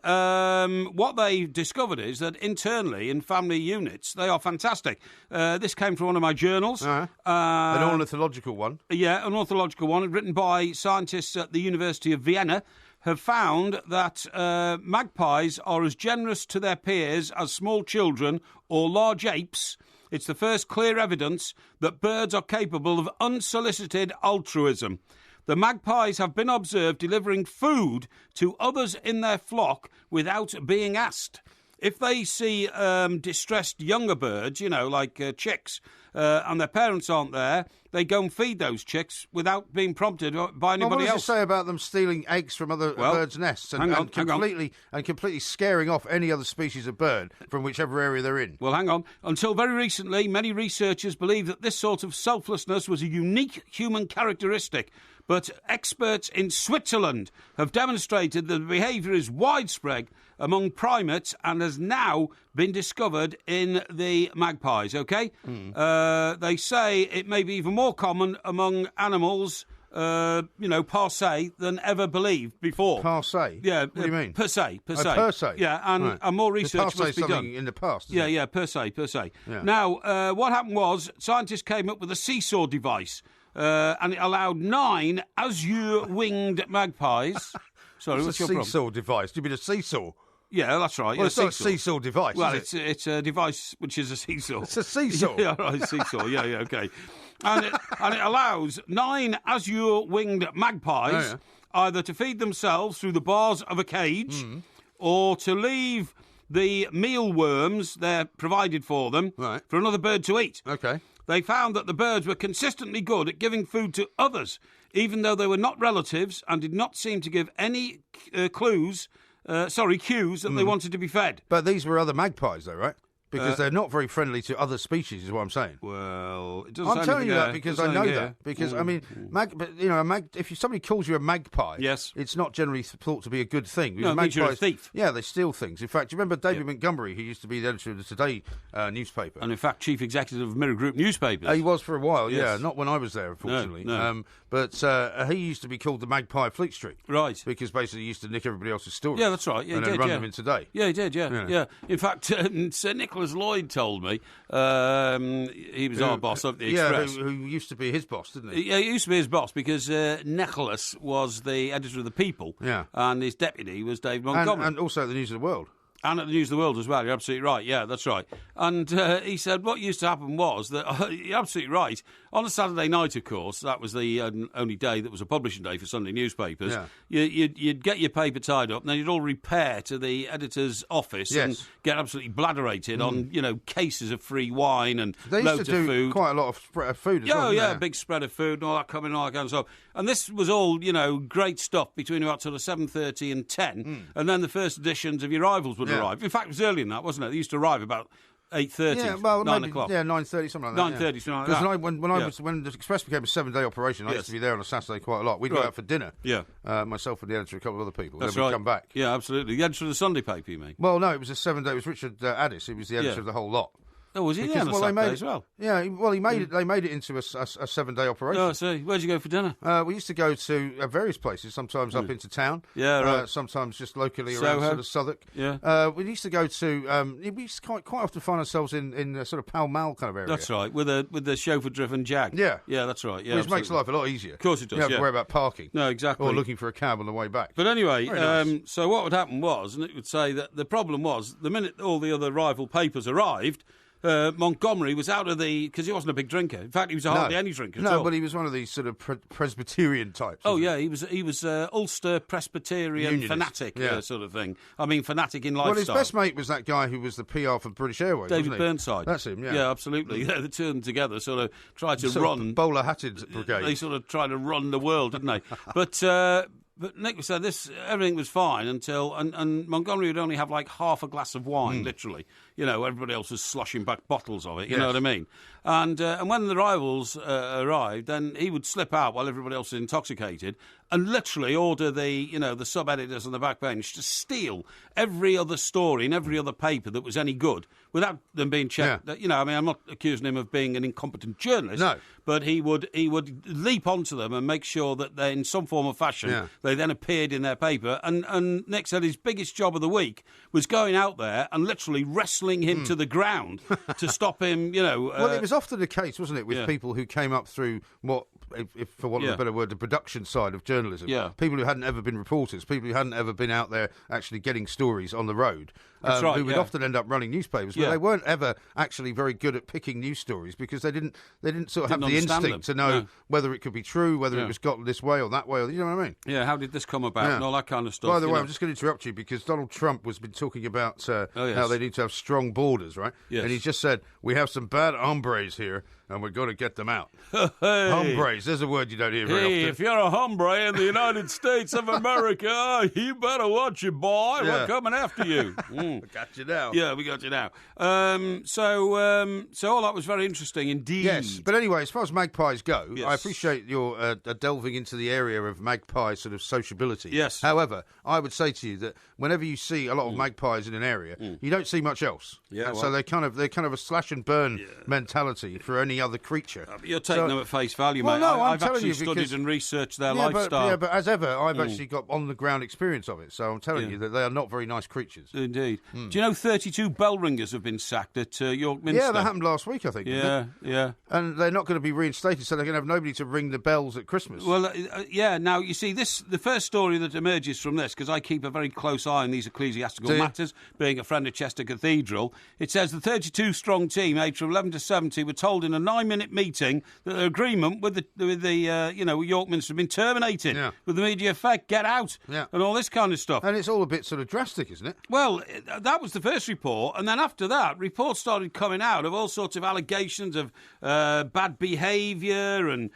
what they discovered is that internally, in family units, they are fantastic. This came from one of my journals. An ornithological one. Yeah, an ornithological one, written by scientists at the University of Vienna, have found that magpies are as generous to their peers as small children or large apes. It's the first clear evidence that birds are capable of unsolicited altruism. The magpies have been observed delivering food to others in their flock without being asked. If they see distressed younger birds, like chicks, and their parents aren't there, they go and feed those chicks without being prompted by anybody else. What does it say about them stealing eggs from other birds' nests and completely scaring off any other species of bird from whichever area they're in? Well, hang on. Until very recently, many researchers believed that this sort of selflessness was a unique human characteristic. But experts in Switzerland have demonstrated that the behaviour is widespread among primates and has now been discovered in the magpies, OK? They say it may be even more common among animals, per se, than ever believed before. Per se? Yeah. What do you mean? Per se. Per se? Yeah, and more research must be done. In the past, Yeah, per se. Yeah. Now, what happened was scientists came up with a seesaw device. And it allowed 9 azure-winged magpies. Sorry, what's your problem? A seesaw device? Do you mean a seesaw? Yeah, that's right. Well, it's not a seesaw device, Well, is it? it's a device which is a seesaw. It's a seesaw? Yeah, right, seesaw. Yeah, OK. And it allows 9 azure-winged magpies either to feed themselves through the bars of a cage or to leave the mealworms they're provided for them for another bird to eat. OK. They found that the birds were consistently good at giving food to others, even though they were not relatives and did not seem to give any cues that they wanted to be fed. But these were other magpies, though, right? Because they're not very friendly to other species, is what I'm saying. Well, it doesn't. I'm telling you that because I know that. Because I mean, if somebody calls you a magpie, yes, it's not generally thought to be a good thing. No, it means you're a thief. Yeah, they steal things. In fact, do you remember David Montgomery, who used to be the editor of the Today newspaper, and in fact, chief executive of Mirror Group newspapers. He was for a while. Yes. Yeah, not when I was there, unfortunately. No. But he used to be called the Magpie of Fleet Street, right? Because basically he used to nick everybody else's stories. Yeah, that's right. Yeah, and he then did, run them in Today. Yeah, he did. Yeah. In fact, Sir Nicholas Lloyd told me he was our boss of the Express. Who used to be his boss, didn't he? Yeah, he used to be his boss because Nicholas was the editor of the People. Yeah, and his deputy was Dave Montgomery, and also the News of the World. And at the News of the World as well, you're absolutely right. Yeah, that's right. And he said what used to happen was that, you're absolutely right, on a Saturday night, of course, that was the only day that was a publishing day for Sunday newspapers, you'd get your paper tied up and then you'd all repair to the editor's office and get absolutely bladderated on, cases of free wine and loads of food. They used to do quite a lot of spread of food as well. Yeah, a big spread of food and all that coming, all that kind of stuff. And this was all, great stuff between about sort of 7:30 and 10, and then the first editions of your rivals would arrive. In fact, it was earlier than that, wasn't it? They used to arrive about 8:30, 9 o'clock. Yeah, 9:30, something like that. 9:30, something like that. Because when the Express became a 7-day operation, I used to be there on a Saturday quite a lot. We'd go out for dinner. Yeah. Myself and the editor, a couple of other people. That's then we'd come back. Yeah, absolutely. The editor of the Sunday paper, you mean? Well, no, it was a 7-day. It was Richard Addis. He was the editor of the whole lot. Oh, was he there on a Saturday as well? Yeah, well, he made it. They made it into a 7-day operation. Oh, I see. Where'd you go for dinner? We used to go to various places. Sometimes up into town. Yeah, right. Sometimes just locally around sort of Southwark. Yeah. We used to go to. We used to quite often find ourselves in sort of Pall Mall kind of area. That's right, with the chauffeur-driven Jag. Yeah, that's right. Yeah, which makes life a lot easier. Of course it does. You don't have to worry about parking. No, exactly. Or looking for a cab on the way back. But anyway, nice. So what would happen was, and it would say that the problem was, the minute all the other rival papers arrived, Montgomery was out of because he wasn't a big drinker. In fact, he was hardly any drinker at all. No, but he was one of these sort of Presbyterian types. Oh, yeah, he was Ulster Presbyterian Unionist. Fanatic sort of thing. I mean, fanatic in lifestyle. Well, his best mate was that guy who was the PR for British Airways, David Burnside. That's him, yeah. Yeah, absolutely. Yeah, the two of them together sort of tried to run... bowler-hatted brigade. They sort of tried to run the world, didn't they? But Nick said everything was fine until and Montgomery would only have like half a glass of wine, literally. Everybody else was sloshing back bottles of it. You know what I mean? And when the rivals arrived, then he would slip out while everybody else was intoxicated and literally order the sub editors on the back bench to steal every other story in every other paper that was any good without them being checked. Yeah. I'm not accusing him of being an incompetent journalist. No. But he would leap onto them and make sure that they, in some form or fashion, they then appeared in their paper. And Nick said his biggest job of the week was going out there and literally wrestling him to the ground to stop him, Well, it was often the case, wasn't it, with people who came up through what if for want of a better word, the production side of journalism. Yeah. People who hadn't ever been reporters, people who hadn't ever been out there actually getting stories on the road. That's right, who would often end up running newspapers, but they weren't ever actually very good at picking news stories because they didn't sort of have the instinct to know whether it could be true, whether it was got this way or that way, or you know what I mean? Yeah, how did this come about and all that kind of stuff. By the way, I'm just going to interrupt you because Donald Trump has been talking about how they need to have strong borders, right? Yes. And he just said, we have some bad hombres here and we're going to get them out. Hombres, there's a word you don't hear very often. If you're a hombre in the United States of America, you better watch your boy. We're coming after you. We got you now. Yeah, we got you now. So all that was very interesting indeed. Yes, but anyway, as far as magpies go, I appreciate your delving into the area of magpie sort of sociability. Yes. However, I would say to you that whenever you see a lot of magpies in an area, you don't see much else. Yeah, so they're kind of a slash and burn mentality for any other creature. But you're taking them at face value, mate. No, I've actually studied and researched their lifestyle. But as ever, I've actually got on-the-ground experience of it, so I'm telling you that they are not very nice creatures. Indeed. Do you know 32 bell ringers have been sacked at York Minster? Yeah, that happened last week, I think. Yeah. And they're not going to be reinstated, so they're going to have nobody to ring the bells at Christmas. Well, now, you see, the first story that emerges from this, because I keep a very close eye on these ecclesiastical matters, being a friend of Chester Cathedral, it says the 32-strong team, aged from 11 to 70, were told in a 9-minute meeting that their agreement with the York Minster had been terminated with immediate effect, get out, and all this kind of stuff. And it's all a bit sort of drastic, isn't it? Well, that was the first report, and then after that, reports started coming out of all sorts of allegations of bad behaviour and,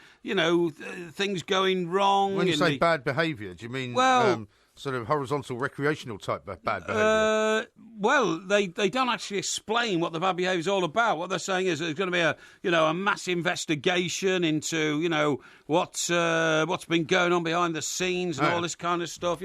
things going wrong. When you say bad behaviour, do you mean sort of horizontal recreational type bad behaviour? Well, they don't actually explain what the bad behaviour is all about. What they're saying is there's going to be a mass investigation into what's been going on behind the scenes and all this kind of stuff.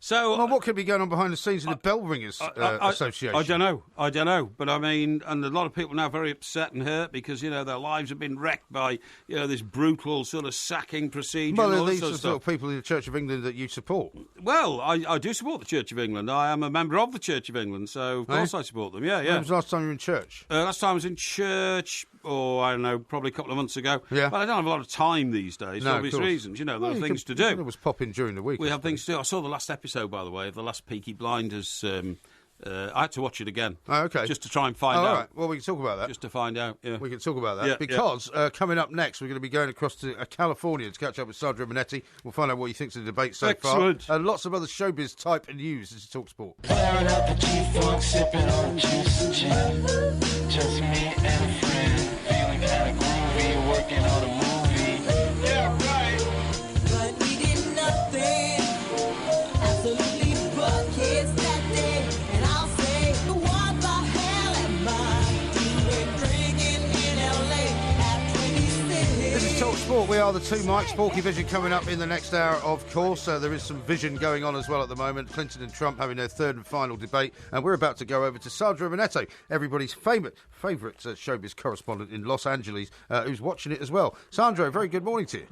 So what could be going on behind the scenes in the Bell Ringers Association? I don't know. But I mean, and a lot of people are now very upset and hurt because their lives have been wrecked by this brutal sort of sacking procedure. Well, and all these sort are of sort of people in the Church of England that you support. Well, I do support the Church of England. I am a member of the Church of England, so of course I support them. Yeah. When was the last time you were in church? Last time I was in church, I don't know, probably a couple of months ago. Yeah. But I don't have a lot of time these days for obvious reasons. There are things to do. It was pop in during the week. We have things to do. I saw the last episode, by the way, of the last Peaky Blinders. I had to watch it again. Oh, okay. Just to try and find out. All right. Well, we can talk about that. Just to find out, yeah. We can talk about that because coming up next, we're going to be going across to California to catch up with Sandro Minetti. We'll find out what he thinks of the debate so far. And lots of other showbiz type and news. This is TalkSport. Firing up the G-Funk, sipping on juice and gin. Just me and a friend, feeling kind of groovy, working on a movie. Yeah, right. But we did nothing. Absolutely buck kids that day. And I'll say, what the hell am I doing drinking in LA at 26? This is TalkSport. We are the two mics. Porkyvision coming up in the next hour, of course. There is some vision going on as well at the moment. Clinton and Trump having their third and final debate. And we're about to go over to Sandro Minetti, everybody's favourite showbiz correspondent in Los Angeles, who's watching it as well. Sandro, very good morning to you.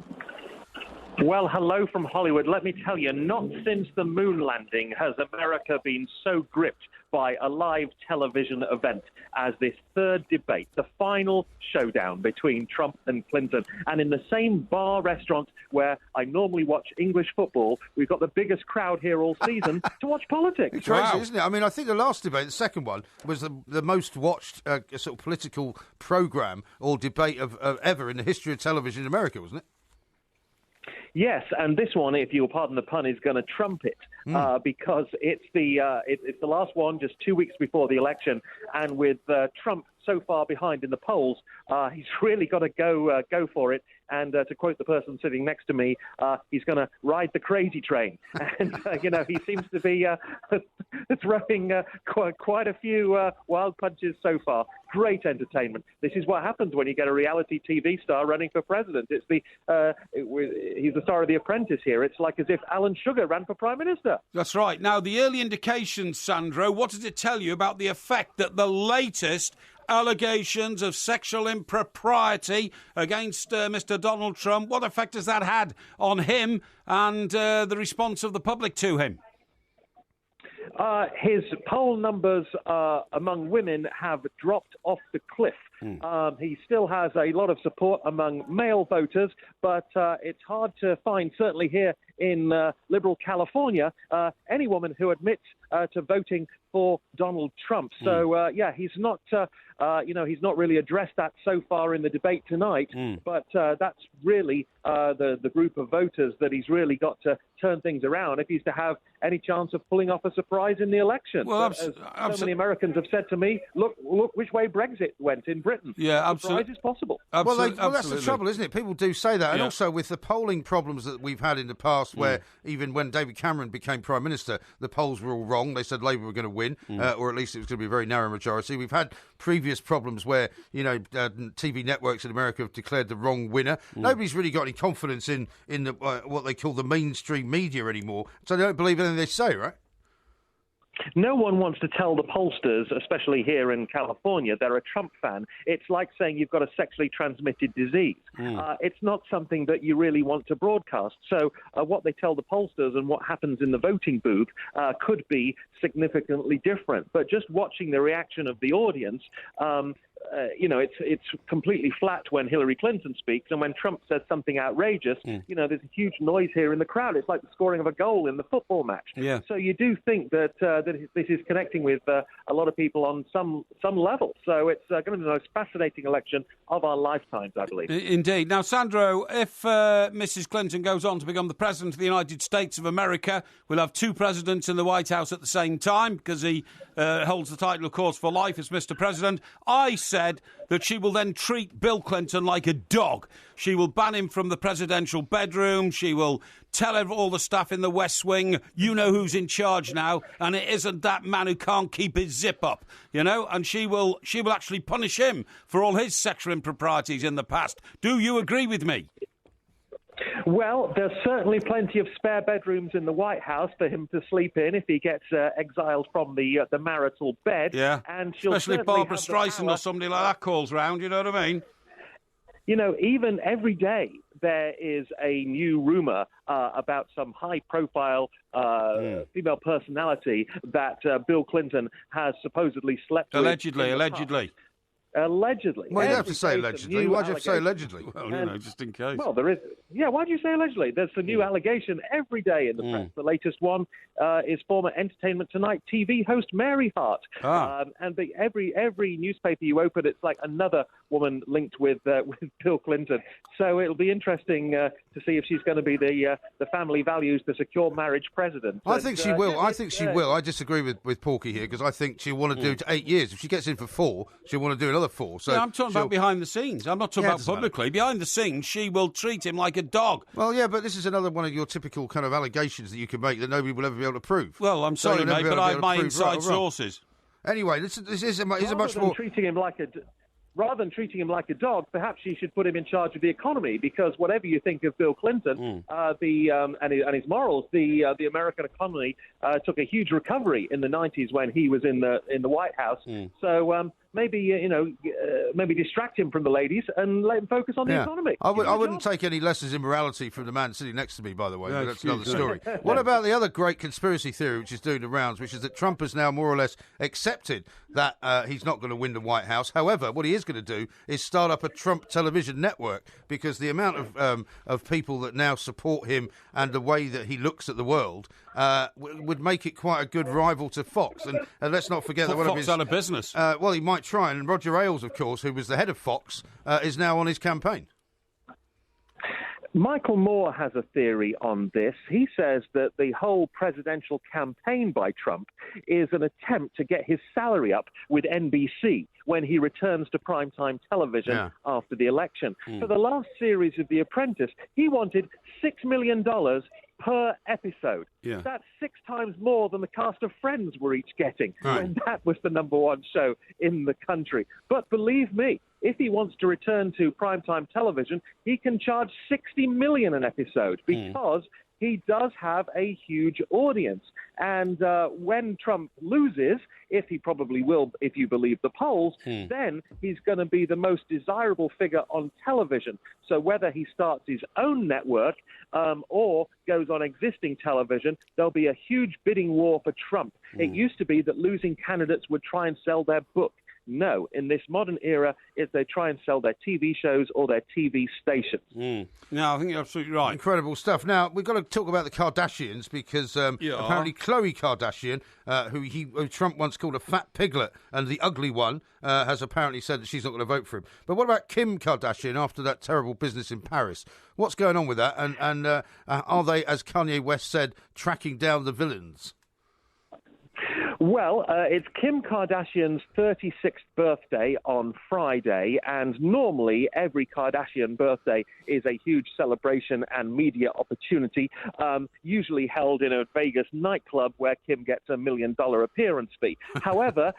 Well, hello from Hollywood. Let me tell you, not since the moon landing has America been so gripped by a live television event as this third debate, the final showdown between Trump and Clinton. And in the same bar restaurant where I normally watch English football, we've got the biggest crowd here all season to watch politics. It's crazy, isn't it? I mean, I think the last debate, the second one, was the most watched sort of political programme or debate of ever in the history of television in America, wasn't it? Yes, and this one, if you'll pardon the pun, is going to trump it because it's the last one just 2 weeks before the election, and with Trump so far behind in the polls, he's really got to go for it. And to quote the person sitting next to me, he's going to ride the crazy train. And, he seems to be throwing quite a few wild punches so far. Great entertainment. This is what happens when you get a reality TV star running for president. He's the star of The Apprentice here. It's like as if Alan Sugar ran for Prime Minister. That's right. Now, the early indications, Sandro, what does it tell you about the effect that the latest allegations of sexual impropriety against Mr. Donald Trump, what effect has that had on him and the response of the public to him? His poll numbers among women have dropped off the cliff He still has a lot of support among male voters, but it's hard to find, certainly here in liberal California, any woman who admits to voting for Donald Trump. So, he's not, he's not really addressed that so far in the debate tonight, but that's really the group of voters that he's really got to turn things around if he's to have any chance of pulling off a surprise in the election. Well, as so many Americans have said to me, look which way Brexit went in Britain. Yeah, absolutely. Surprise is possible. Well, that's the trouble, isn't it? People do say that. And also with the polling problems that we've had in the past, where even when David Cameron became Prime Minister, the polls were all wrong. They said Labour were going to win, or at least it was going to be a very narrow majority. We've had previous problems where, TV networks in America have declared the wrong winner. Nobody's really got any confidence in the, what they call the mainstream media anymore, so they don't believe anything they say, right? No one wants to tell the pollsters, especially here in California, they're a Trump fan. It's like saying you've got a sexually transmitted disease. It's not something that you really want to broadcast. So what they tell the pollsters and what happens in the voting booth could be significantly different. But just watching the reaction of the audience, it's completely flat when Hillary Clinton speaks, and when Trump says something outrageous, there's a huge noise here in the crowd. It's like the scoring of a goal in the football match. Yeah. So you do think that this is connecting with a lot of people on some level. So it's going to be the most fascinating election of our lifetimes, I believe. Indeed. Now, Sandro, if Mrs. Clinton goes on to become the President of the United States of America, we'll have two presidents in the White House at the same time, because he holds the title, of course, for life as Mr. President. I said that she will then treat Bill Clinton like a dog. She will ban him from the presidential bedroom. She will tell all the staff in the West Wing, you know who's in charge now, and it isn't that man who can't keep his zip up, and she will actually punish him for all his sexual improprieties in the past. Do you agree with me? Well, there's certainly plenty of spare bedrooms in the White House for him to sleep in if he gets exiled from the marital bed. Yeah, and she'll especially if Barbara Streisand or somebody like that calls round, you know what I mean? Even every day there is a new rumour about some high-profile female personality that Bill Clinton has supposedly slept with. Allegedly. Allegedly. Well, you have to say allegedly. Why do you have to say allegedly? Well, just in case. Well, there is. Yeah, why do you say allegedly? There's a new allegation every day in the press. The latest one is former Entertainment Tonight TV host Mary Hart. And every newspaper you open, it's like another woman linked with Bill Clinton. So it'll be interesting to see if she's going to be the family values, the secure marriage president. I think she will. I think she will. I disagree with Porky here, because I think she'll want to do 8 years. If she gets in for 4, she'll want to do another 4. So I'm talking about behind the scenes. I'm not talking about publicly. Behind the scenes, she will treat him like a dog. Well, yeah, but this is another one of your typical kind of allegations that you can make that nobody will ever be able to prove. Well, I'm sorry, mate, but I have my inside sources. Anyway, this is a much more... Rather than treating him like a dog, perhaps you should put him in charge of the economy, because whatever you think of Bill Clinton and his morals, the American economy took a huge recovery in the 90s when he was in the White House. So maybe distract him from the ladies and let him focus on the economy. I wouldn't take any lessons in morality from the man sitting next to me, by the way. But that's another story. What about the other great conspiracy theory which is doing the rounds, which is that Trump has now more or less accepted that he's not going to win the White House. However, what he is going to do is start up a Trump television network, because the amount of people that now support him and the way that he looks at the world would make it quite a good rival to Fox. And let's not forget that one of his... Fox out of business. Well, he might try. And Roger Ailes, of course, who was the head of Fox, is now on his campaign. Michael Moore has a theory on this. He says that the whole presidential campaign by Trump is an attempt to get his salary up with NBC when he returns to primetime television after the election. For the last series of The Apprentice, he wanted $6 million per episode. Yeah. That's 6 times more than the cast of Friends were each getting when that was the #1 show in the country. But believe me, if he wants to return to primetime television, he can charge $60 million an episode, because he does have a huge audience. And when Trump loses, if he probably will, if you believe the polls, then he's going to be the most desirable figure on television. So whether he starts his own network or goes on existing television, there'll be a huge bidding war for Trump. It used to be that losing candidates would try and sell their book. No. In this modern era, it's they try and sell their TV shows or their TV stations. No, I think you're absolutely right. Incredible stuff. Now, we've got to talk about the Kardashians because apparently Khloe Kardashian, who Trump once called a fat piglet, and the ugly one, has apparently said that she's not going to vote for him. But what about Kim Kardashian after that terrible business in Paris? What's going on with that? And are they, as Kanye West said, tracking down the villains? Well, it's Kim Kardashian's 36th birthday on Friday, and normally every Kardashian birthday is a huge celebration and media opportunity, usually held in a Vegas nightclub where Kim gets $1 million appearance fee. However,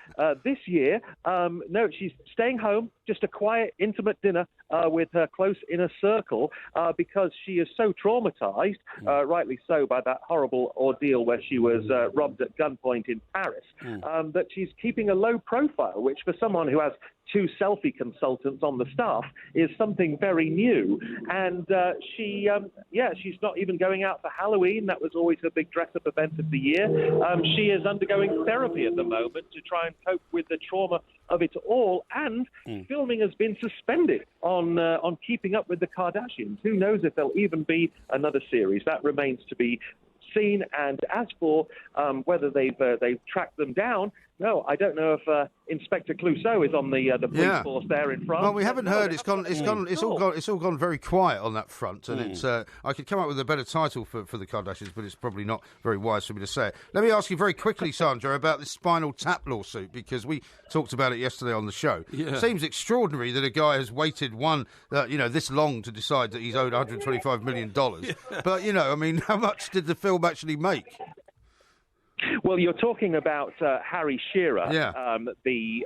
this year, no, she's staying home, just a quiet, intimate dinner with her close inner circle because she is so traumatized, rightly so, by that horrible ordeal where she was robbed at gunpoint in Paris, that she's keeping a low profile, which for someone who has 2 selfie consultants on the staff is something very new. And she's not even going out for Halloween. That was always her big dress-up event of the year. She is undergoing therapy at the moment to try and cope with the trauma of it all. And filming has been suspended on Keeping Up with the Kardashians. Who knows if there'll even be another series? That remains to be seen. And as for whether they've tracked them down, no, I don't know if Inspector Clouseau is on the police force there in France. Well, we haven't heard. It's all gone very quiet on that front, and it's. I could come up with a better title for the Kardashians, but it's probably not very wise for me to say it. Let me ask you very quickly, Sandra, about this Spinal Tap lawsuit, because we talked about it yesterday on the show. Yeah. It seems extraordinary that a guy has waited this long to decide that he's owed $125 million. Yeah. But I mean, how much did the film actually make? Well, you're talking about Harry Shearer, the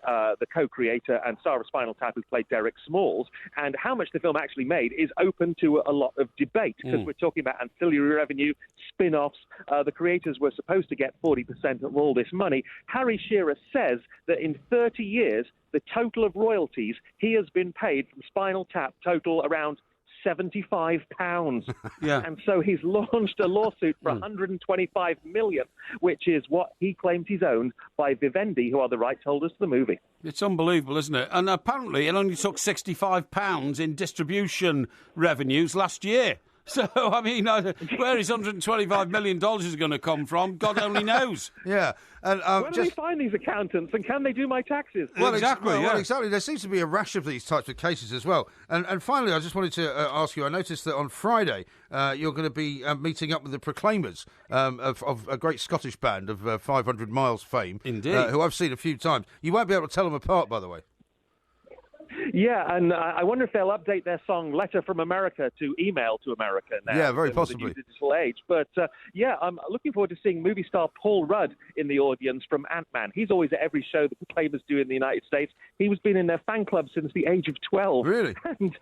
co-creator and star of Spinal Tap, who played Derek Smalls, and how much the film actually made is open to a lot of debate, because we're talking about ancillary revenue, spin-offs. The creators were supposed to get 40% of all this money. Harry Shearer says that in 30 years, the total of royalties he has been paid from Spinal Tap total around £75. And so he's launched a lawsuit for $125 million, which is what he claims he's owned by Vivendi, who are the rights holders to the movie. It's unbelievable, isn't it? And apparently it only took £65 in distribution revenues last year. So, I mean, where his $125 million is going to come from, God only knows. Yeah. And, where do we find these accountants, and can they do my taxes? Well, exactly. Well, exactly. There seems to be a rash of these types of cases as well. And finally, I just wanted to ask you, I noticed that on Friday you're going to be meeting up with the Proclaimers of a great Scottish band of 500 Miles fame. Indeed. Who I've seen a few times. You won't be able to tell them apart, by the way. Yeah, and I wonder if they'll update their song Letter from America to Email to America now. Yeah, very possibly. With the new digital age. But, I'm looking forward to seeing movie star Paul Rudd in the audience from Ant-Man. He's always at every show the Proclaimers do in the United States. He's been in their fan club since the age of 12. Really? And,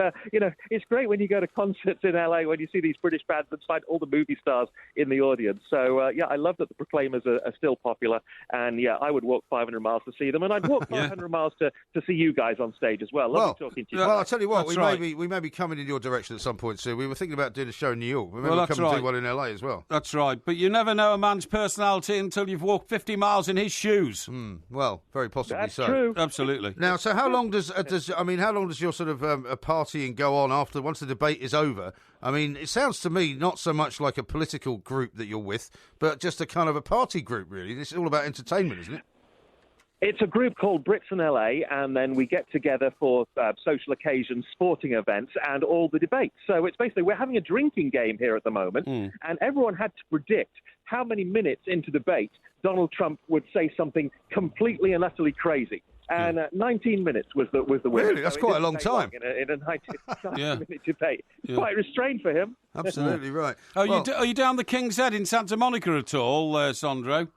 it's great when you go to concerts in L.A. when you see these British bands and find all the movie stars in the audience. So, I love that the Proclaimers are still popular. And, I would walk 500 miles to see them. And I'd walk 500 miles to see you guys on stage as well. Lovely talking to you. Well, I'll tell you what, we may be coming in your direction at some point soon. We were thinking about doing a show in New York. We may come and do one in LA as well. That's right. But you never know a man's personality until you've walked 50 miles in his shoes. Well, very possibly That's so. True. Absolutely. Now, so how long does your sort of partying go on once the debate is over? I mean, it sounds to me not so much like a political group that you're with, but just a kind of a party group, really. This is all about entertainment, isn't it? It's a group called Brits in LA, and then we get together for social occasions, sporting events, and all the debates. So it's basically, we're having a drinking game here at the moment, and everyone had to predict how many minutes into debate Donald Trump would say something completely and utterly crazy. And 19 minutes was the winner. Really? That's quite a long time. In a 19-minute debate. It's quite restrained for him. Absolutely right. Are you down the King's Head in Santa Monica at all, Sandro?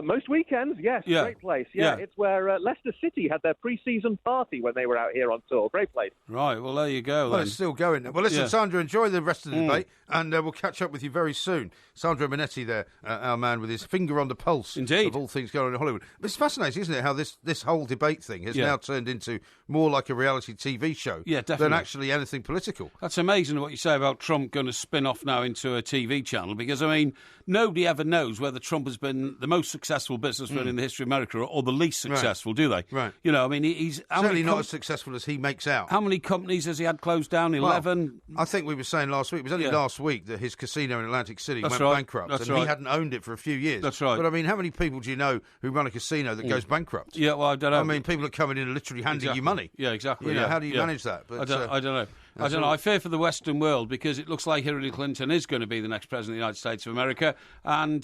Most weekends, yes. Yeah. Great place. Yeah. It's where Leicester City had their pre-season party when they were out here on tour. Great place. Right, well, there you go. Well, it's still going. Well, listen, Sandra, enjoy the rest of the debate, and we'll catch up with you very soon. Sandro Minetti there, our man with his finger on the pulse of all things going on in Hollywood. It's fascinating, isn't it, how this whole debate thing has now turned into more like a reality TV show than actually anything political. That's amazing what you say about Trump going to spin off now into a TV channel, because, I mean, nobody ever knows whether Trump has been the most successful businessman in the history of America, or the least successful, do they? Right. You know, I mean, he's certainly not as successful as he makes out. How many companies has he had closed down? 11? Well, I think we were saying last week, it was only last week that his casino in Atlantic City went bankrupt, he hadn't owned it for a few years. That's right. But I mean, how many people do you know who run a casino that goes bankrupt? Yeah, well, I don't know. I mean, people are coming in and literally handing you money. Yeah, exactly. You know, how do you manage that? But, I don't know. I don't know. I fear for the Western world because it looks like Hillary Clinton is going to be the next president of the United States of America, and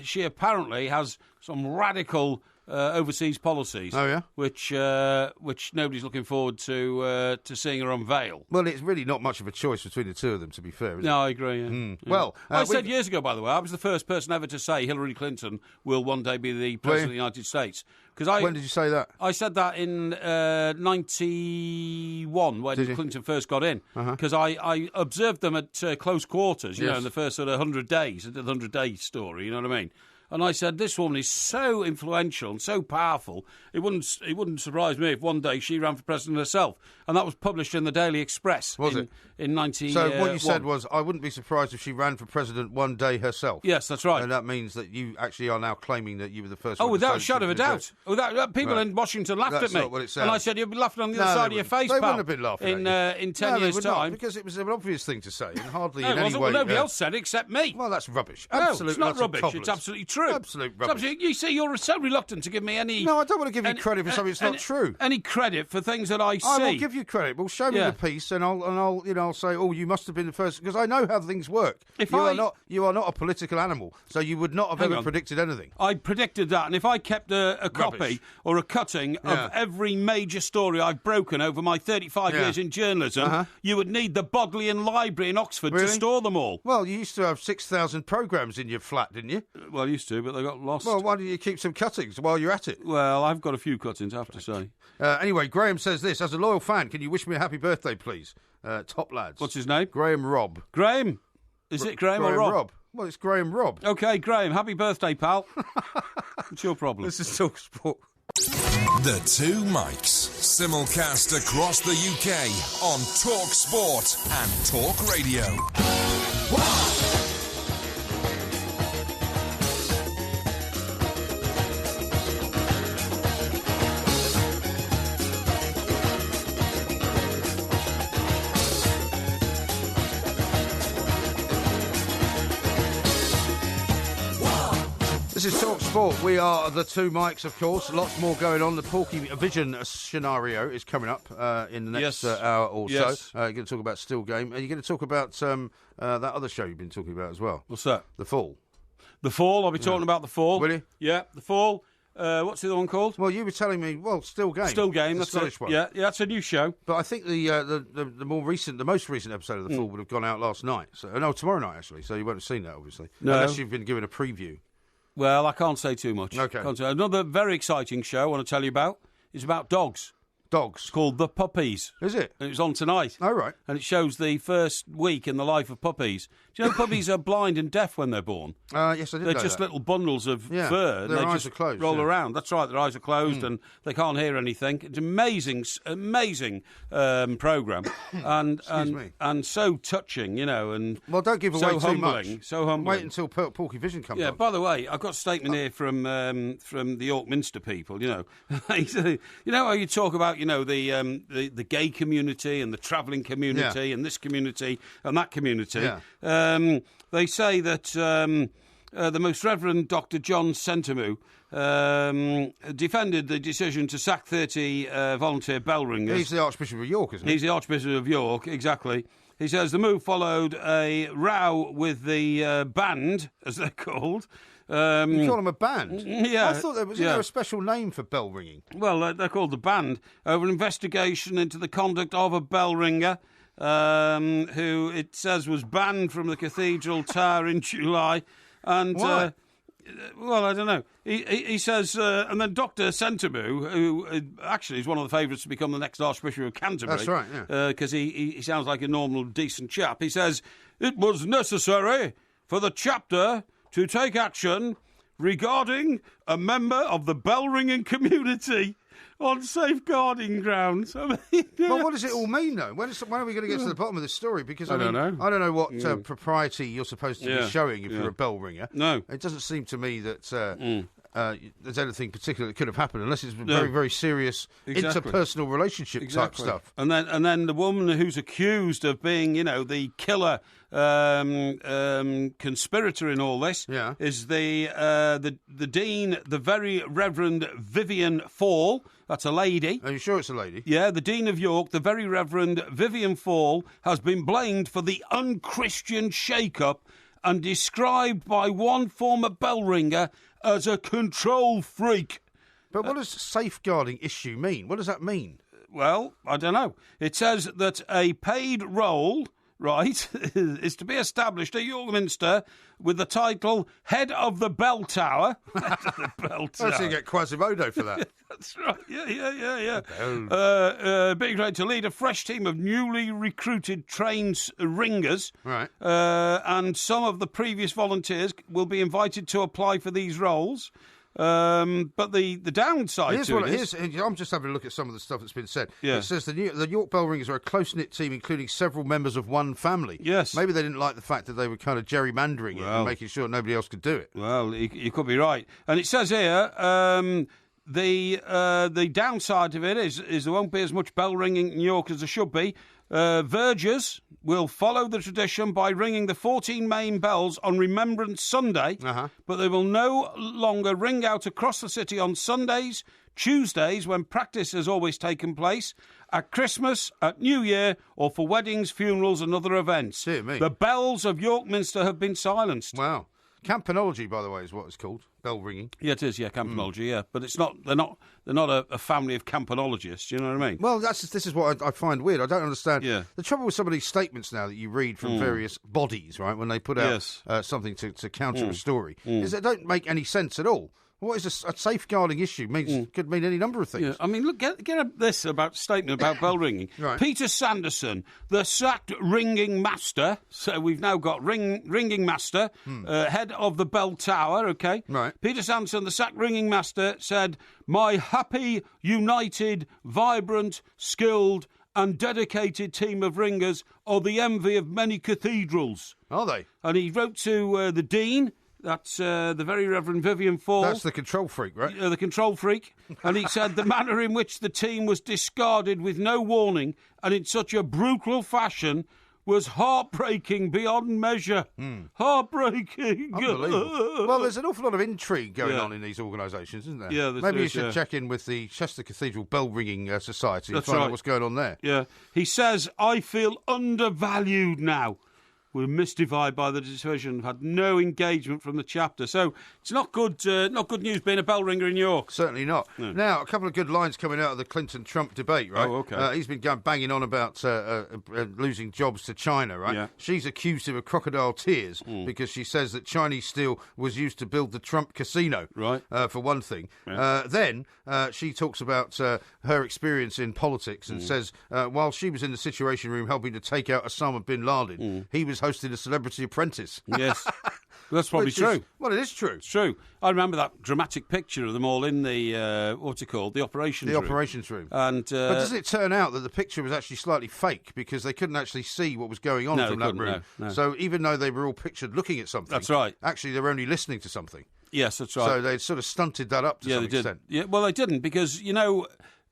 she apparently has some radical overseas policies. Oh yeah, which nobody's looking forward to seeing her unveil. Well, it's really not much of a choice between the two of them, to be fair. No, I agree. Yeah. Yeah. Well, I said years ago, by the way, I was the first person ever to say Hillary Clinton will one day be the president of the United States. When did you say that? I said that in 91 when Clinton first got in, because I observed them at close quarters, you know, in the first sort of 100 days, the 100-day story, you know what I mean? And I said, this woman is so influential and so powerful, it wouldn't surprise me if one day she ran for president herself. And that was published in the Daily Express. Was it? In 90. So what you said was, I wouldn't be surprised if she ran for president one day herself. Yes, that's right. And that means that you actually are now claiming that you were the first one. Oh, without a shadow of a doubt. People in Washington laughed at me. Not what it sounds. And I said, you'll be laughing on the other side of your face, They pal. wouldn't have been laughing in 10 years' time. Not, because it was an obvious thing to say, and hardly no, in any way... Well, nobody else said it except me. Well, that's rubbish. No, Absolutely, it's not rubbish. It's absolutely true. Absolute rubbish. You see, you're so reluctant to give me any... No, I don't want to give you credit for something that's not true. Any credit for things that I see. I will give you credit. Well, show me the piece, and I'll say, oh, you must have been the first, because I know how things work. You are not a political animal, so you would not have ever predicted anything. I predicted that, and if I kept a copy or a cutting of every major story I've broken over my 35 years in journalism, you would need the Bodleian Library in Oxford to store them all. Well, you used to have 6,000 programmes in your flat, didn't you? Well, I used to, but they got lost. Well, why don't you keep some cuttings while you're at it? Well, I've got a few cuttings, I have to say. Anyway, Graham says this, as a loyal fan, can you wish me a happy birthday, please? Top lads. What's his name? Graham Robb. Graham? Is it Graham or Rob? Well, it's Graham Robb. OK, Graham, happy birthday, pal. What's your problem? This is Talk Sport. The Two Mics, simulcast across the UK on Talk Sport and Talk Radio. Wow. This is Talk Sport. We are the Two Mics, of course. Lots more going on. The Porkyvision scenario is coming up in the next hour or so. You're going to talk about Still Game. Are you going to talk about that other show you've been talking about as well? What's that? The Fall. The Fall? I'll be talking about The Fall. Will you? Yeah, The Fall. What's the other one called? Well, you were telling me, Still Game. Still Game, that's Scottish one. Yeah, that's a new show. But I think the most recent episode of The Fall would have gone out last night. No, tomorrow night, actually. So you won't have seen that, obviously. No. Unless you've been given a preview. Well, I can't say too much. Okay. Another very exciting show I want to tell you about is about dogs. Dogs? It's called The Puppies. Is it? And it's on tonight. Oh, right. And it shows the first week in the life of puppies. Do you know puppies are blind and deaf when they're born? Yes, I did know They're just that. little bundles of fur. And their they eyes just are closed, roll around. That's right, their eyes are closed and they can't hear anything. It's amazing programme. And so touching, you know. And well, don't give away so too much. So humbling. Wait until Porkyvision comes on. Yeah, by the way, I've got a statement here from the York Minster people, you know. You know how you talk about, you know, the gay community and the travelling community and this community and that community. Yeah. They say that the Most Reverend Dr. John Sentamu defended the decision to sack 30 volunteer bell ringers. He's the Archbishop of York, isn't he? He's the Archbishop of York, exactly. He says the move followed a row with the band, as they're called. You call them a band? Yeah. I thought there was there a special name for bell ringing. Well, they're called the band, over an investigation into the conduct of a bell ringer who it says was banned from the Cathedral Tower in July. And why? Well, I don't know. He says, and then Dr. Sentamu, who actually is one of the favourites to become the next Archbishop of Canterbury. That's right, yeah. Because he sounds like a normal, decent chap. He says, it was necessary for the chapter to take action regarding a member of the bell-ringing community on safeguarding grounds. I mean, well, what does it all mean, though? When are we going to get to the bottom of this story? Because I don't know. I don't know what propriety you're supposed to be showing if you're a bell ringer. No, it doesn't seem to me that there's anything particular that could have happened unless it's very, very serious interpersonal relationship type stuff. And then the woman who's accused of being, the killer conspirator in all this is the Dean, the Very Reverend Vivian Fall. That's a lady. Are you sure it's a lady? Yeah, the Dean of York, the Very Reverend Vivian Fall, has been blamed for the unchristian shake-up and described by one former bell ringer as a control freak. But what does safeguarding issue mean? What does that mean? Well, I don't know. It says that a paid role, right, is to be established at York Minster with the title Head of the Bell Tower. Head of the Bell Tower. That's you get Quasimodo for that. That's right. Yeah. Being ready to lead a fresh team of newly recruited trained ringers. Right. And some of the previous volunteers will be invited to apply for these roles. But the downside to it is... I'm just having a look at some of the stuff that's been said. Yeah. It says the York Bell Ringers are a close-knit team, including several members of one family. Yes. Maybe they didn't like the fact that they were kind of gerrymandering it and making sure nobody else could do it. Well, you could be right. And it says here... The downside of it is there won't be as much bell ringing in York as there should be. Vergers will follow the tradition by ringing the 14 main bells on Remembrance Sunday, but they will no longer ring out across the city on Sundays, Tuesdays, when practice has always taken place, at Christmas, at New Year, or for weddings, funerals and other events. Dear me. The bells of York Minster have been silenced. Wow. Campanology, by the way, is what it's called. Bell ringing. Yeah, it is. Yeah, campanology. Yeah, but it's not. They're not a family of campanologists. Do you know what I mean? Well, this is what I find weird. I don't understand. Yeah. The trouble with some of these statements now that you read from various bodies, right, when they put out something to counter a story, is they don't make any sense at all. What is a safeguarding issue? Could mean any number of things. Yeah, I mean, look, get this about statement about bell ringing. Right. Peter Sanderson, the sacked ringing master. So we've now got ringing master, head of the bell tower. Okay. Right. Peter Sanderson, the sacked ringing master, said, "My happy, united, vibrant, skilled, and dedicated team of ringers are the envy of many cathedrals." Are they? And he wrote to the dean. That's the Very Reverend Vivian Fall. That's the control freak, right? The control freak. And he said the manner in which the team was discarded with no warning and in such a brutal fashion was heartbreaking beyond measure. Heartbreaking. Unbelievable. Well, there's an awful lot of intrigue going on in these organisations, isn't there? Yeah, maybe you should check in with the Chester Cathedral Bell Ringing Society and find out what's going on there. Yeah. He says, "I feel undervalued now. We're mystified by the decision, had no engagement from the chapter." So it's not good news being a bell ringer in York. Certainly not. No. Now, a couple of good lines coming out of the Clinton-Trump debate, right? Oh, okay. He's been banging on about losing jobs to China, right? Yeah. She's accused him of crocodile tears because she says that Chinese steel was used to build the Trump casino, right? For one thing. Yeah. Then she talks about her experience in politics and says while she was in the Situation Room helping to take out Osama bin Laden, he was hosting a Celebrity Apprentice. Yes. That's probably true. Well, it is true. It's true. I remember that dramatic picture of them all in the, what's it called? The operations room. The operations room. And, but does it turn out that the picture was actually slightly fake because they couldn't actually see what was going on from that room? No. So even though they were all pictured looking at something, that's right. Actually, they were only listening to something. Yes, that's right. So they sort of stunted that up to some extent. Yeah, well, they didn't because,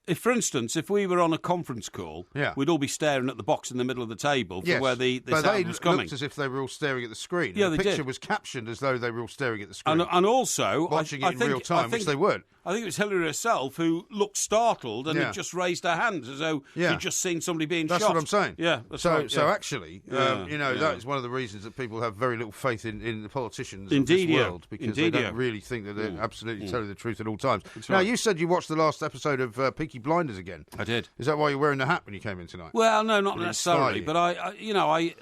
if, for instance, if we were on a conference call, we'd all be staring at the box in the middle of the table for where the sound was coming. Looked as if they were all staring at the screen. Yeah, the they picture did. was captioned as though they were all staring at the screen. And also... watching it in real time, which they weren't. I think it was Hillary herself who looked startled and had just raised her hands as though she'd just seen somebody being shot. That's what I'm saying. Yeah, that's right. So actually, that is one of the reasons that people have very little faith in the politicians of this world because they don't really think that they're absolutely telling the truth at all times. Now, you said you watched the last episode of Peaky Blinders again. I did. Is that why you're wearing the hat when you came in tonight? Well, no, not necessarily. But I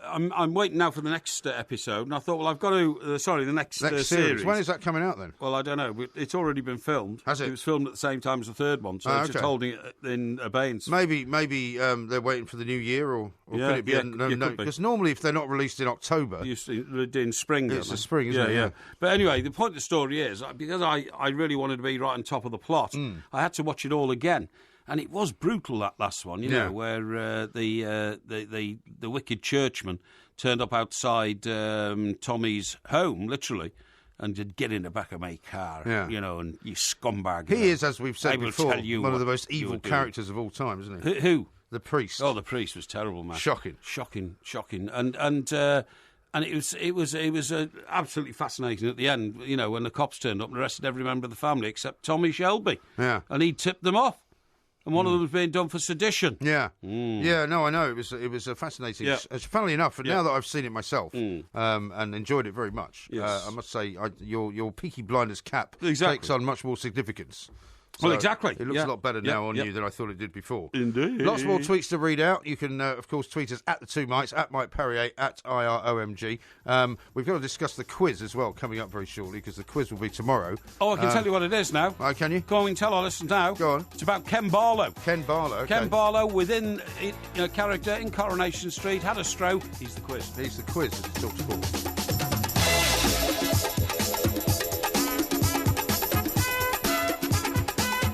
I'm waiting now for the next episode, and I thought, well, I've got to... the next series. When is that coming out, then? Well, I don't know. It's already been filmed. Has it? It was filmed at the same time as the third one, so it's just holding it in abeyance. Maybe they're waiting for the new year, or could it be... No, because normally if they're not released in October... They're in spring. It's the spring, isn't it? Yeah. But anyway, the point of the story is, because I really wanted to be right on top of the plot, I had to watch it all again. And it was brutal, that last one, you know, where the wicked churchman turned up outside Tommy's home, literally, and did get in the back of my car, you know, and you scumbag. He is, as we've said before, one of the most evil characters of all time, isn't he? Who? The priest. Oh, the priest was terrible, man. Shocking. And it was absolutely fascinating at the end, you know, when the cops turned up and arrested every member of the family except Tommy Shelby. Yeah. And he tipped them off. And one of them was being done for sedition. Yeah. Yeah, no, I know. It was fascinating. Yeah. Funnily enough, and now that I've seen it myself and enjoyed it very much, I must say your Peaky Blinders cap takes on much more significance. So well, exactly. It looks a lot better now on you than I thought it did before. Indeed. Lots more tweets to read out. You can, of course, tweet us at the two mics, at Mike Parry, at IROMG. We've got to discuss the quiz as well, coming up very shortly, because the quiz will be tomorrow. Oh, I can tell you what it is now. Oh, can you? Go on and tell our listeners now. Go on. It's about Ken Barlow. Ken Barlow, okay. Ken Barlow, within a character in Coronation Street, had a stroke. He's the quiz. He's the quiz at Talk Sport.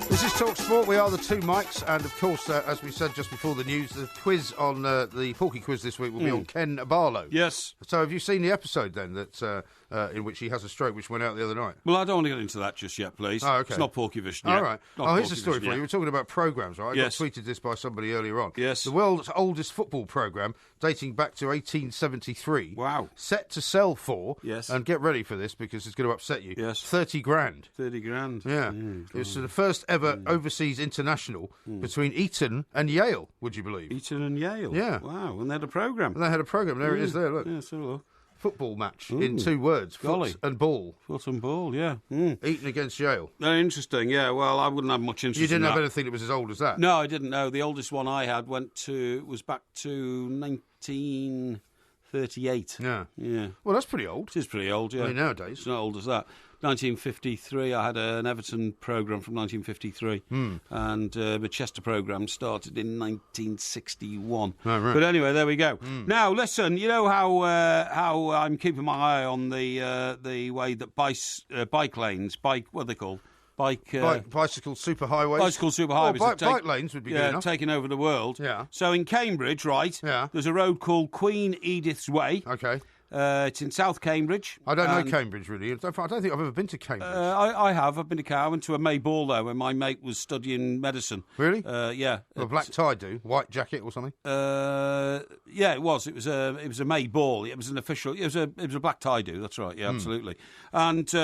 This is Talk Sport. We are the two mics, and of course, as we said just before the news, the quiz on the Porky quiz this week will be on Ken Barlow. Yes. So, have you seen the episode then that in which he has a stroke, which went out the other night? Well, I don't want to get into that just yet, please. Oh, okay. It's not Porkyvision yet. All right. Here's the story for you. We were talking about programmes, right? I got tweeted this by somebody earlier on. Yes. The world's oldest football programme, dating back to 1873. Wow. Set to sell for, yes, and get ready for this because it's going to upset you, yes, 30 grand. 30 grand. Yeah. It's the first ever overseas international between Eton and Yale, would you believe? Eton and Yale? Yeah. Wow, and they had a programme. And they had a programme. There it is there, look. Yeah, so look. Football match in 2 words. Foot and ball. Foot and ball, yeah. Eton against Yale. Very interesting, yeah. Well, I wouldn't have much interest in You didn't that. have anything that was as old as that? No, I didn't know. The oldest one I had was back to 1938. Yeah. Yeah. Well, that's pretty old. It is pretty old, yeah. I mean, nowadays. It's not old as that. 1953, I had an Everton programme from 1953, and the Chester programme started in 1961. Oh, right. But anyway, there we go. Now, listen, you know how I'm keeping my eye on the way that bike lanes, what are they called? Bicycle superhighways. Bicycle superhighways. Bike lanes would be good enough. Taking over the world. Yeah. So in Cambridge, right, there's a road called Queen Edith's Way. Okay. It's in South Cambridge. I don't know Cambridge, really. I don't think I've ever been to Cambridge. I have. I've been to Cambridge. I went to a May ball there when my mate was studying medicine. Really? Yeah. A black tie, white jacket or something? Yeah, it was. It was a May ball. It was an official. It was a black tie do. That's right. Yeah, absolutely. And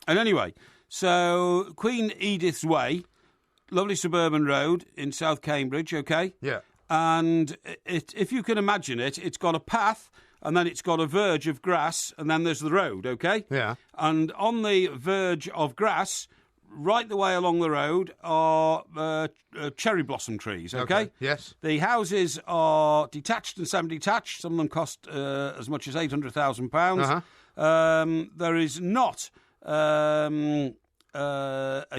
anyway, so Queen Edith's Way, lovely suburban road in South Cambridge. Okay. Yeah. And if you can imagine it, it's got a path. And then it's got a verge of grass, and then there's the road, okay? Yeah. And on the verge of grass, right the way along the road, are cherry blossom trees, okay? Yes. The houses are detached and semi-detached. Some of them cost as much as £800,000. There is not a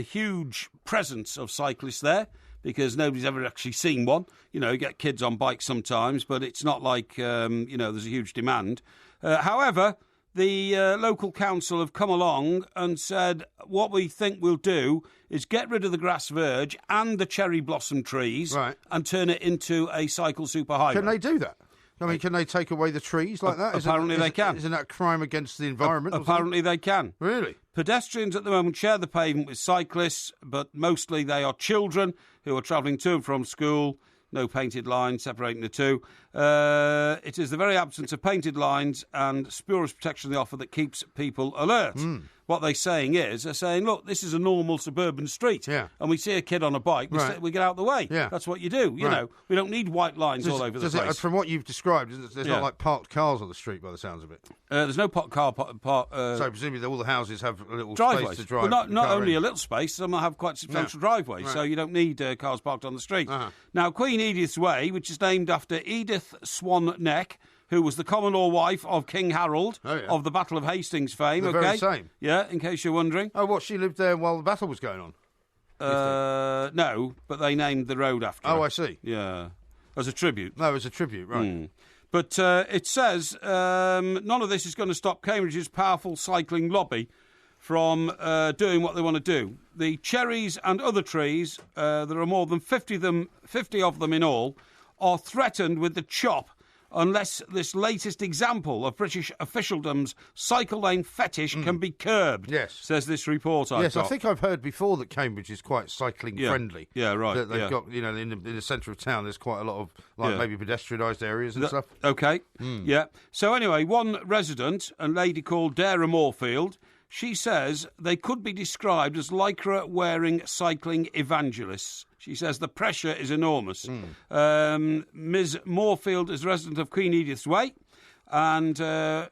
huge presence of cyclists there, because nobody's ever actually seen one. You know, you get kids on bikes sometimes, but it's not like, there's a huge demand. However, the local council have come along and said, what we think we'll do is get rid of the grass verge and the cherry blossom trees and turn it into a cycle superhighway. Can they do that? I mean, can they take away the trees like that? Apparently they can. Isn't that a crime against the environment? Apparently they can. Really? Pedestrians at the moment share the pavement with cyclists, but mostly they are children who are travelling to and from school. No painted lines separating the two. It is the very absence of painted lines and spurious protection they offer that keeps people alert. What they're saying is, look, this is a normal suburban street. Yeah. And we see a kid on a bike, we get out of the way. Yeah. That's what you do. You know, we don't need white lines all over the place. From what you've described, there's not like parked cars on the street by the sounds of it. There's no car so presumably all the houses have a little driveways. space to drive. Well, not only a little space, some have quite substantial driveways, so you don't need cars parked on the street. Now, Queen Edith's Way, which is named after Edith Swan Neck, who was the common law wife of King Harold of the Battle of Hastings fame. The very same. Yeah, in case you're wondering. Oh, what? She lived there while the battle was going on? No, but they named the road after her. Oh, I see. Yeah, as a tribute. No, as a tribute, right. But it says none of this is going to stop Cambridge's powerful cycling lobby from doing what they want to do. The cherries and other trees, there are more than 50 of them in all, are threatened with the chop unless this latest example of British officialdom's cycle lane fetish can be curbed, says this report I've got. I think I've heard before that Cambridge is quite cycling friendly. Yeah, right. That they've got, in the centre of town, there's quite a lot of, maybe pedestrianised areas and stuff. Okay, yeah. So anyway, one resident, a lady called Dara Moorfield, she says they could be described as lycra-wearing cycling evangelists. She says the pressure is enormous. Ms Moorfield is resident of Queen Edith's Way, and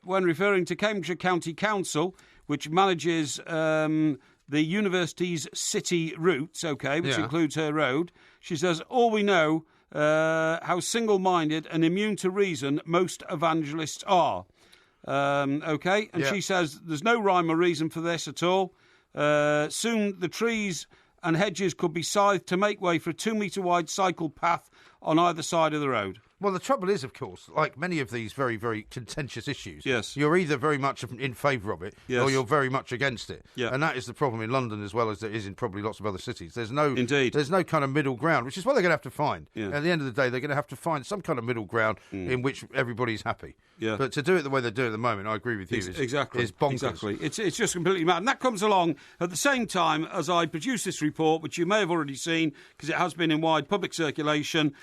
when referring to Cambridgeshire County Council, which manages the university's city routes, which includes her road, she says, all we know how single-minded and immune to reason most evangelists are. She says there's no rhyme or reason for this at all. Soon the trees and hedges could be scythed to make way for a 2-metre wide cycle path on either side of the road. Well, the trouble is, of course, like many of these very, very contentious issues, yes, you're either very much in favour of it or you're very much against it. Yeah. And that is the problem in London as well as there is in probably lots of other cities. There's no kind of middle ground, which is what they're going to have to find. Yeah. At the end of the day, they're going to have to find some kind of middle ground in which everybody's happy. Yeah. But to do it the way they do it at the moment, I agree with you, is bonkers. Exactly. It's just completely mad. And that comes along at the same time as I produce this report, which you may have already seen because it has been in wide public circulation.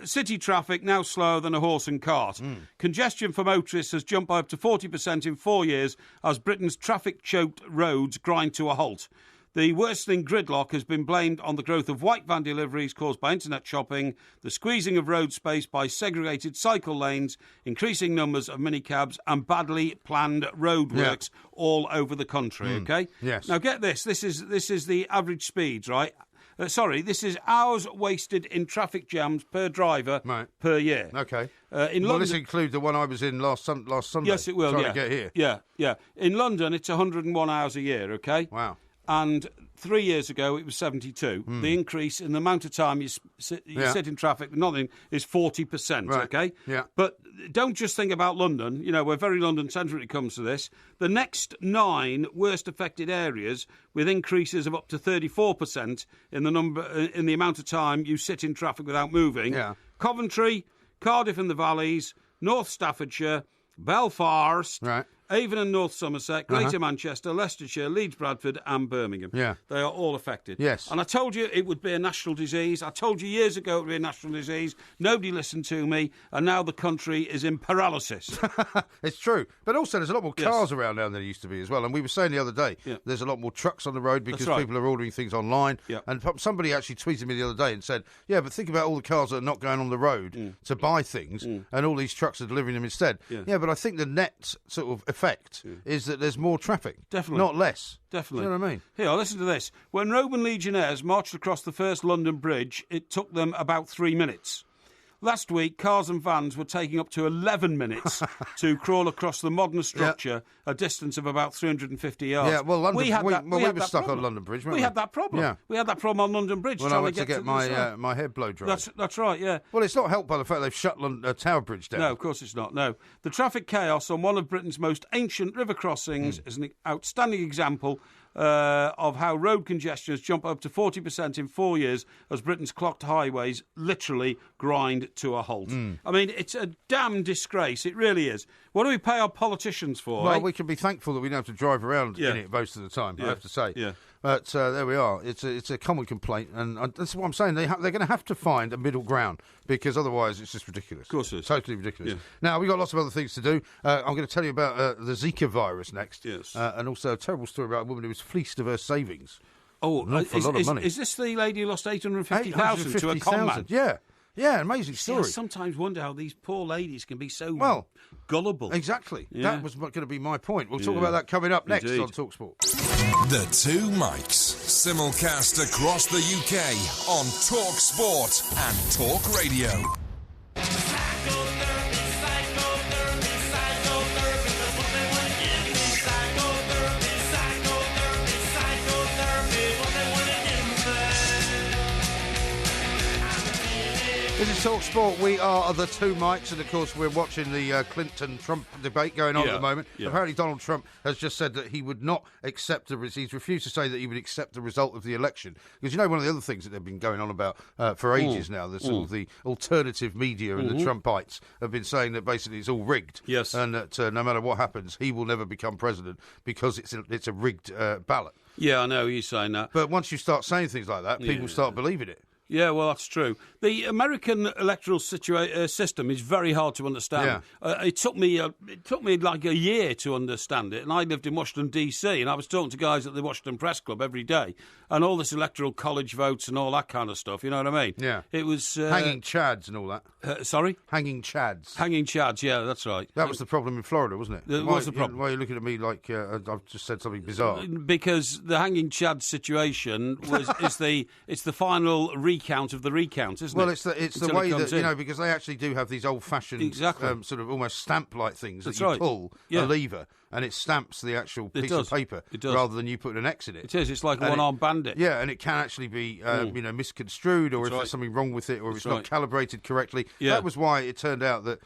City traffic now slower than a horse and cart. Congestion for motorists has jumped by up to 40% in 4 years as Britain's traffic-choked roads grind to a halt. The worsening gridlock has been blamed on the growth of white van deliveries caused by internet shopping, the squeezing of road space by segregated cycle lanes, increasing numbers of minicabs and badly planned roadworks all over the country, Yes. Now get this, this is the average speeds, right? This is hours wasted in traffic jams per driver per year. Okay. In London, London, this include the one I was in last Sunday? Yes, it will, trying to get here. Yeah. In London, it's 101 hours a year, okay? Wow. And 3 years ago, it was 72. The increase in the amount of time you sit in traffic, nothing, is 40%, okay? Yeah. But don't just think about London. We're very London-centred when it comes to this. The next 9 worst affected areas, with increases of up to 34% in the amount of time you sit in traffic without moving. Yeah. Coventry, Cardiff and the Valleys, North Staffordshire, Belfast, Avon and North Somerset, Greater Manchester, Leicestershire, Leeds, Bradford and Birmingham. Yeah. They are all affected. Yes. And I told you it would be a national disease. I told you years ago it would be a national disease. Nobody listened to me, and now the country is in paralysis. It's true. But also there's a lot more cars around now than there used to be as well. And we were saying the other day, there's a lot more trucks on the road because people are ordering things online. Yeah. And somebody actually tweeted me the other day and said, but think about all the cars that are not going on the road to buy things, and all these trucks are delivering them instead. Yeah, but I think the net sort of effect is that there's more traffic. Definitely. Not less. Definitely. You know what I mean? Here, listen to this. When Roman legionnaires marched across the first London Bridge, it took them about 3 minutes. Last week, cars and vans were taking up to 11 minutes to crawl across the modern structure, a distance of about 350 yards. Yeah, well, London, we were stuck problem. on London Bridge, weren't we? had that problem. Yeah. We had that problem on London Bridge. When I went to get my head blow dried. That's right, yeah. Well, it's not helped by the fact they've shut Tower Bridge down. No, of course it's not, no. The traffic chaos on one of Britain's most ancient river crossings is an outstanding example of how road congestion has jumped up to 40% in 4 years as Britain's clocked highways literally grind to a halt. I mean, it's a damn disgrace. It really is. What do we pay our politicians for? Well, we can be thankful that we don't have to drive around in it most of the time, I have to say. Yeah. But there we are. It's a common complaint, and that's what I'm saying. They're going to have to find a middle ground because otherwise it's just ridiculous. Of course it is. Totally ridiculous. Yeah. Now, we've got lots of other things to do. I'm going to tell you about the Zika virus next. Yes. And also a terrible story about a woman who was fleeced of her savings. Oh, for a lot of money. Is this the lady who lost 850,000 to a con man? Yeah, amazing story. I sometimes wonder how these poor ladies can be so gullible. Exactly. Yeah. That was going to be my point. We'll talk about that coming up next on TalkSport. The Two Mics, simulcast across the UK on TalkSport and Talk Radio. This is Talk Sport. We are the two mics, and of course we're watching the Clinton-Trump debate going on at the moment. Yeah. Apparently Donald Trump has just said that he would not accept he's refused to say that he would accept the result of the election. Because one of the other things that they've been going on about for ages now, the sort of the alternative media and the Trumpites have been saying that basically it's all rigged. Yes. And that no matter what happens, he will never become president because it's a rigged ballot. Yeah, I know, he's saying that. But once you start saying things like that, people start believing it. Yeah, well, that's true. The American electoral system is very hard to understand. Yeah. It took me like a year to understand it, and I lived in Washington, D.C., and I was talking to guys at the Washington Press Club every day, and all this electoral college votes and all that kind of stuff, you know what I mean? Yeah. It was... hanging chads and all that. Sorry? Hanging chads. Hanging chads, yeah, that's right. That was the problem in Florida, wasn't it? It was the problem. Why are you looking at me like I've just said something bizarre? Because the hanging chad situation is the final recount of the recount, isn't it? Well, it's the way that, because they actually do have these old-fashioned sort of almost stamp-like things that you pull a lever and it stamps the actual piece of paper rather than you putting an X in it. It is. It's like a one-armed bandit. Yeah, and it can actually be misconstrued, or if there's something wrong with it, or if it's not calibrated correctly. Yeah. That was why it turned out that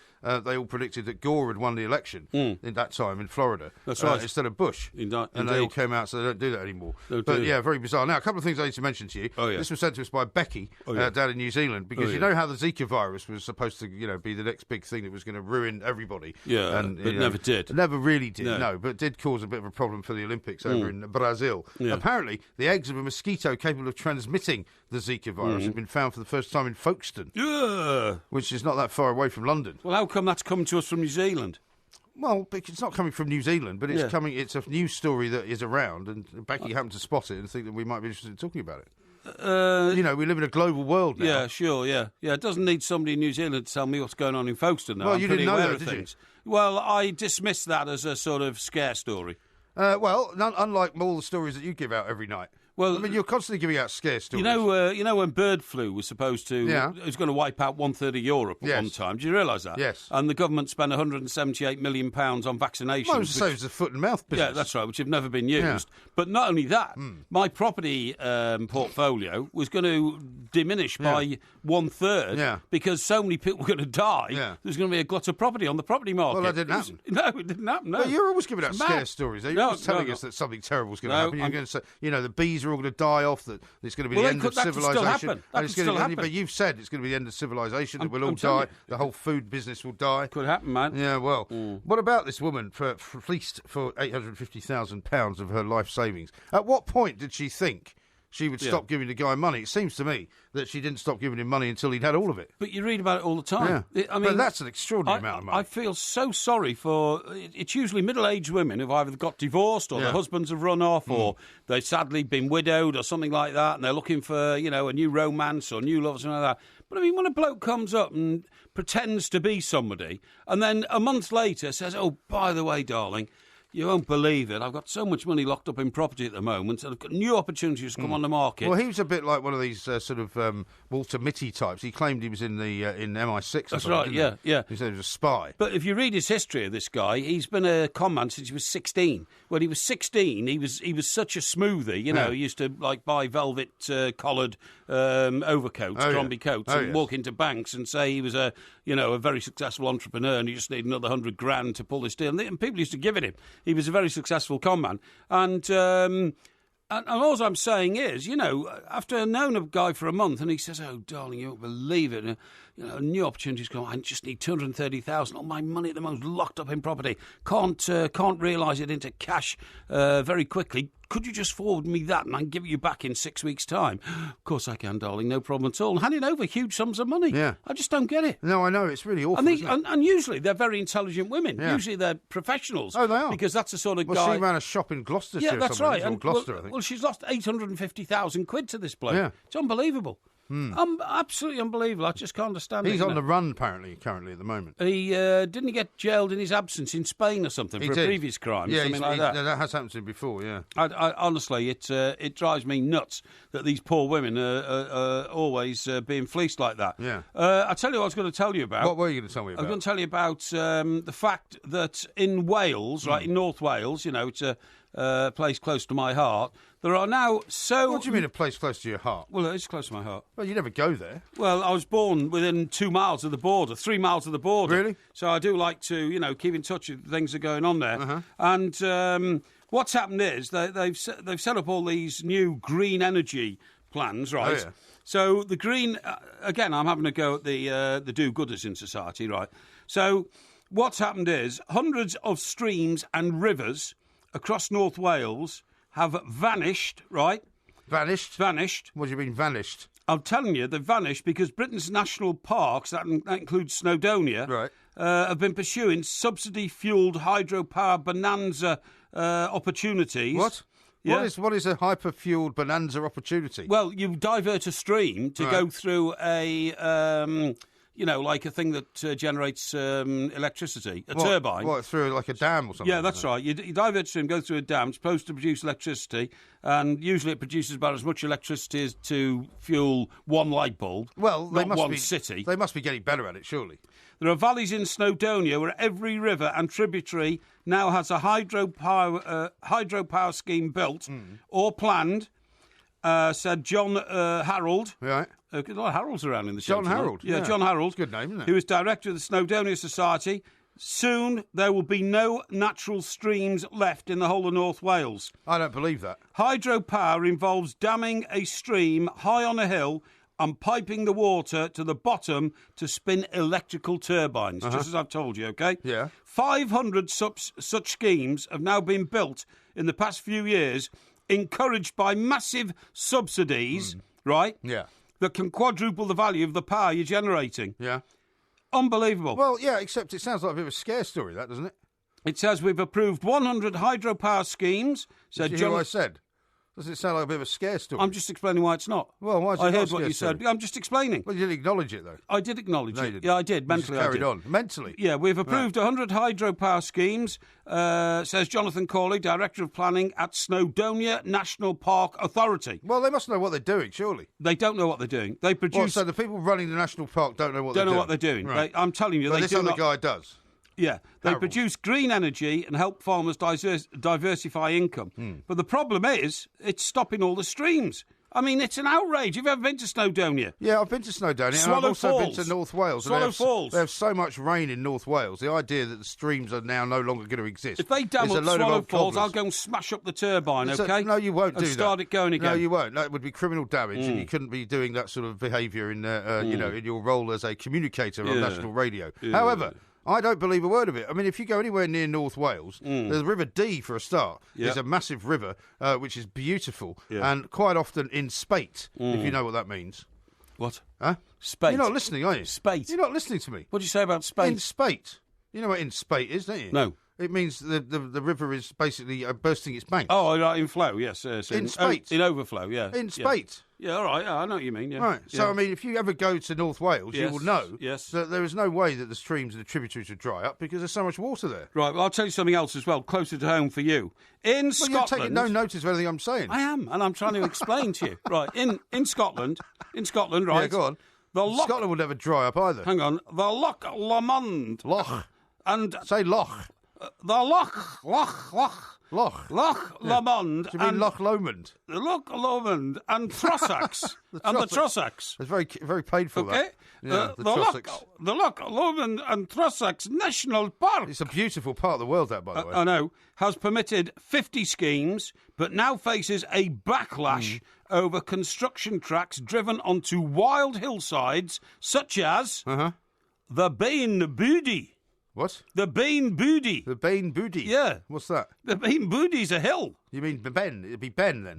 they all predicted that Gore had won the election in that time in Florida. That's right. Instead of Bush. And they all came out, so they don't do that anymore. Very bizarre. Now, a couple of things I need to mention to you. Oh, yeah. This was sent to us by Becky down in New Zealand, because you know how the Zika virus was supposed to be the next big thing that was going to ruin everybody. Yeah, and it never did. It never really did, no, but it did cause a bit of a problem for the Olympics over in Brazil. Yeah. Apparently, the eggs of a mosquito capable of transmitting the Zika virus have been found for the first time in Folkestone, which is not that far away from London. Well, how come that's coming to us from New Zealand? Well, it's not coming from New Zealand, but it's coming. It's a news story that is around, and Becky happened to spot it and think that we might be interested in talking about it. We live in a global world now. Yeah, sure, yeah. It doesn't need somebody in New Zealand to tell me what's going on in Folkestone, though. Well, you didn't know that, did you? Well, I dismissed that as a sort of scare story. Unlike all the stories that you give out every night. Well, I mean, you're constantly giving out scare stories. You know when bird flu was supposed to... It was going to wipe out 1/3 of Europe at one time. Do you realise that? Yes. And the government spent £178 million on vaccinations. Well, it was a foot and mouth business. Yeah, that's right, which have never been used. Yeah. But not only that, my property portfolio was going to diminish by 1/3 because so many people were going to die. Yeah. There's going to be a glut of property on the property market. Well, that didn't happen. No, it didn't happen, no. Well, you're always giving out scare stories. You're always telling us that something terrible is going to happen. You're going to say, the bees are all going to die off, that it's going to be the end of civilization. That could still happen. But you've said it's going to be the end of civilization, that we'll all die, the whole food business will die. Could happen, man. Yeah, well, what about this woman fleeced for £850,000 of her life savings? At what point did she think she would stop giving the guy money? It seems to me that she didn't stop giving him money until he'd had all of it. But you read about it all the time. Yeah. But that's an extraordinary amount of money. I feel so sorry for... It's usually middle-aged women who've either got divorced or their husbands have run off or they've sadly been widowed or something like that, and they're looking for, a new romance or new love or something like that. But, I mean, when a bloke comes up and pretends to be somebody and then a month later says, oh, by the way, darling... You won't believe it. I've got so much money locked up in property at the moment, and I've got new opportunities to come on the market. Well, he was a bit like one of these sort of Walter Mitty types. He claimed he was in the in MI6. That's right. Yeah. He said he was a spy. But if you read his history of this guy, he's been a con man since he was 16. When he was 16, he was such a smoothie. He used to buy velvet collared overcoats, Tromby coats, and walk into banks and say he was a very successful entrepreneur, and he just needed another $100,000 to pull this deal. And people used to give it him. He was a very successful con man. And all I'm saying is, after knowing a guy for a month, and he says, oh, darling, you won't believe it. New opportunities come. I just need $230,000. All my money at the moment locked up in property. Can't realise it into cash very quickly. Could you just forward me that and I can give it you back in 6 weeks' time? Of course I can, darling, no problem at all. And handing over huge sums of money. Yeah. I just don't get it. No, I know, it's really awful. And usually they're very intelligent women. Yeah. Usually they're professionals. Oh, they are. Because that's the sort of guy... Well, she ran a shop in Gloucestershire. Yeah, that's right. And, Gloucester, I think. Well, she's lost £850,000 to this bloke. Yeah. It's unbelievable. Absolutely unbelievable. I just can't understand it. He's on the run, apparently, currently, at the moment. He didn't get jailed in his absence in Spain or something for a previous crime, something like that. That has happened to him before, yeah. I honestly, it drives me nuts that these poor women are always being fleeced like that. Yeah. I'll tell you what I was going to tell you about. What were you going to tell me about? I was going to tell you about the fact that in Wales, right, in North Wales, it's place close to my heart. There are now so... What do you mean a place close to your heart? Well, it's close to my heart. Well, you never go there. Well, I was born within 2 miles of the border, 3 miles of the border. Really? So I do like to, keep in touch with things that are going on there. And what's happened is they've set up all these new green energy plans, right? Oh, yeah. So the green... again, I'm having a go at the do-gooders in society, right? So what's happened is hundreds of streams and rivers across North Wales have vanished, right? Vanished? Vanished. What do you mean vanished? I'm telling you, they've vanished because Britain's national parks, that includes Snowdonia, right, have been pursuing subsidy-fuelled hydropower bonanza opportunities. What? Yeah. What is a hyper-fuelled bonanza opportunity? Well, you divert a stream to go through a... like a thing that generates electricity, a turbine. What, through like a dam or something? Yeah, that's right. You divert a stream, go through a dam, it's supposed to produce electricity, and usually it produces about as much electricity as to fuel one light bulb, well, not one city. They must be getting better at it, surely. There are valleys in Snowdonia where every river and tributary now has a hydropower scheme built or planned, said John Harold. Right. A lot of Harolds around in the show. John Harold. Yeah, John Harold. Good name, isn't it? Who is director of the Snowdonia Society. Soon there will be no natural streams left in the whole of North Wales. I don't believe that. Hydropower involves damming a stream high on a hill and piping the water to the bottom to spin electrical turbines, just as I've told you, OK? Yeah. 500 such schemes have now been built in the past few years, encouraged by massive subsidies, right? Yeah. That can quadruple the value of the power you're generating. Yeah. Unbelievable. Well, yeah, except it sounds like a bit of a scare story, that, doesn't it? It says we've approved 100 hydropower schemes. Said Did you hear what I said? Doesn't it sound like a bit of a scare story? I'm just explaining why it's not. Well, why is it I not heard a what scare you story? said. I'm just explaining. Well, you didn't acknowledge it, though. I did acknowledge No, you it. didn't. Yeah, I did. You Mentally, just carried I did. on. Mentally? Yeah, we've approved 100 hydropower schemes, says Jonathan Corley, Director of Planning at Snowdonia National Park Authority. Well, they must know what they're doing, surely. They don't know what they're doing. They produce... Well, so the people running the national park don't know what they're doing? Don't know what they're doing. Right. I'm telling you, but they this do other not... guy does. Yeah, they Harold. produce green energy and help farmers diversify income. But the problem is, it's stopping all the streams. I mean, it's an outrage. Have you ever been to Snowdonia? Yeah, I've been to Snowdonia, and I've also been to North Wales. Swallow Falls. They have so much rain in North Wales. The idea that the streams are now no longer going to exist. If they dam is a up load of Swallow old Falls, cobblers. I'll go and smash up the turbine, OK? No, you won't do that. And start it going again. No, you won't. That would be criminal damage, and you couldn't be doing that sort of behaviour in, in your role as a communicator on national radio. However, I don't believe a word of it. I mean, if you go anywhere near North Wales, there's the River Dee for a start. Yep. It's a massive river, which is beautiful, and quite often in spate, if you know what that means. What? Huh? Spate. You're not listening, are you? Spate. You're not listening to me. What do you say about spate? In spate. You know what in spate is, don't you? No. It means the river is basically bursting its banks. Oh, like in flow, yes. In spate. In overflow, yeah. In spate. Yeah, all right, I know what you mean, yeah. Right, so Yeah. I mean, if you ever go to North Wales, you will know yes. that there is no way that the streams and the tributaries would dry up because there's so much water there. Right, well, I'll tell you something else as well, closer to home for you. In Scotland... You're taking no notice of anything I'm saying. I am, and I'm trying to explain to you. Right, in Scotland, right... Yeah, go on. Scotland will never dry up either. Hang on, the Loch Lomond... Loch. And... Say Loch. The Loch Lomond. Do you mean Loch Lomond? The Loch Lomond and Trossachs. And the Trossachs. It's very, very painful, okay. that. Yeah, the Trossachs. The Loch Lomond and Trossachs National Park. It's a beautiful part of the world, that, by the way. I know. Has permitted 50 schemes, but now faces a backlash over construction tracks driven onto wild hillsides, such as the Bain Booty. What? The Bain Booty. The Bain Booty? Yeah. What's that? The Bain Booty's a hill. You mean Ben? It'd be Ben, then?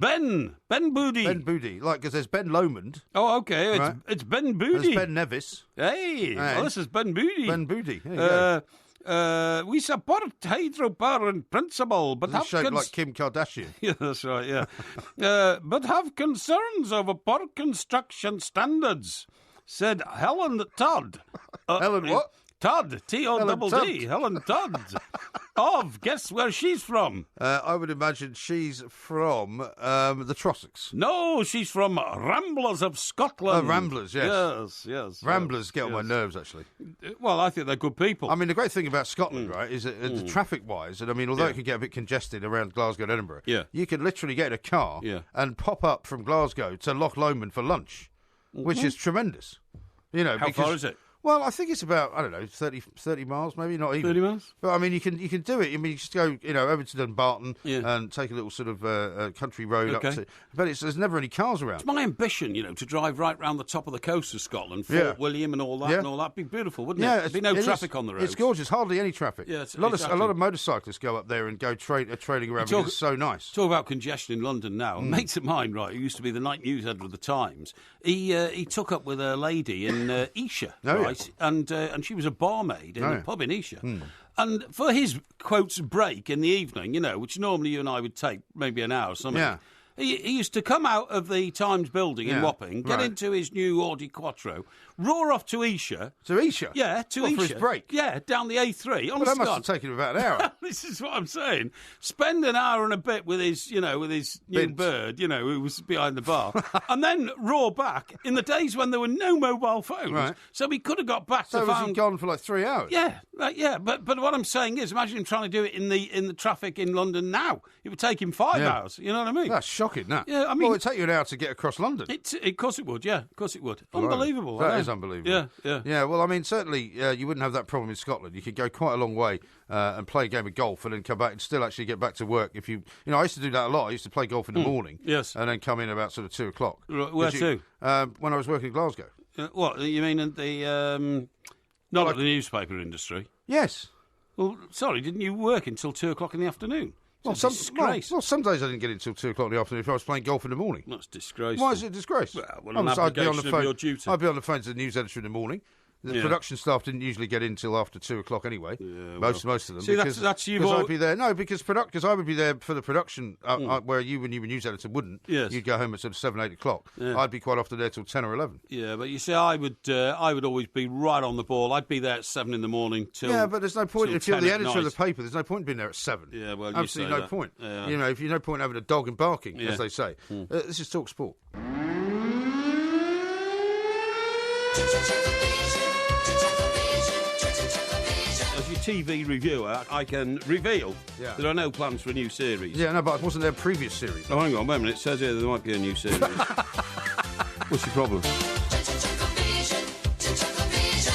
Ben Booty. Ben Booty. Like, because there's Ben Lomond. Oh, OK. Right. It's Ben Booty. There's Ben Nevis. Hey. Well, this is Ben Booty. Ben Booty. There you go. We support hydropower in principle, but have shaped like Kim Kardashian. Yeah, that's right, yeah. But have concerns over poor construction standards, said Helen Todd. Helen what? Todd, T-O-double-D, Helen Todd. Guess where she's from? I would imagine she's from the Trossachs. No, she's from Ramblers of Scotland. Ramblers, yes. Yes. Ramblers get on my nerves, actually. Well, I think they're good people. I mean, the great thing about Scotland, right, is that traffic-wise, and I mean, although it can get a bit congested around Glasgow and Edinburgh, you can literally get in a car and pop up from Glasgow to Loch Lomond for lunch, which is tremendous. You know, how far is it? Well, I think it's about, I don't know, 30 miles, maybe, not even. 30 miles? But, I mean, you can do it. I mean, you just go, over to Dunbarton and take a little sort of country road up to... But there's never any cars around. It's my ambition, to drive right round the top of the coast of Scotland, Fort William and all that and all that. It'd be beautiful, wouldn't it? There'd be no traffic on the roads. It's gorgeous. Hardly any traffic. Yeah, a lot of motorcyclists go up there and go trading around because it's so nice. Talk about congestion in London now. A mate of mine, right, who used to be the night news editor of the Times, he took up with a lady in Esher, right? And she was a barmaid in a pub in Esher. And for his, quotes, break in the evening, which normally you and I would take maybe an hour or something, he used to come out of the Times building in Wapping, get into his new Audi Quattro, roar off to Esher. To Esher? Yeah, to Esher. For his break? Yeah, down the A3. Well, that must have taken him about an hour. This is what I'm saying. Spend an hour and a bit with his, with his new bird, who was behind the bar, and then roar back in the days when there were no mobile phones. Right. So he could have got back to was he gone for like 3 hours? Yeah. But what I'm saying is, imagine him trying to do it in the traffic in London now. It would take him 5 hours. You know what I mean? That's shocking, that. Yeah, I mean... Well, it'd take you an hour to get across London. Of course it would, yeah. Of course it would. Unbelievable. That is unbelievable. Yeah. Yeah, well, I mean, certainly you wouldn't have that problem in Scotland. You could go quite a long way and play a game of golf and then come back and still actually get back to work. If you I used to do that a lot. I used to play golf in the morning. Yes. And then come in about sort of 2 o'clock. Where to? When I was working in Glasgow. What, you mean at the... not at the newspaper industry? Yes. Well, sorry, didn't you work until 2 o'clock in the afternoon? Well, some days I didn't get in until 2 o'clock in the afternoon if I was playing golf in the morning. That's disgraceful. Why is it a disgrace? Well, an abdication of your duty. I'd be on the phone to the news editor in the morning. The production staff didn't usually get in until after 2 o'clock anyway. Yeah, most of them. See, that's you. Because I'd be there. No, because I would be there for the production where you, when you were news editor, wouldn't. Yes. You'd go home at sort of 7, 8 o'clock. Yeah. I'd be quite often there till 10 or 11. Yeah, but you see, I would always be right on the ball. I'd be there at 7 in the morning till. Yeah, but there's no point if you're the editor of the paper. There's no point in being there at 7. Yeah, well, absolutely no point. Yeah. If you no point having a dog and barking, as they say. This is Talk Sport. As your TV reviewer, I can reveal there are no plans for a new series. Yeah, no, but wasn't there a previous series? Oh, hang on, wait a minute. It says here there might be a new series. What's your problem?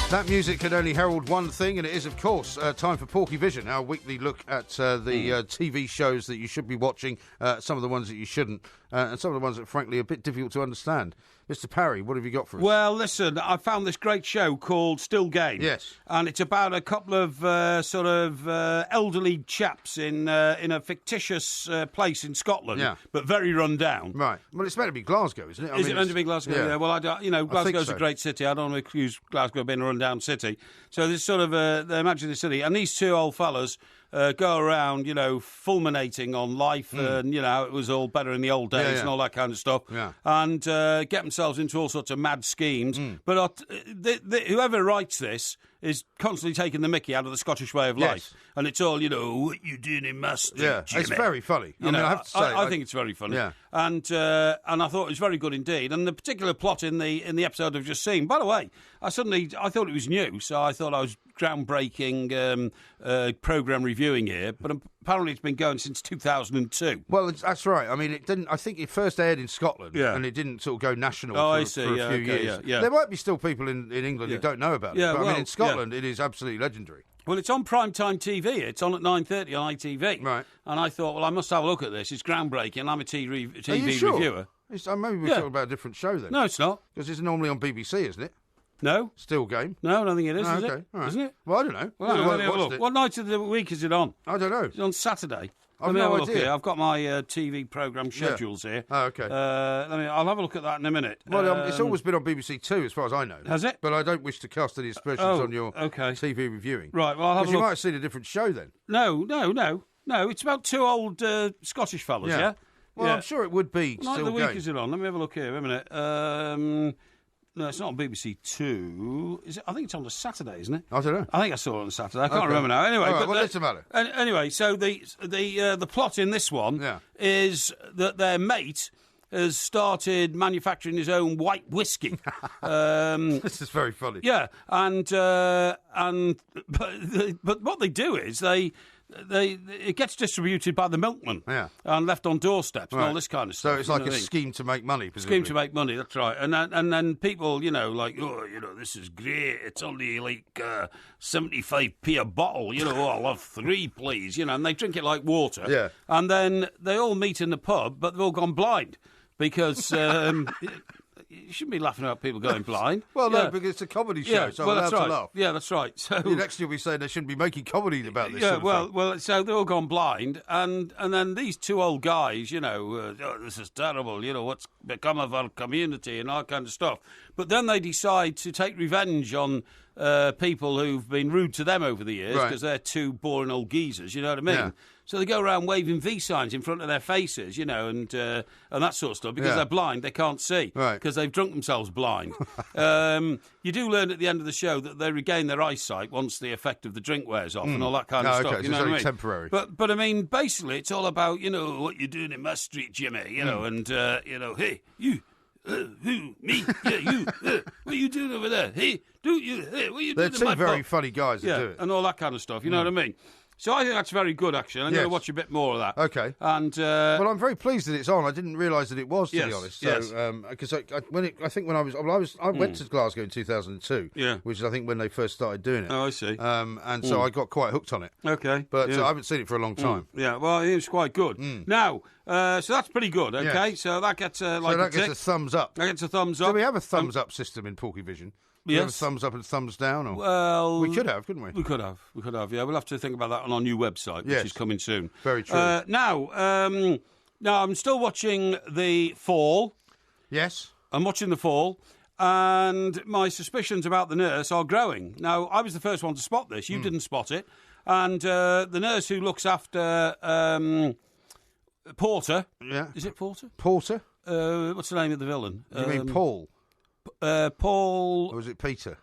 That music can only herald one thing, and it is, of course, time for Porkyvision, our weekly look at the TV shows that you should be watching, some of the ones that you shouldn't, and some of the ones that, frankly, are a bit difficult to understand. Mr. Parry, what have you got for us? Well, listen, I found this great show called Still Game. Yes. And it's about a couple of elderly chaps in a fictitious place in Scotland, but very run down. Right. Well, it's meant to be Glasgow, isn't it? Is it meant to be Glasgow? Yeah. Well, Glasgow's a great city. I don't want to accuse Glasgow of being a run-down city. So this sort of, they imagine the city. And these two old fellas go around, fulminating on life and, it was all better in the old days and all that kind of stuff. Yeah. And get themselves into all sorts of mad schemes. But whoever writes this is constantly taking the mickey out of the Scottish way of life. And it's all, what you doing in my street, Jimmy? It's very funny. I have to say. I think it's very funny. Yeah. And I thought it was very good indeed. And the particular plot in the episode I've just seen, by the way, I thought it was new, so I thought I was groundbreaking programme reviewing here, but apparently it's been going since 2002. Well, that's right. I mean, it didn't. I think it first aired in Scotland, and it didn't sort of go national for a few years. Yeah. There might be still people in England who don't know about it, but I mean, in Scotland, it is absolutely legendary. Well, it's on primetime TV. It's on at 9:30 on ITV. Right. And I thought, well, I must have a look at this. It's groundbreaking. I'm a TV reviewer. Maybe we're talking about a different show then. No, it's not. Because it's normally on BBC, isn't it? No. Still Game? No, I don't think it is, is it? Right. Isn't it? Well, I don't know. Well, what night of the week is it on? I don't know. It's on Saturday. I've no idea. Look here. I've got my TV programme schedules here. Oh, okay. I'll have a look at that in a minute. Well, it's always been on BBC Two, as far as I know. Has it? But I don't wish to cast any aspersions on your TV reviewing. Right, well, I'll have a look. You might have seen a different show then. No. It's about two old Scottish fellas, yeah? Well, I'm sure it would be Night Still of the Game. week is it on? Let me have a look here. Wait a minute. No, it's not on BBC Two. Is it? I think it's on the Saturday, isn't it? I don't know. I think I saw it on the Saturday. I can't remember now. Anyway, all right, but well, listen about it. Anyway, so the plot in this one is that their mate has started manufacturing his own white whiskey. This is very funny. Yeah, but what they do is it gets distributed by the milkman and left on doorsteps and all this kind of stuff. So it's like a scheme to make money, presumably. Scheme to make money, that's right. And then people, like, this is great. It's only like 75p a bottle. I'll have 3, please. And they drink it like water. Yeah. And then they all meet in the pub, but they've all gone blind because. You shouldn't be laughing about people going blind. Well, no, because it's a comedy show, so I'm allowed to laugh. Yeah, that's right. So next you'll be saying they shouldn't be making comedy about this. Well, so they're all gone blind, and then these two old guys, this is terrible. What's become of our community and all that kind of stuff. But then they decide to take revenge on people who've been rude to them over the years because they're two boring old geezers. You know what I mean? Yeah. So they go around waving V signs in front of their faces, and that sort of stuff because they're blind, they can't see because they've drunk themselves blind. You do learn at the end of the show that they regain their eyesight once the effect of the drink wears off and all that kind of stuff. Okay, so it's only temporary. But I mean, basically, it's all about what you're doing in my street, Jimmy. And hey, you. Who? Me? Yeah, you. What are you doing over there? Hey, what are you doing? They're two very funny guys that do it. And all that kind of stuff. You know what I mean? So I think that's very good, actually. I'm going to watch a bit more of that. Okay. And well, I'm very pleased that it's on. I didn't realise that it was, to be honest. So, because I went to Glasgow in 2002. Yeah. Which is, I think, when they first started doing it. Oh, I see. And so I got quite hooked on it. Okay. But I haven't seen it for a long time. Yeah. Well, it was quite good. Now, so that's pretty good. Okay. Yes. So that gets a thumbs up. That gets a thumbs up. Do we have a thumbs up system in Porkyvision? Do we have a thumbs up and thumbs down? Or? Well, we could have, couldn't we? We could have, yeah. We'll have to think about that on our new website, which is coming soon. Very true. Now, I'm still watching The Fall. Yes. I'm watching The Fall, and my suspicions about the nurse are growing. Now, I was the first one to spot this. You didn't spot it. And the nurse who looks after Porter... Yeah. Is it Porter? Porter? What's the name of the villain? You mean Paul? Paul... Or was it Peter?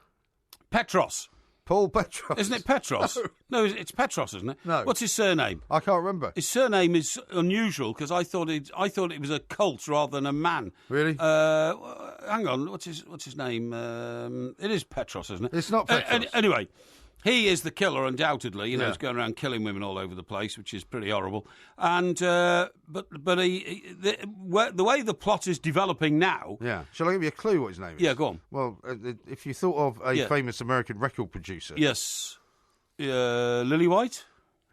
Petros. Paul Petros. Isn't it Petros? No, it's Petros, isn't it? No. What's his surname? I can't remember. His surname is unusual because I thought it was a cult rather than a man. Really? Hang on. What's his name? It is Petros, isn't it? It's not Petros. Anyway. He is the killer, undoubtedly. He's going around killing women all over the place, which is pretty horrible. And the way the plot is developing now. Yeah. Shall I give you a clue what his name is? Yeah, go on. Well, if you thought of a famous American record producer. Yes. Lily White.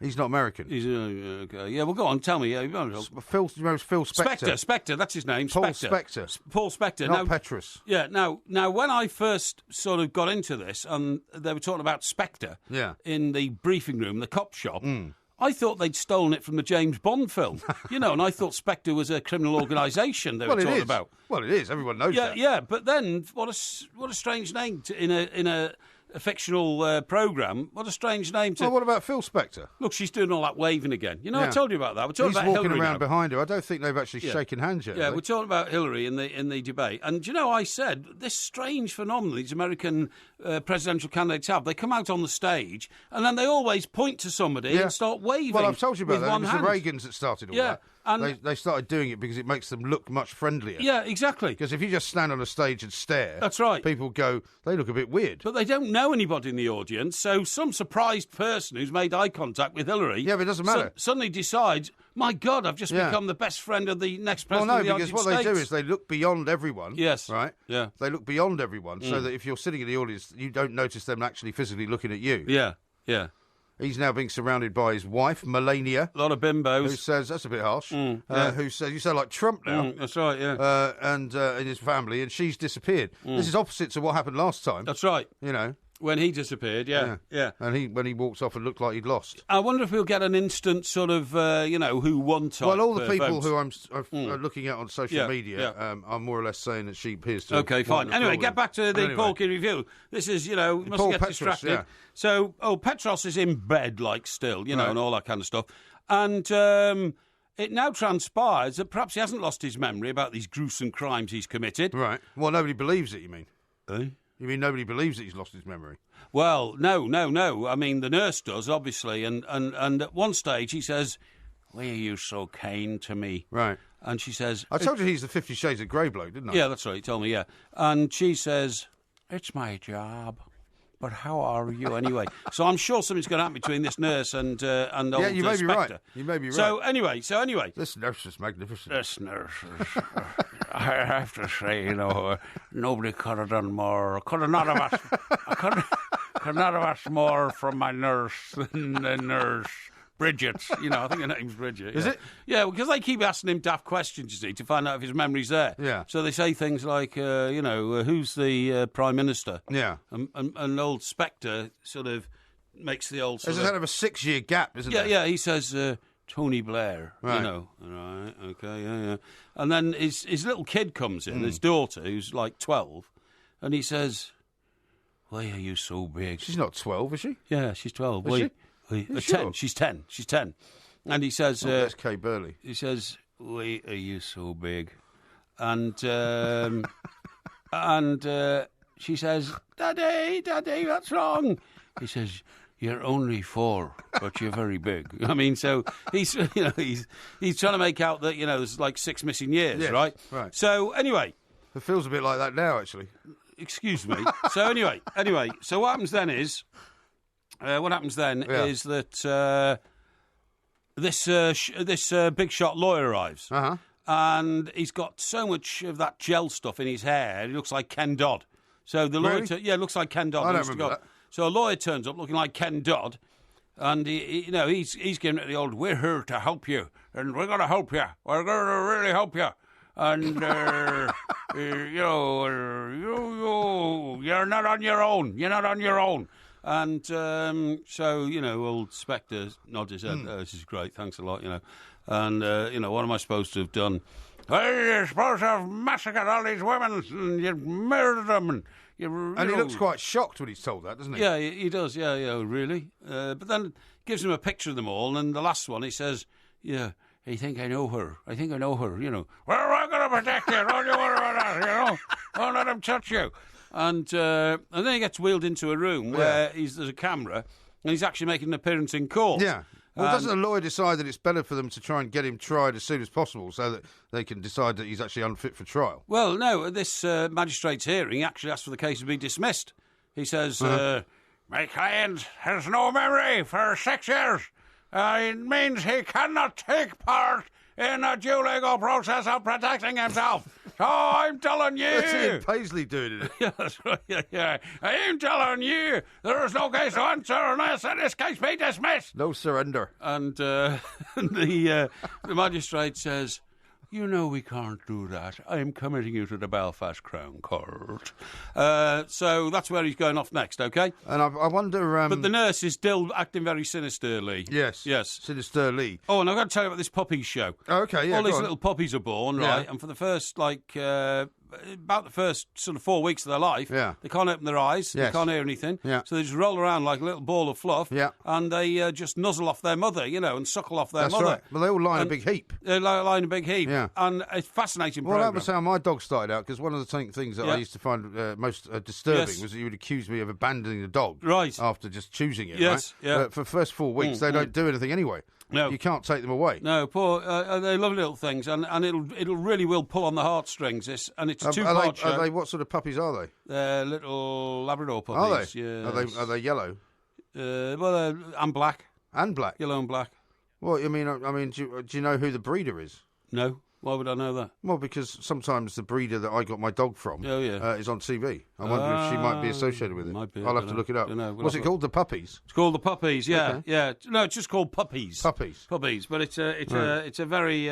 He's not American. He's okay. Yeah, well, go on. Tell me. Phil Spector. Spector. That's his name. Paul Spector. Paul Spector. Not Petros. Yeah. Now, when I first sort of got into this, and they were talking about Spector. In the briefing room, the cop shop. I thought they'd stolen it from the James Bond film, and I thought Spectre was a criminal organisation they were talking about. Well, it is. Everyone knows that. Yeah, but then what a strange name in a fictional programme. What a strange name to... Well, what about Phil Spector? Look, she's doing all that waving again. I told you about that. We're talking He's about walking Hillary around now. behind her. I don't think they've actually shaken hands yet. Yeah, we're talking about Hillary in the debate. And, I said, this strange phenomenon these American presidential candidates have, they come out on the stage and then they always point to somebody and start waving. Well, I've told you about that. It was hand. the Reagans that started all that. And they started doing it because it makes them look much friendlier. Yeah, exactly. Because if you just stand on a stage and stare, that's right. People go, they look a bit weird. But they don't know anybody in the audience, so some surprised person who's made eye contact with Hillary... Yeah, but it doesn't matter. Suddenly decides, my God, I've just become the best friend of the next president of the United States. Well, no, because what they do is they look beyond everyone. Yes. Right? Yeah. They look beyond everyone, so that if you're sitting in the audience, you don't notice them actually physically looking at you. Yeah, yeah. He's now being surrounded by his wife, Melania. A lot of bimbos. Who says, that's a bit harsh, who says, you sound like Trump now. That's right, yeah. And his family, and she's disappeared. This is opposite to what happened last time. That's right. When he disappeared, yeah. And when he walks off and looked like he'd lost. I wonder if we'll get an instant sort of, who won type. Well, all the people votes. who I'm looking at on social media are more or less saying that she appears to. Okay, fine. Anyway, get back to the Porky review. This is, we mustn't get distracted. Yeah. So, Petros is in bed, still, and all that kind of stuff. And it now transpires that perhaps he hasn't lost his memory about these gruesome crimes he's committed. Right. Well, nobody believes it, you mean? Eh? You mean nobody believes that he's lost his memory? Well, no. I mean, the nurse does, obviously, and at one stage he says, "Why are you so kind to me?" Right. And she says... I told you he's the 50 Shades of Grey bloke, didn't I? Yeah, that's right, you told me, yeah. And she says, "It's my job. But how are you anyway?" So I'm sure something's going to happen between this nurse and old Yeah, you may be Spectre. right. You may be right. So anyway. This nurse is magnificent. This nurse is... I have to say, nobody could have done more. Could not have asked more from my nurse than the nurse. Bridget, I think her name's Bridget. Is it? Yeah, because they keep asking him daft questions, you see, to find out if his memory's there. Yeah. So they say things like, who's the Prime Minister? Yeah. And old Spectre sort of makes the old... There's a kind of a 6-year gap, isn't there? Yeah, he says, Tony Blair, Right. Right, okay, yeah. And then his little kid comes in, his daughter, who's like 12, and he says, "Why are you so big?" She's not 12, is she? Yeah, she's 12. Is she? 10. Sure? She's 10. And he says... that's Kay Burley. He says, "Why are you so big?" And she says, Daddy, what's wrong?" He says, "You're only 4, but you're very big." I mean, so he's he's trying to make out that there's like 6 missing years, Yes, right? right. So anyway, It feels a bit like that now, actually. excuse me. So anyway, so what happens then is that this big shot lawyer arrives, and he's got so much of that gel stuff in his hair, he looks like Ken Dodd. So the lawyer, Really? looks like Ken Dodd. I don't wants to remember go. that. So a lawyer turns up looking like Ken Dodd, and he's giving it the old, "We're here to help you, and we're going to help you. We're going to really help you." And you're not on your own. You're not on your own. And so old Spectre nods his head. "Oh, this is great. Thanks a lot. And what am I supposed to have done?" "Well, you're supposed to have massacred all these women, and you've murdered them, and he looks quite shocked when he's told that, doesn't he? Yeah, he does. Yeah, really. But then gives him a picture of them all, and the last one he says, "Yeah, I think I know her. I think I know her. Well, I'm going to protect you. Don't you worry about that. Don't let him touch you." And then he gets wheeled into a room where there's a camera, and he's actually making an appearance in court. Yeah. Well, doesn't the lawyer decide that it's better for them to try and get him tried as soon as possible so that they can decide that he's actually unfit for trial? Well, no, this magistrate's hearing actually asked for the case to be dismissed. He says, "My client has no memory for 6 years. It means he cannot take part in a due legal process of protecting himself. So I'm telling you..." That's Ian Paisley doing it. Yeah, that's right, yeah. "I'm telling you, there is no case to answer unless this case be dismissed." No surrender. And the magistrate says, "We can't do that. I'm committing you to the Belfast Crown Court." So that's where he's going off next, OK? And I wonder... But the nurse is still acting very sinisterly. Yes. Sinisterly. Oh, and I've got to tell you about this puppy show. Oh, OK, yeah, all these go on. little puppies are born, right? Yeah. And for the first, about the first sort of 4 weeks of their life, they can't open their eyes, they can't hear anything, so they just roll around like a little ball of fluff, and they just nuzzle off their mother, and suckle off their mother. That's right. Well, they all lie in a big heap. They lie in a big heap, yeah. And it's fascinating Well, programme. that was how my dog started out, because one of the things that I used to find most disturbing was that you would accuse me of abandoning the dog after just choosing it, right? But for the first 4 weeks, they don't do anything anyway. No. You can't take them away. No, poor. They're lovely little things, and it'll really will pull on the heartstrings. And it's a two-part show. Are they? What sort of puppies are they? They're little Labrador puppies. Are they? Yes. Are they yellow? And black. And black. Yellow and black. Well, I mean, do you know who the breeder is? No. Why would I know that? Well, because sometimes the breeder that I got my dog from is on TV. I wonder if she might be associated with it. Might be, I'll have to look it up. What's it called? The Puppies? It's called The Puppies, yeah. Okay. Yeah. No, it's just called Puppies. Puppies. But it's a very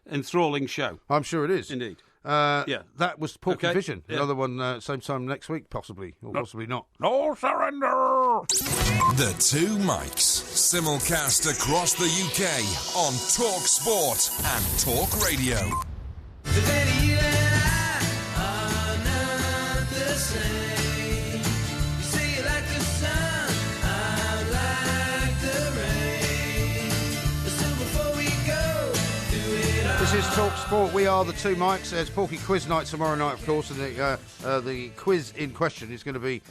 enthralling show. I'm sure it is. Indeed. That was Porkyvision. Okay. Another one same time next week, possibly. Or possibly not. No surrender! The Two Mics. Simulcast across the UK on Talk Sport and Talk Radio. Baby, you and I are not the same. You say you like the sun, I like the rain. So before we go, do it all. This This is Talk Sport. We are the two mics. There's Porky Quiz Night tomorrow night, of course, and the quiz in question is going to be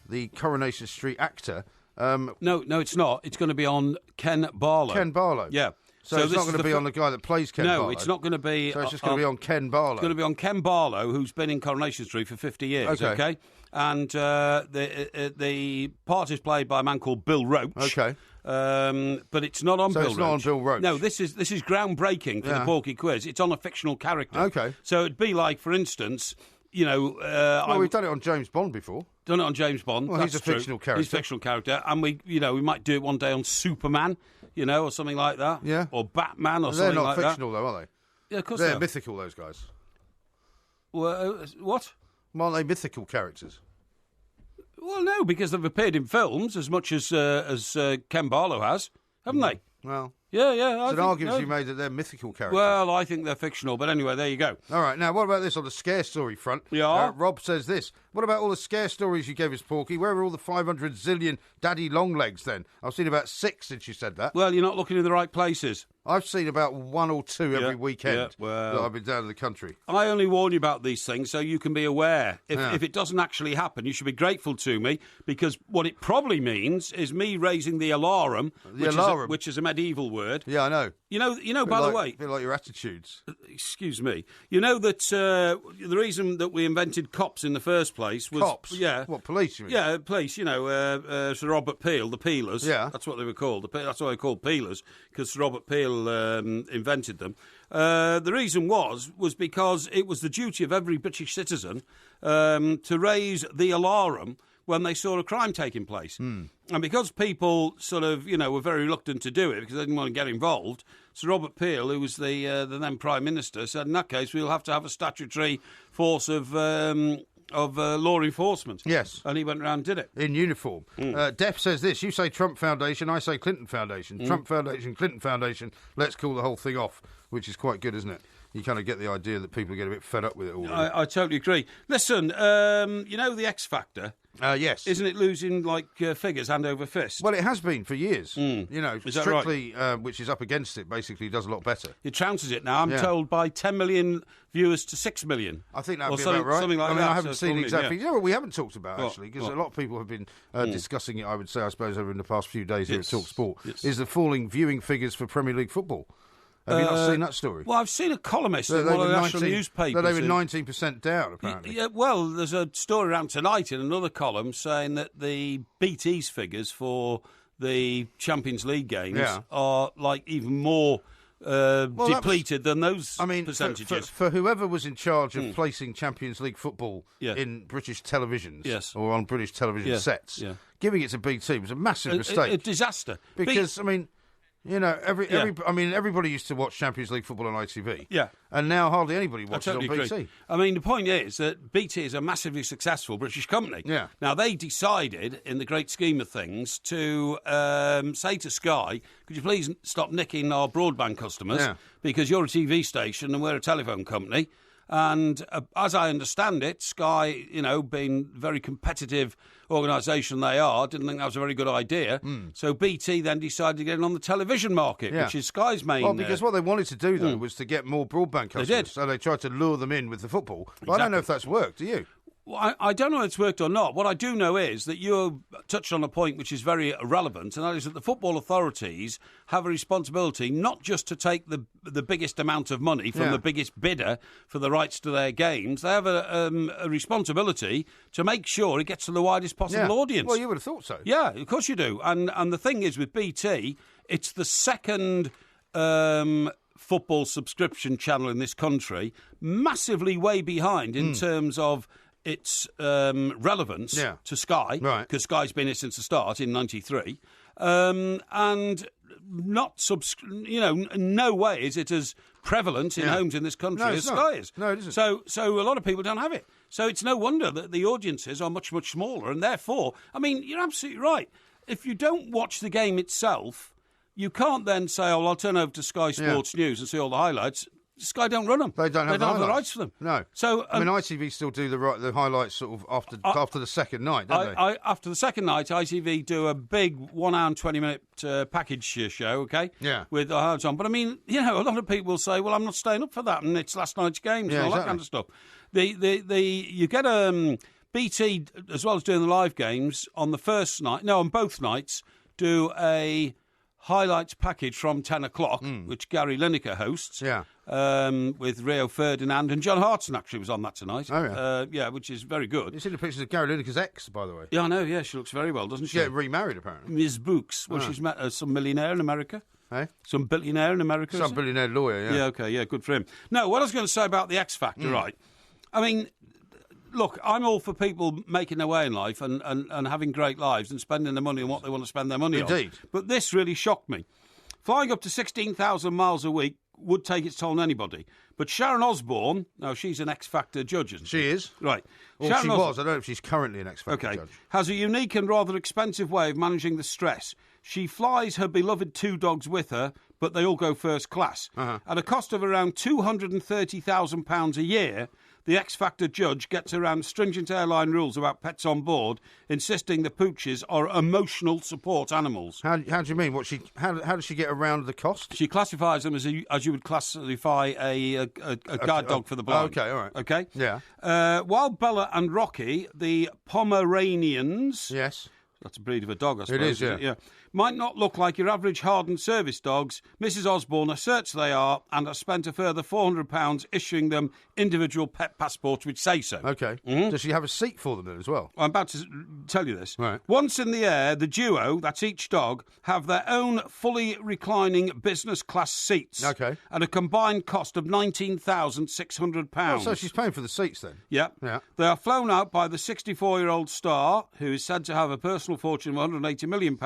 the Coronation Street actor. No, it's not. It's going to be on Ken Barlow. Ken Barlow? Yeah. So it's not going to be on the guy that plays Ken Barlow? No, it's not going to be... So it's just going to be on Ken Barlow? It's going to be on Ken Barlow, who's been in Coronation Street for 50 years, okay? And the part is played by a man called Bill Roach. Okay. But it's not on Bill Roach. So it's not on Bill Roach? No, this is groundbreaking for the Porky Quiz. It's on a fictional character. Okay. So it'd be like, for instance... well, we've done it on James Bond before. Done it on James Bond. Well, he's a fictional character. He's a fictional character, and we might do it one day on Superman, or something like that. Yeah. Or Batman, or something like that. They're not fictional, though, are they? Yeah, of course they're mythical. Those guys. Well, what? Well, aren't they mythical characters? Well, no, because they've appeared in films as much as Ken Barlow has, haven't they? Well. Yeah. There's an argument you made that they're mythical characters. Well, I think they're fictional, but anyway, there you go. All right, now, what about this on the scare story front? Yeah? Rob says this. What about all the scare stories you gave us, Porky? Where are all the 500 zillion daddy long legs, then? I've seen about 6 since you said that. Well, you're not looking in the right places. I've seen about 1 or 2 every weekend that I've been down to the country. I only warn you about these things so you can be aware. If it doesn't actually happen, you should be grateful to me, because what it probably means is me raising the alarum, which is a medieval word. Yeah, I know. You know. By the way, a bit like your attitudes. Excuse me. You know that the reason that we invented cops in the first place was cops. Yeah. What, police? You mean? Yeah, police. Sir Robert Peel, the peelers. Yeah, that's what they were called. That's why they're called peelers, because Sir Robert Peel invented them. The reason was because it was the duty of every British citizen to raise the alarum when they saw a crime taking place. And because people sort of, were very reluctant to do it because they didn't want to get involved, Sir Robert Peel, who was the then Prime Minister, said, in that case, we'll have to have a statutory force of law enforcement. Yes. And he went around and did it. In uniform. Def says this, you say Trump Foundation, I say Clinton Foundation. Trump Foundation, Clinton Foundation, let's call the whole thing off, which is quite good, isn't it? You kind of get the idea that people get a bit fed up with it all. I totally agree. Listen, the X Factor... yes. Isn't it losing, figures hand over fist? Well, it has been for years. Is Strictly, that right? Which is up against it, basically does a lot better. It trounces it now. I'm told by 10 million viewers to 6 million. I think that would be about right. Something like that. I haven't seen exactly. Yeah. You know what we haven't talked about, actually, because a lot of people have been discussing it, I would say, I suppose, over in the past few days here at Talk Sport, is the falling viewing figures for Premier League football. Have you not seen that story? Well, I've seen a columnist in one of the national newspapers. They were 19% down, apparently. Yeah, well, there's a story around tonight in another column saying that the BT's figures for the Champions League games are even more depleted than those percentages. For whoever was in charge of placing Champions League football in British televisions or on British television sets, giving it to BT was a massive mistake. A disaster. Because, everybody used to watch Champions League football on ITV. Yeah. And now hardly anybody watches totally on BT. Agree. I mean, the point is that BT is a massively successful British company. Yeah. Now, they decided, in the great scheme of things, to say to Sky, could you please stop nicking our broadband customers? Yeah. Because you're a TV station and we're a telephone company. And as I understand it, Sky, being very competitive organisation they are, didn't think that was a very good idea. So BT then decided to get in on the television market, which is Sky's main... Well, because what they wanted to do, though, was to get more broadband customers. They did. So they tried to lure them in with the football. But Exactly. I don't know if that's worked, do you? Well, I don't know if it's worked or not. What I do know is that you touched on a point which is very relevant, and that is that the football authorities have a responsibility not just to take the biggest amount of money from the biggest bidder for the rights to their games. They have a responsibility to make sure it gets to the widest possible audience. Well, you would have thought so. Yeah, of course you do. And the thing is, with BT, it's the second... football subscription channel in this country, massively way behind in terms of its relevance to Sky, because Sky's been here since the start in '93, and not no way is it as prevalent in homes in this country as Sky is. No, it isn't. So a lot of people don't have it. So it's no wonder that the audiences are much, much smaller, and therefore, I mean, you're absolutely right. If you don't watch the game itself, you can't then say, I'll turn over to Sky Sports News and see all the highlights. Sky don't run them. They don't have the rights for them. No. So I mean, ITV still do the highlights sort of after the second night, don't they? After the second night, ITV do a big 1 hour and 20-minute package show, okay? Yeah. With the highlights on. But, I mean, a lot of people will say, well, I'm not staying up for that, and it's last night's games and all that kind of stuff. You get BT, as well as doing the live games, on both nights, do a highlights package from 10 o'clock, which Gary Lineker hosts, with Rio Ferdinand, and John Hartson actually was on that tonight. Oh, yeah. Which is very good. You see the pictures of Gary Lineker's ex, by the way? Yeah, I know, yeah, she looks very well, doesn't she? Yeah, remarried, apparently. Ms. Books. Well, she's met some millionaire in America. Hey? Some billionaire in America. Some billionaire lawyer, yeah. Yeah, okay, yeah, good for him. No, what I was going to say about the X Factor, right? I mean, look, I'm all for people making their way in life and having great lives and spending their money on what they want to spend their money on. Indeed. But this really shocked me. Flying up to 16,000 miles a week would take its toll on anybody. But Sharon Osbourne, now she's an X Factor judge, isn't she? She is. Right. Well, she was. I don't know if she's currently an X Factor judge. Has a unique and rather expensive way of managing the stress. She flies her beloved 2 dogs with her, but they all go first class. At a cost of around £230,000 a year, the X Factor judge gets around stringent airline rules about pets on board, insisting the pooches are emotional support animals. How do you mean? How does she get around the cost? She classifies them as you would classify a guard dog for the blind. Okay, all right. Okay? Yeah. While Bella and Rocky, the Pomeranians... Yes. That's a breed of a dog, I suppose. It is, yeah. Yeah. Might not look like your average hardened service dogs. Mrs. Osborne asserts they are and has spent a further £400 issuing them individual pet passports which say so. Okay. Does she have a seat for them then as well? I'm about to tell you this. Right. Once in the air, the duo, that's each dog, have their own fully reclining business class seats. Okay. At a combined cost of £19,600. Oh, so she's paying for the seats then? Yeah. Yeah. They are flown out by the 64-year-old star, who is said to have a personal fortune of £180 million,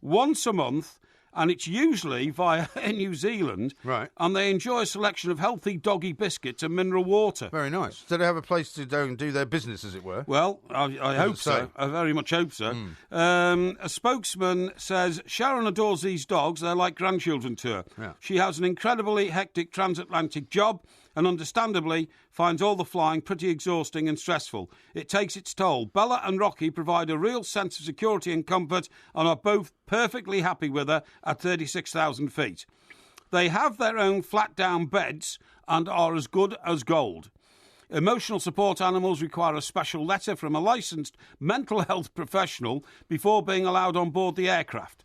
once a month, and it's usually via Air New Zealand. Right. And they enjoy a selection of healthy doggy biscuits and mineral water. Very nice. Do they have a place to go and do their business, as it were? Well, I hope so. I very much hope so. A spokesman says Sharon adores these dogs. They're like grandchildren to her. Yeah. She has an incredibly hectic transatlantic job and understandably finds all the flying pretty exhausting and stressful. It takes its toll. Bella and Rocky provide a real sense of security and comfort and are both perfectly happy with her at 36,000 feet. They have their own flat-down beds and are as good as gold. Emotional support animals require a special letter from a licensed mental health professional before being allowed on board the aircraft.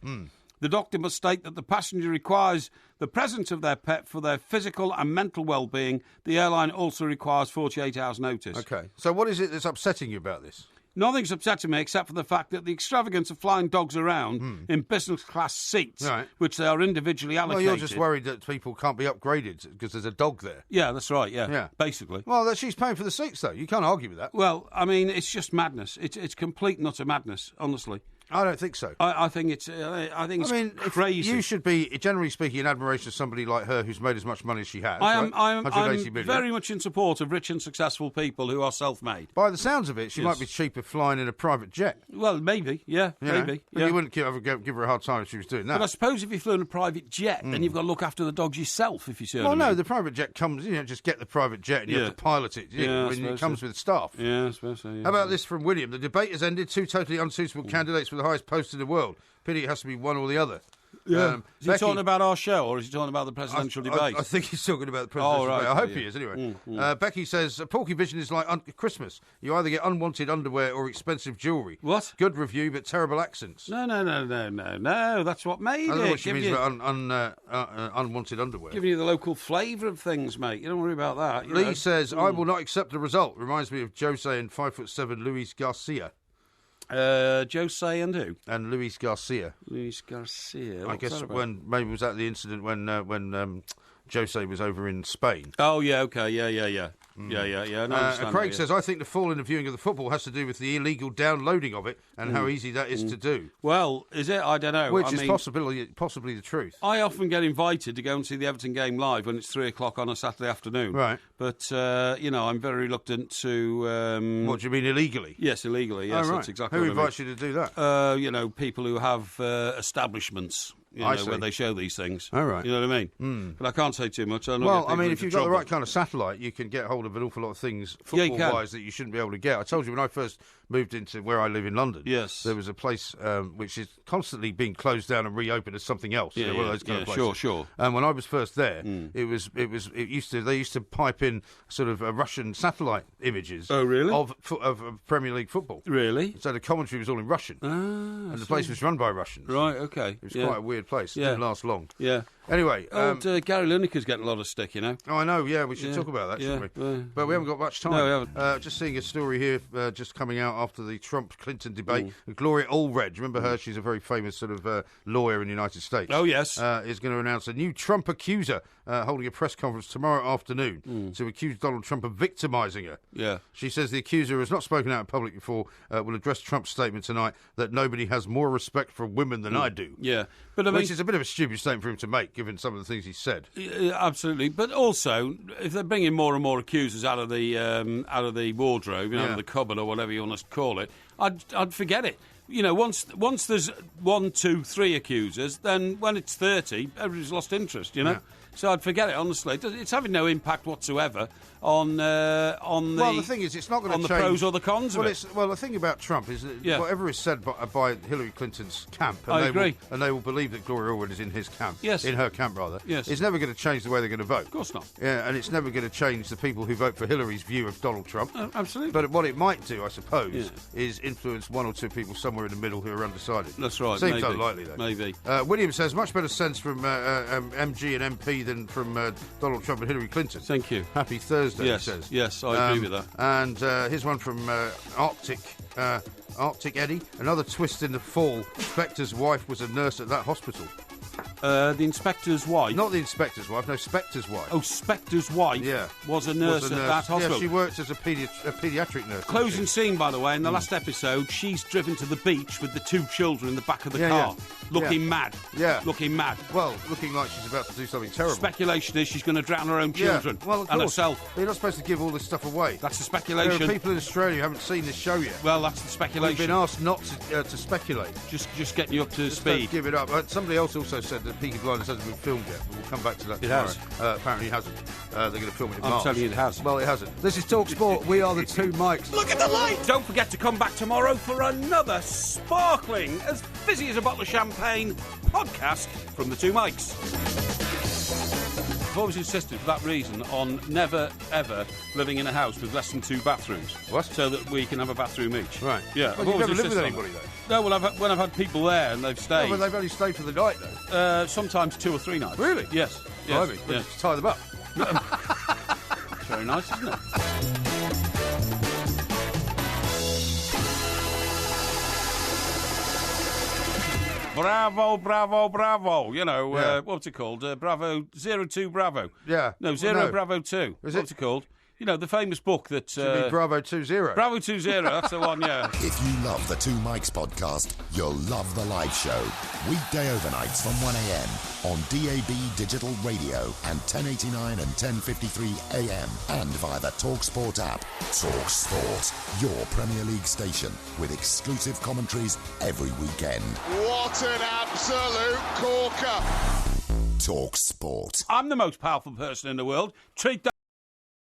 The doctor must state that the passenger requires the presence of their pet for their physical and mental well-being. The airline also requires 48 hours' notice. Okay. So what is it that's upsetting you about this? Nothing's upsetting me except for the fact that the extravagance of flying dogs around in business class seats, which they are individually allocated. Well, you're just worried that people can't be upgraded because there's a dog there. Yeah, that's right, yeah. Basically. Well, she's paying for the seats, though. You can't argue with that. Well, I mean, it's just madness. It's complete and utter madness, honestly. I don't think so. I think it's crazy. You should be, generally speaking, in admiration of somebody like her who's made as much money as she has. I'm very much in support of rich and successful people who are self-made. By the sounds of it, she might be cheaper flying in a private jet. Well, maybe, maybe. You wouldn't give her a hard time if she was doing that. But I suppose if you flew in a private jet, then you've got to look after the dogs yourself, if you see what I mean. Well, no, the private jet comes, just get the private jet and you have to pilot it. It comes with staff. Yeah, I suppose so, yeah. How about this from William? The debate has ended. 2 totally unsuitable candidates for the highest post in the world. Pity it has to be one or the other. Yeah. Is he talking about our show, or is he talking about the presidential debate? I think he's talking about the presidential debate. I hope he is, anyway. Becky says, Porkyvision is like Christmas. You either get unwanted underwear or expensive jewellery. What? Good review, but terrible accents. No. That's what made it. I don't know what she means about unwanted underwear. Giving you the local flavour of things, mate. You don't worry about that. Lee says, I will not accept the result. Reminds me of Jose and 5'7" Luis Garcia. Jose and who? And Luis Garcia. Luis Garcia. I guess maybe was that the incident when Jose was over in Spain. Oh yeah, okay, yeah. No, Craig says, I think the fall in the viewing of the football has to do with the illegal downloading of it and how easy that is to do. Well, is it? I don't know. Which is possibly the truth. I often get invited to go and see the Everton game live when it's 3:00 on a Saturday afternoon. Right. But, I'm very reluctant to... What do you mean, illegally? Yes, illegally, yes, right. That's exactly Who what I mean. invites you to do that? People who have establishments. where they show these things. All right. You know what I mean? But I can't say too much. If you've got the right kind of satellite, you can get hold of an awful lot of things football-wise that you shouldn't be able to get. I told you when I first moved into where I live in London, there was a place which is constantly being closed down and reopened as something else. One of those kind of places. Sure. And when I was first there, they used to pipe in sort of Russian satellite images. Oh, really? Of Premier League football. Really? So the commentary was all in Russian, and the place was run by Russians. Right. Okay. It was quite a weird place. It didn't last long. Yeah. Anyway, Gary Lineker's getting a lot of stick, you know. Oh, I know. Yeah, we should talk about that, shouldn't we? But we haven't got much time. No, we haven't. Just seeing a story here, just coming out after the Trump-Clinton debate. Gloria Allred, remember her? She's a very famous sort of lawyer in the United States. Oh, yes. Is going to announce a new Trump accuser, holding a press conference tomorrow afternoon to accuse Donald Trump of victimising her. Yeah. She says the accuser has not spoken out in public before, will address Trump's statement tonight that nobody has more respect for women than I do. Yeah. But I mean, which is a bit of a stupid statement for him to make, given some of the things he said. Absolutely, but also if they're bringing more and more accusers out of the wardrobe, out of the cupboard or whatever you want to call it, I'd forget it. You know, once there's 1, 2, 3 accusers, then when it's 30, everybody's lost interest. You know. Yeah. So I'd forget it, honestly. It's having no impact whatsoever on the... Well, the thing is, it's not going to change... On the pros or the cons of it. Well, the thing about Trump is that whatever is said by Hillary Clinton's camp... I agree. And they will believe that Gloria Allred is in his camp. Yes. In her camp, rather. Yes. It's never going to change the way they're going to vote. Of course not. Yeah, and it's never going to change the people who vote for Hillary's view of Donald Trump. Absolutely. But what it might do, I suppose, is influence 1 or 2 people somewhere in the middle who are undecided. That's right. Seems unlikely, though. Maybe. William says, much better sense from MG and MP than from Donald Trump and Hillary Clinton. Thank you. Happy Thursday, yes. he says. Yes, I agree with that. And here's one from Arctic Eddie. Another twist in the fall. Spector's wife was a nurse at that hospital. The inspector's wife? Not the inspector's wife, no, Spector's wife. Oh, Spector's wife was a nurse at that hospital. Yeah, she worked as a paediatric nurse. Closing scene, by the way, in the last episode, she's driven to the beach with the 2 children in the back of the car. Looking mad. Yeah. Looking mad. Well, looking like she's about to do something terrible. Speculation is she's going to drown her own children and herself. You're not supposed to give all this stuff away. That's the speculation. There are people in Australia who haven't seen this show yet. Well, that's the speculation. We've been asked not to speculate. Just getting you up to speed. Don't give it up. Somebody else also said that Peaky Blinders hasn't been filmed yet. We'll come back to that tomorrow. It has. Apparently it hasn't. They're going to film it in March. I'm telling you it has. Well, it hasn't. This is Talk Sport. We are the 2 mics. Look at the light! Don't forget to come back tomorrow for another sparkling, as fizzy as a bottle of champagne podcast from the 2 mics. I've always insisted, for that reason, on never, ever living in a house with less than 2 bathrooms. What? So that we can have a bathroom each. Right. Yeah. Well, you've never lived with anybody, though? No, well, when I've had people there and they've stayed... No, but they've only stayed for the night, though? Sometimes 2 or 3 nights. Really? Yes. Blimey. Well, just tie them up. It's very nice, isn't it? Bravo, bravo, bravo. You know, what's it called? Bravo, 02 Bravo. Yeah. No, Bravo 2. What's it called? You know, the famous book that... Bravo 20. Bravo 20, that's the one, yeah. If you love the 2 Mics podcast, you'll love the live show. Weekday overnights from 1am on DAB Digital Radio and 1089 and 1053 AM and via the TalkSport app. TalkSport, your Premier League station with exclusive commentaries every weekend. What an absolute corker! TalkSport. I'm the most powerful person in the world. Treat that